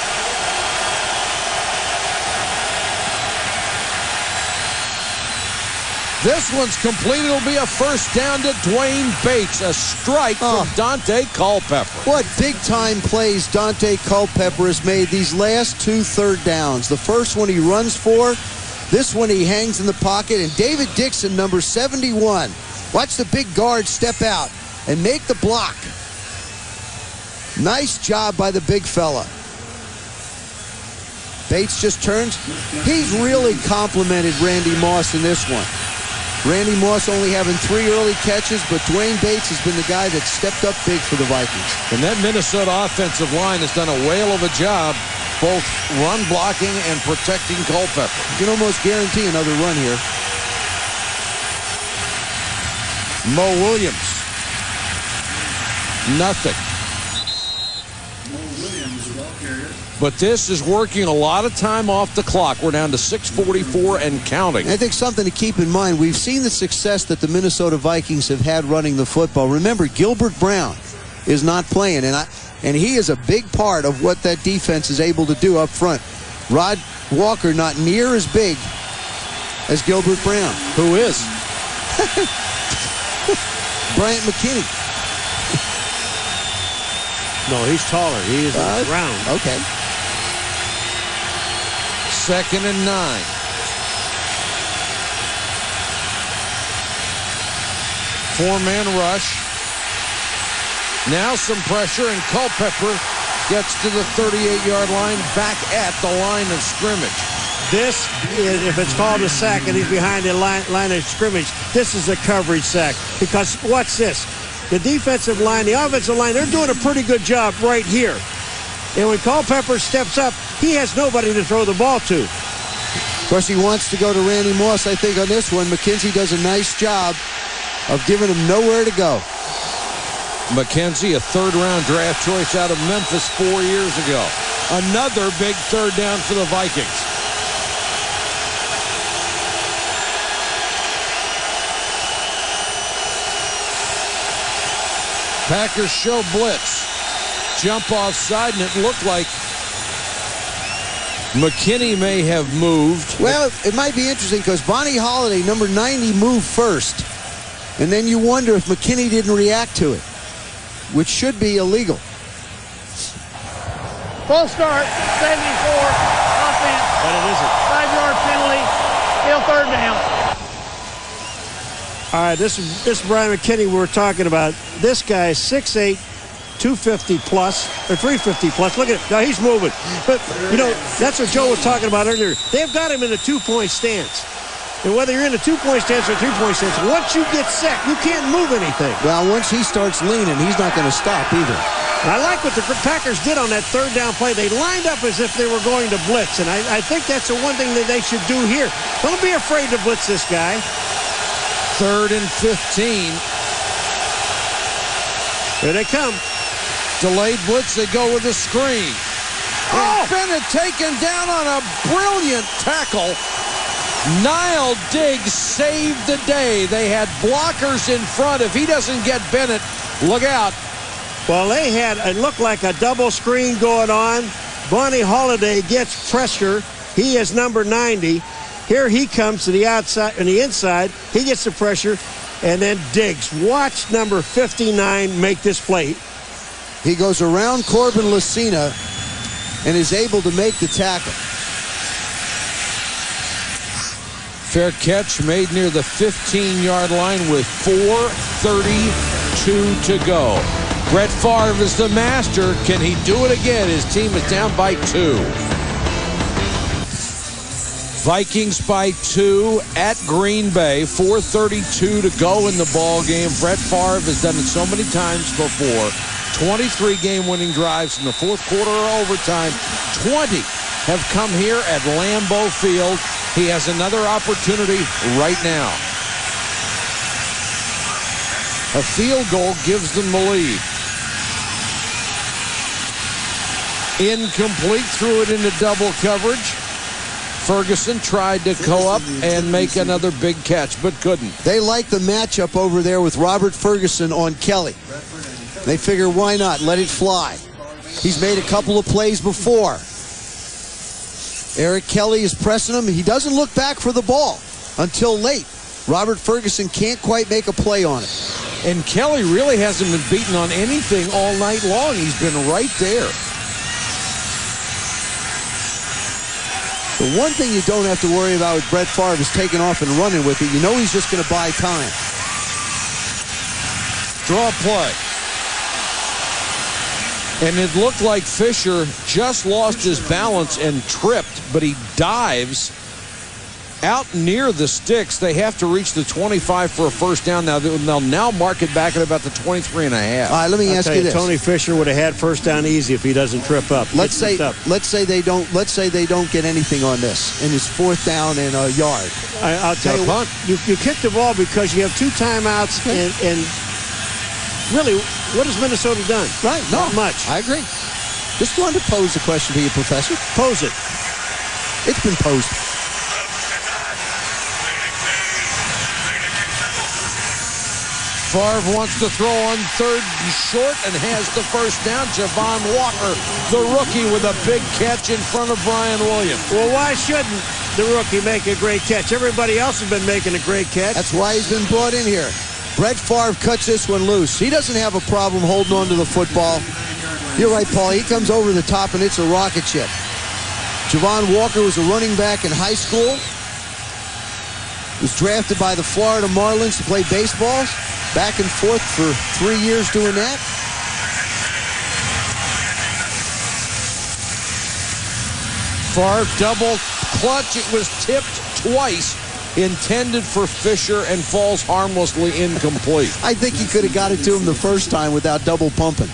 This one's complete. It'll be a first down to Dwayne Bates. A strike from Dante Culpepper. What big-time plays Dante Culpepper has made these last 2 third downs. The first one he runs for. This one he hangs in the pocket. And David Dixon, number 71. Watch the big guard step out and make the block. Nice job by the big fella. Bates just turns. He's really complimented Randy Moss in this one. Randy Moss only having 3 early catches, but Dwayne Bates has been the guy that stepped up big for the Vikings. And that Minnesota offensive line has done a whale of a job, both run blocking and protecting Culpepper. You can almost guarantee another run here. Mo Williams. Nothing. But this is working a lot of time off the clock. We're down to 6:44 and counting. I think something to keep in mind, we've seen the success that the Minnesota Vikings have had running the football. Remember, Gilbert Brown is not playing, and he is a big part of what that defense is able to do up front. Rod Walker not near as big as Gilbert Brown. Who is? Bryant McKinney. No, he's taller. He is round. Okay. 2nd and 9. Four-man rush. Now some pressure, and Culpepper gets to the 38-yard line, back at the line of scrimmage. This is, if it's called a sack and he's behind the line of scrimmage, this is a coverage sack. Because watch this. The defensive line, the offensive line, they're doing a pretty good job right here. And when Culpepper steps up, he has nobody to throw the ball to. Of course, he wants to go to Randy Moss, I think, on this one. McKenzie does a nice job of giving him nowhere to go. McKenzie, a 3rd-round draft choice out of Memphis 4 years ago. Another big 3rd down for the Vikings. Packers show blitz. Jump offside, and it looked like McKinney may have moved. Well, it might be interesting because Bonnie Holiday, number 90, moved first. And then you wonder if McKinney didn't react to it, which should be illegal. Full start, 74, offense. But it isn't. 5-yard penalty, still 3rd down. All right, this is Brian McKinney we were talking about. This guy is 6'8", 250 plus, or 350 plus. Look at it. Now he's moving. But, you know, that's what Joe was talking about earlier. They've got him in a 2-point stance. And whether you're in a 2-point stance or a 3-point stance, once you get set, you can't move anything. Well, once he starts leaning, he's not going to stop either. And I like what the Packers did on that 3rd down play. They lined up as if they were going to blitz. And I think that's the one thing that they should do here. Don't be afraid to blitz this guy. 3rd and 15. Here they come. Delayed blitz, they go with a screen. And Bennett taken down on a brilliant tackle. Niall Diggs saved the day. They had blockers in front. If he doesn't get Bennett, look out. Well, they had, it looked like a double screen going on. Bonnie Holiday gets pressure. He is number 90. Here he comes to the outside and the inside. He gets the pressure, and then Diggs. Watch number 59 make this play. He goes around Corbin Lucina and is able to make the tackle. Fair catch made near the 15-yard line with 4:32 to go. Brett Favre is the master. Can he do it again? His team is down by 2. Vikings by 2 at Green Bay. 4:32 to go in the ball game. Brett Favre has done it so many times before. 23 game-winning drives in the 4th quarter or overtime. 20 have come here at Lambeau Field. He has another opportunity right now. A field goal gives them the lead. Incomplete, threw it into double coverage. Ferguson tried to go up and make another big catch, but couldn't. They like the matchup over there with Robert Ferguson on Kelly. They figure, why not? Let it fly. He's made a couple of plays before. Eric Kelly is pressing him. He doesn't look back for the ball until late. Robert Ferguson can't quite make a play on it. And Kelly really hasn't been beaten on anything all night long. He's been right there. The one thing you don't have to worry about with Brett Favre is taking off and running with it. You know he's just going to buy time. Draw play. And it looked like Fisher just lost his balance and tripped, but he dives out near the sticks. They have to reach the 25 for a first down. Now they'll now mark it back at about the 23 and a half. All right, let me ask you this. Tony Fisher would have had first down easy if he doesn't trip up. Let's say they don't get anything on this, and it's fourth down and a yard. I'll tell you what, you kick the ball because you have 2 timeouts, and really, what has Minnesota done? Right, not much. I agree. Just wanted to pose the question to you, Professor. Pose it. It's been posed. Favre wants to throw on third and short and has the first down. Javon Walker, the rookie, with a big catch in front of Brian Williams. Well, why shouldn't the rookie make a great catch? Everybody else has been making a great catch. That's why he's been brought in here. Brett Favre cuts this one loose. He doesn't have a problem holding on to the football. You're right, Paul. He comes over the top, and it's a rocket ship. Javon Walker was a running back in high school. Was drafted by the Florida Marlins to play baseball. Back and forth for 3 years doing that. Favre double clutch. It was tipped twice. Intended for Fisher and falls harmlessly incomplete. I think he could have got it to him the first time without double pumping.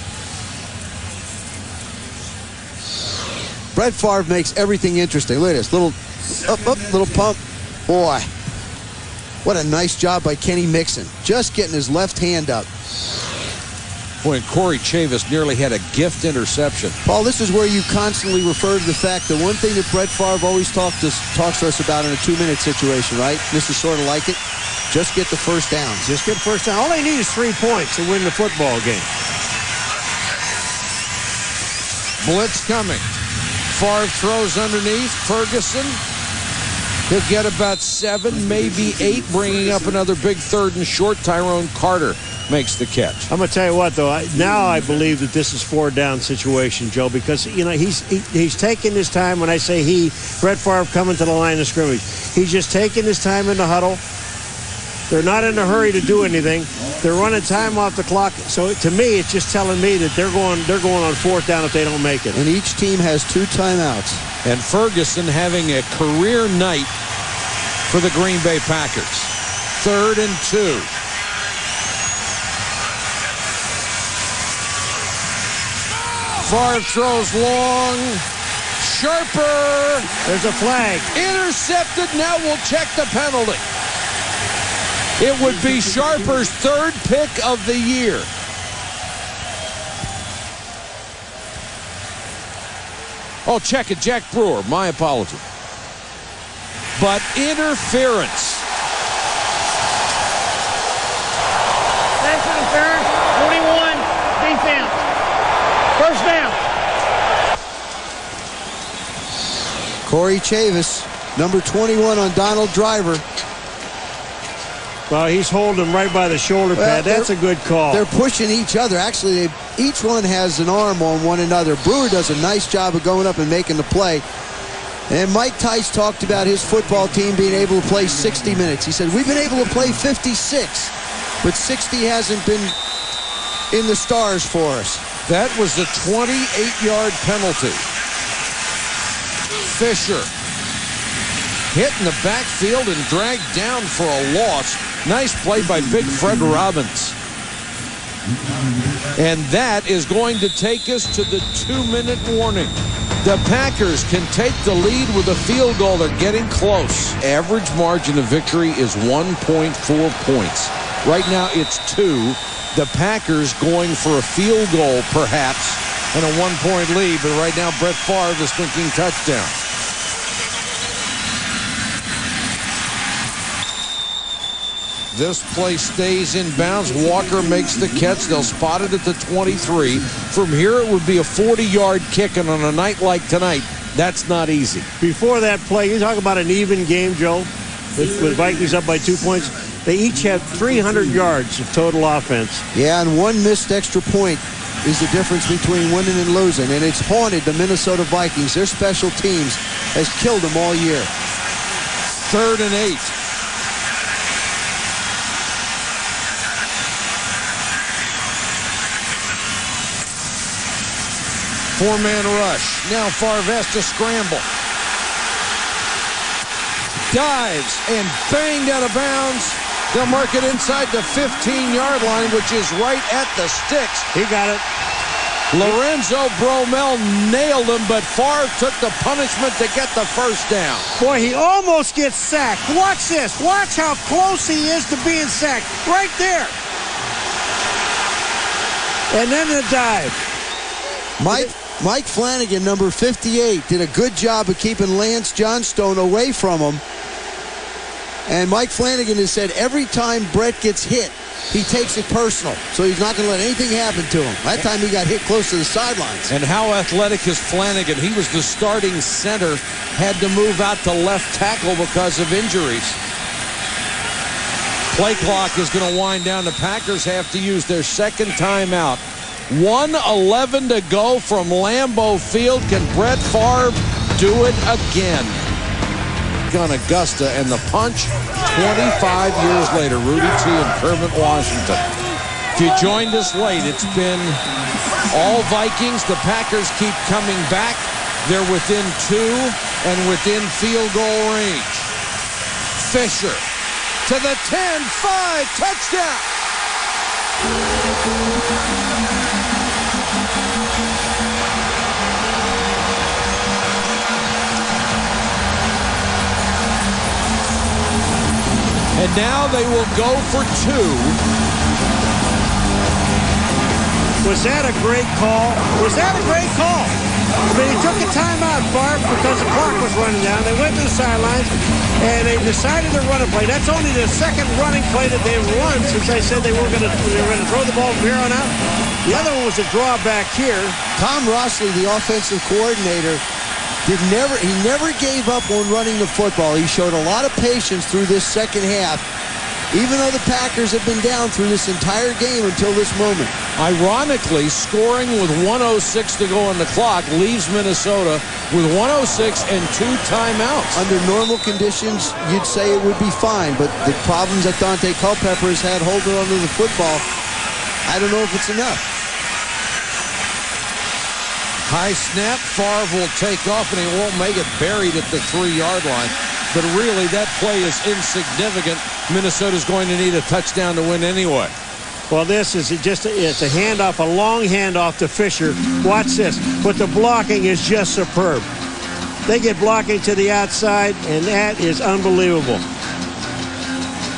Brett Favre makes everything interesting. Look at this. Little little pump. Boy. What a nice job by Kenny Mixon. Just getting his left hand up. Boy, Corey Chavis nearly had a gift interception. Paul, this is where you constantly refer to the fact that one thing that Brett Favre always talks to us about in a 2-minute situation, right? This is sort of like it. Just get the first down. Just get first down. All they need is 3 points to win the football game. Blitz coming. Favre throws underneath. Ferguson. He'll get about 7, maybe 8, bringing up another big third and short. Tyrone Carter makes the catch. I'm going to tell you what, though. Now I believe that this is 4-down situation, Joe, because, you know, he's taking his time. When I say he, Brett Favre coming to the line of scrimmage, he's just taking his time in the huddle. They're not in a hurry to do anything. They're running time off the clock. So to me, it's just telling me that they're going on 4th down if they don't make it. And each team has 2 timeouts. And Ferguson having a career night for the Green Bay Packers. 3rd and 2. Favre throws long. Sharper. There's a flag. Intercepted. Now we'll check the penalty. It would be Sharper's 3rd pick of the year. Oh, check it. Jack Brewer. My apology. But interference. That's interference. 41. Defense. First down. Corey Chavis, number 21 on Donald Driver. Well, he's holding him right by the shoulder pad. That's a good call. They're pushing each other. Actually, each one has an arm on one another. Brewer does a nice job of going up and making the play. And Mike Tice talked about his football team being able to play 60 minutes. He said, we've been able to play 56, but 60 hasn't been in the stars for us. That was a 28-yard penalty. Fisher hit in the backfield and dragged down for a loss. Nice play by Big Fred Robbins. And that is going to take us to the 2-minute warning. The Packers can take the lead with a field goal. They're getting close. Average margin of victory is 1.4 points. Right now it's 2. The Packers going for a field goal, perhaps, and a 1-point lead. But right now Brett Favre is thinking touchdown. This play stays in bounds. Walker makes the catch. They'll spot it at the 23. From here, it would be a 40-yard kick, and on a night like tonight, that's not easy. Before that play, you talk about an even game, Joe, with Vikings up by 2 points. They each have 300 yards of total offense. Yeah, and one missed extra point is the difference between winning and losing, and it's haunted the Minnesota Vikings. Their special teams has killed them all year. 3rd and 8. Four-man rush. Now Favre has to scramble. Dives and banged out of bounds. They'll mark it inside the 15-yard line, which is right at the sticks. He got it. Lorenzo Bromell nailed him, but Favre took the punishment to get the first down. Boy, he almost gets sacked. Watch this. Watch how close he is to being sacked. Right there. And then the dive. Mike Flanagan, number 58, did a good job of keeping Lance Johnstone away from him. And Mike Flanagan has said every time Brett gets hit, he takes it personal. So he's not going to let anything happen to him. That time he got hit close to the sidelines. And how athletic is Flanagan? He was the starting center, had to move out to left tackle because of injuries. Play clock is going to wind down. The Packers have to use their second timeout. 1:11 to go from Lambeau Field. Can Brett Favre do it again? Gun Augusta, and the punch 25 years later. Rudy T. and Kermit Washington. If you joined us late, it's been all Vikings. The Packers keep coming back. They're within 2 and within field goal range. Fisher to the 10-5, touchdown. And now they will go for 2. Was that a great call? Was that a great call? I mean, he took a timeout, Favre, because the clock was running down. They went to the sidelines, and they decided to run a play. That's only the second running play that they've run since they said they were going to throw the ball from here on out. The other one was a drawback here. Tom Rossley, the offensive coordinator, he never gave up on running the football. He showed a lot of patience through this second half, even though the Packers have been down through this entire game until this moment. Ironically, scoring with 1:06 to go on the clock leaves Minnesota with 1:06 and 2 timeouts. Under normal conditions, you'd say it would be fine, but the problems that Dante Culpepper has had holding onto the football, I don't know if it's enough. High snap, Favre will take off, and he won't make it, buried at the 3-yard line. But really, that play is insignificant. Minnesota's going to need a touchdown to win anyway. Well, this is it's a handoff, a long handoff to Fisher. Watch this. But the blocking is just superb. They get blocking to the outside, and that is unbelievable.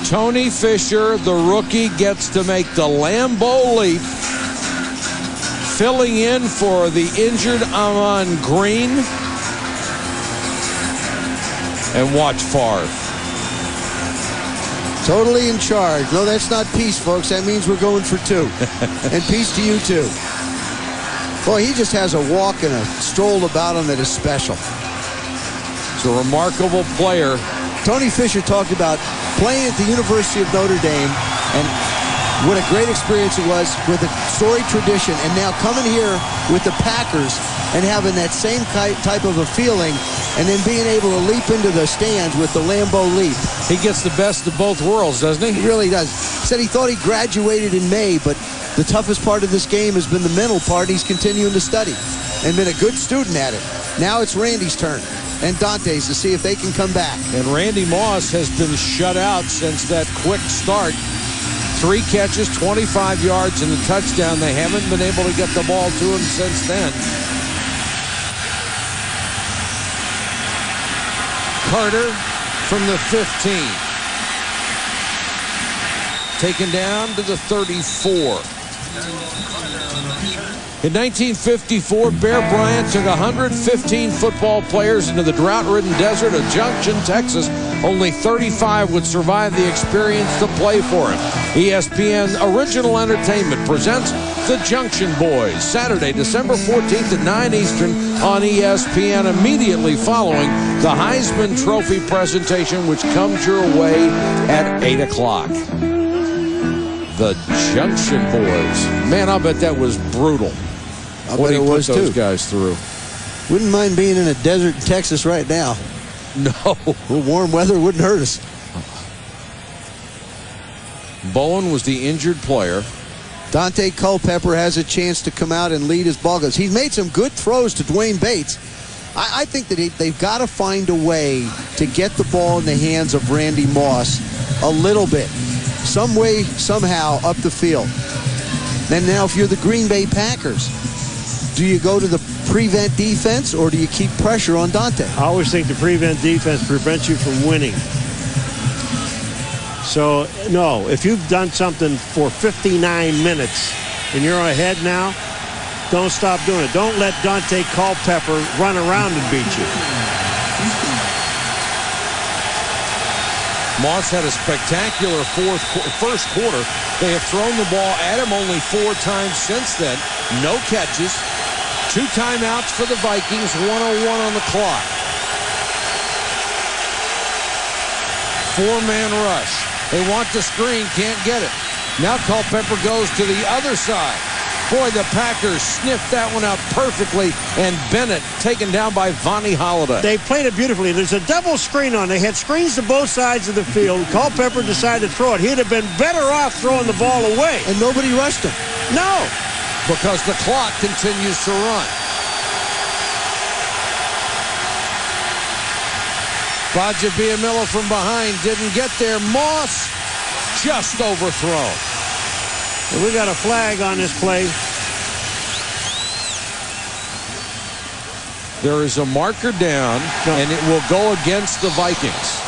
Tony Fisher, the rookie, gets to make the Lambeau leap, filling in for the injured Amon Green. And watch Favre. Totally in charge. No, that's not peace, folks. That means we're going for 2. And peace to you, too. Boy, he just has a walk and a stroll about him that is special. He's a remarkable player. Tony Fisher talked about playing at the University of Notre Dame and what a great experience it was with a storied tradition, and now coming here with the Packers and having that same type of a feeling, and then being able to leap into the stands with the Lambeau leap. He gets the best of both worlds, doesn't he? He really does. Said he thought he graduated in May, but the toughest part of this game has been the mental part. He's continuing to study and been a good student at it. Now it's Randy's turn and Dante's to see if they can come back. And Randy Moss has been shut out since that quick start. 3 catches, 25 yards, and a touchdown. They haven't been able to get the ball to him since then. Carter from the 15. Taken down to the 34. In 1954, Bear Bryant took 115 football players into the drought-ridden desert of Junction, Texas. Only 35 would survive the experience to play for him. ESPN Original Entertainment presents The Junction Boys, Saturday, December 14th at 9 Eastern on ESPN, immediately following the Heisman Trophy presentation, which comes your way at 8 o'clock. The Junction Boys. Man, I bet that was brutal. What he put those guys through. Wouldn't mind being in a desert in Texas right now. No. Warm weather wouldn't hurt us. Bowen was the injured player. Dante Culpepper has a chance to come out and lead his ball club. He's made some good throws to Dwayne Bates. I think that they've got to find a way to get the ball in the hands of Randy Moss a little bit. Some way, somehow, up the field. Then now if you're the Green Bay Packers, do you go to the prevent defense or do you keep pressure on Dante? I always think the prevent defense prevents you from winning. So, no, if you've done something for 59 minutes and you're ahead now, don't stop doing it. Don't let Dante Culpepper run around and beat you. Moss had a spectacular first quarter. They have thrown the ball at him only 4 times since then. No catches. 2 timeouts for the Vikings. 1:01 on the clock. 4-man rush. They want the screen, can't get it. Now Culpepper goes to the other side. Boy, the Packers sniffed that one out perfectly, and Bennett taken down by Vonnie Holiday. They played it beautifully. There's a double screen on. They had screens to both sides of the field. Culpepper decided to throw it. He'd have been better off throwing the ball away. And nobody rushed him. No. Because the clock continues to run. Bajabiamila from behind didn't get there. Moss just overthrown. And we got a flag on this play. There is a marker down, and it will go against the Vikings.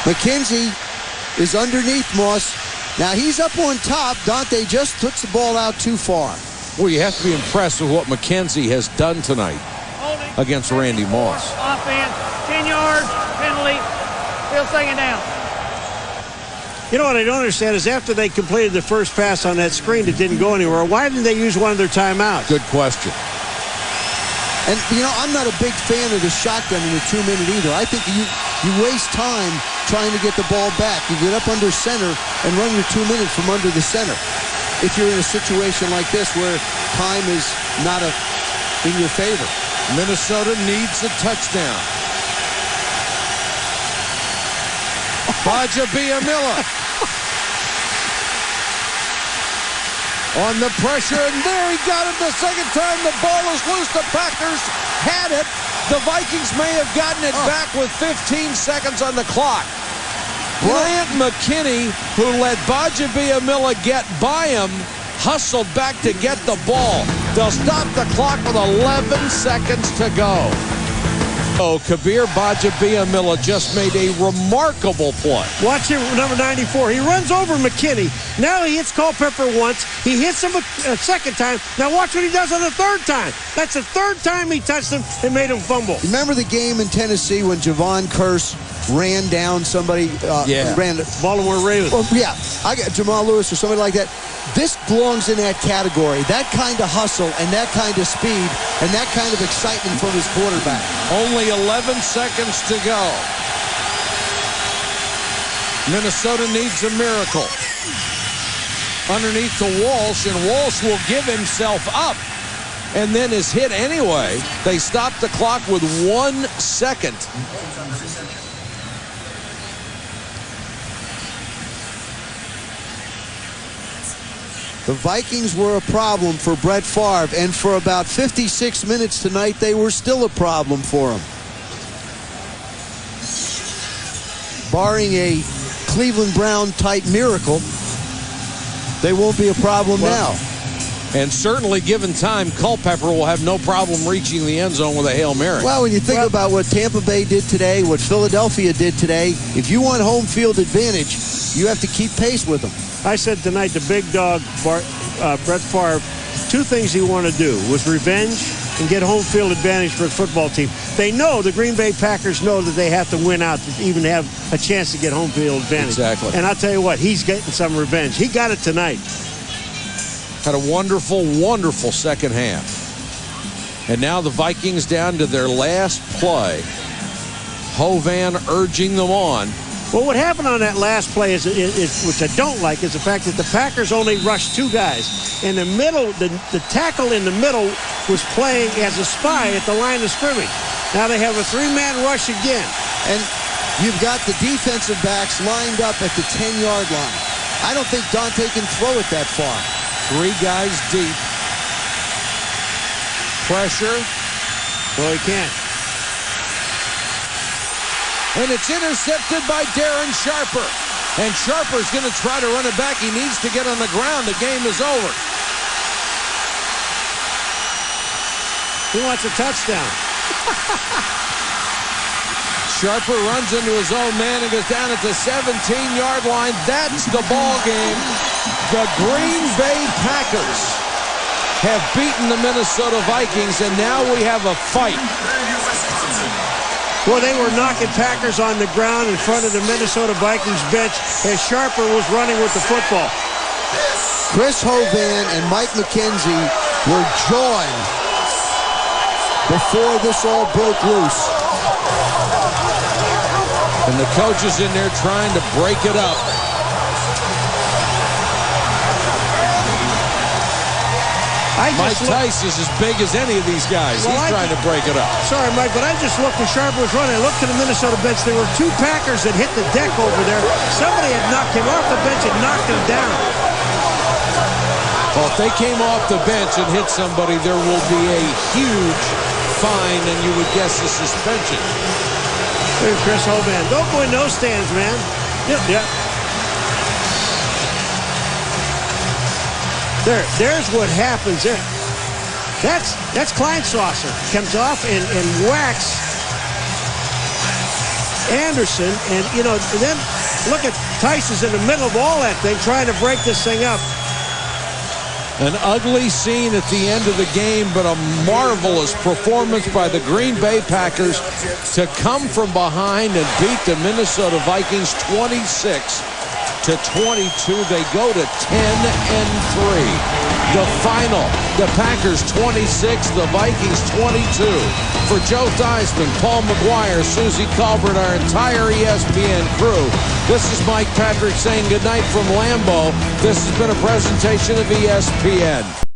McKenzie is underneath Moss. Now he's up on top. Dante just puts the ball out too far. Well, you have to be impressed with what McKenzie has done tonight against Randy Moss. Offense, 10 yards, penalty, still second down. You know what I don't understand is after they completed the first pass on that screen that didn't go anywhere, why didn't they use one of their timeouts? Good question. And, you know, I'm not a big fan of the shotgun in the 2-minute either. I think you waste time trying to get the ball back. You get up under center and run your 2 minutes from under the center. If you're in a situation like this where time is not in your favor. Minnesota needs a touchdown. Bajabiamila on the pressure, and there he got it the second time. The ball is loose. The Packers had it. The Vikings may have gotten it back with 15 seconds on the clock. Bryant McKinney, who let Bajabiamila get by him, hustled back to get the ball. They'll stop the clock with 11 seconds to go. Oh, Kabir Bajabiamila just made a remarkable play. Watch him, number 94. He runs over McKinney. Now he hits Culpepper once. He hits him a second time. Now watch what he does on the third time. That's the third time he touched him and made him fumble. Remember the game in Tennessee when Javon Curse ran down somebody? Ran Baltimore Ravens. Oh, yeah, I got Jamal Lewis or somebody like that. This belongs in that category. That kind of hustle and that kind of speed and that kind of excitement from his quarterback. Only 11 seconds to go. Minnesota needs a miracle. Underneath to Walsh, and Walsh will give himself up and then is hit anyway. They stop the clock with 1 second. The Vikings were a problem for Brett Favre, and for about 56 minutes tonight, they were still a problem for him. Barring a Cleveland Brown-type miracle, they won't be a problem now. And certainly, given time, Culpepper will have no problem reaching the end zone with a Hail Mary. Well, when you think about what Tampa Bay did today, what Philadelphia did today, if you want home field advantage, you have to keep pace with them. I said tonight the big dog, Brett Favre, 2 things he wanted to do was revenge and get home field advantage for his football team. They know, the Green Bay Packers know that they have to win out to even have a chance to get home field advantage. Exactly. And I'll tell you what, he's getting some revenge. He got it tonight. Had a wonderful, wonderful second half. And now the Vikings down to their last play. Hovan urging them on. Well, what happened on that last play is which I don't like, is the fact that the Packers only rushed 2 guys. In the middle, the tackle in the middle was playing as a spy at the line of scrimmage. Now they have a 3-man rush again. And you've got the defensive backs lined up at the 10-yard line. I don't think Dante can throw it that far. 3 guys deep. Pressure. Well, he can't. And it's intercepted by Darren Sharper. And Sharper's going to try to run it back. He needs to get on the ground. The game is over. He wants a touchdown. Sharper runs into his own man and goes down at the 17-yard line. That's the ball game. The Green Bay Packers have beaten the Minnesota Vikings, and now we have a fight. Well, they were knocking Packers on the ground in front of the Minnesota Vikings bench as Sharper was running with the football. Chris Hovan and Mike McKenzie were joined before this all broke loose. And the coach is in there trying to break it up. Mike Tice is as big as any of these guys. Well, he's trying to break it up. Sorry, Mike, but I just looked as Sharper was running. I looked to the Minnesota bench. There were 2 Packers that hit the deck over there. Somebody had knocked him off the bench and knocked him down. Well, if they came off the bench and hit somebody, there will be a huge fine, and you would guess a suspension. There's Chris Hovan. Don't go in those stands, man. Yep. There's what happens there. That's Kleinsasser. Comes off and whacks Anderson. And, you know, then look at Tice in the middle of all that thing trying to break this thing up. An ugly scene at the end of the game, but a marvelous performance by the Green Bay Packers to come from behind and beat the Minnesota Vikings 26-22. They go to 10-3. The final, the Packers 26, the Vikings 22. For Joe Theismann, Paul McGuire, Susie Colbert, our entire ESPN crew, this is Mike Patrick saying goodnight from Lambeau. This has been a presentation of ESPN.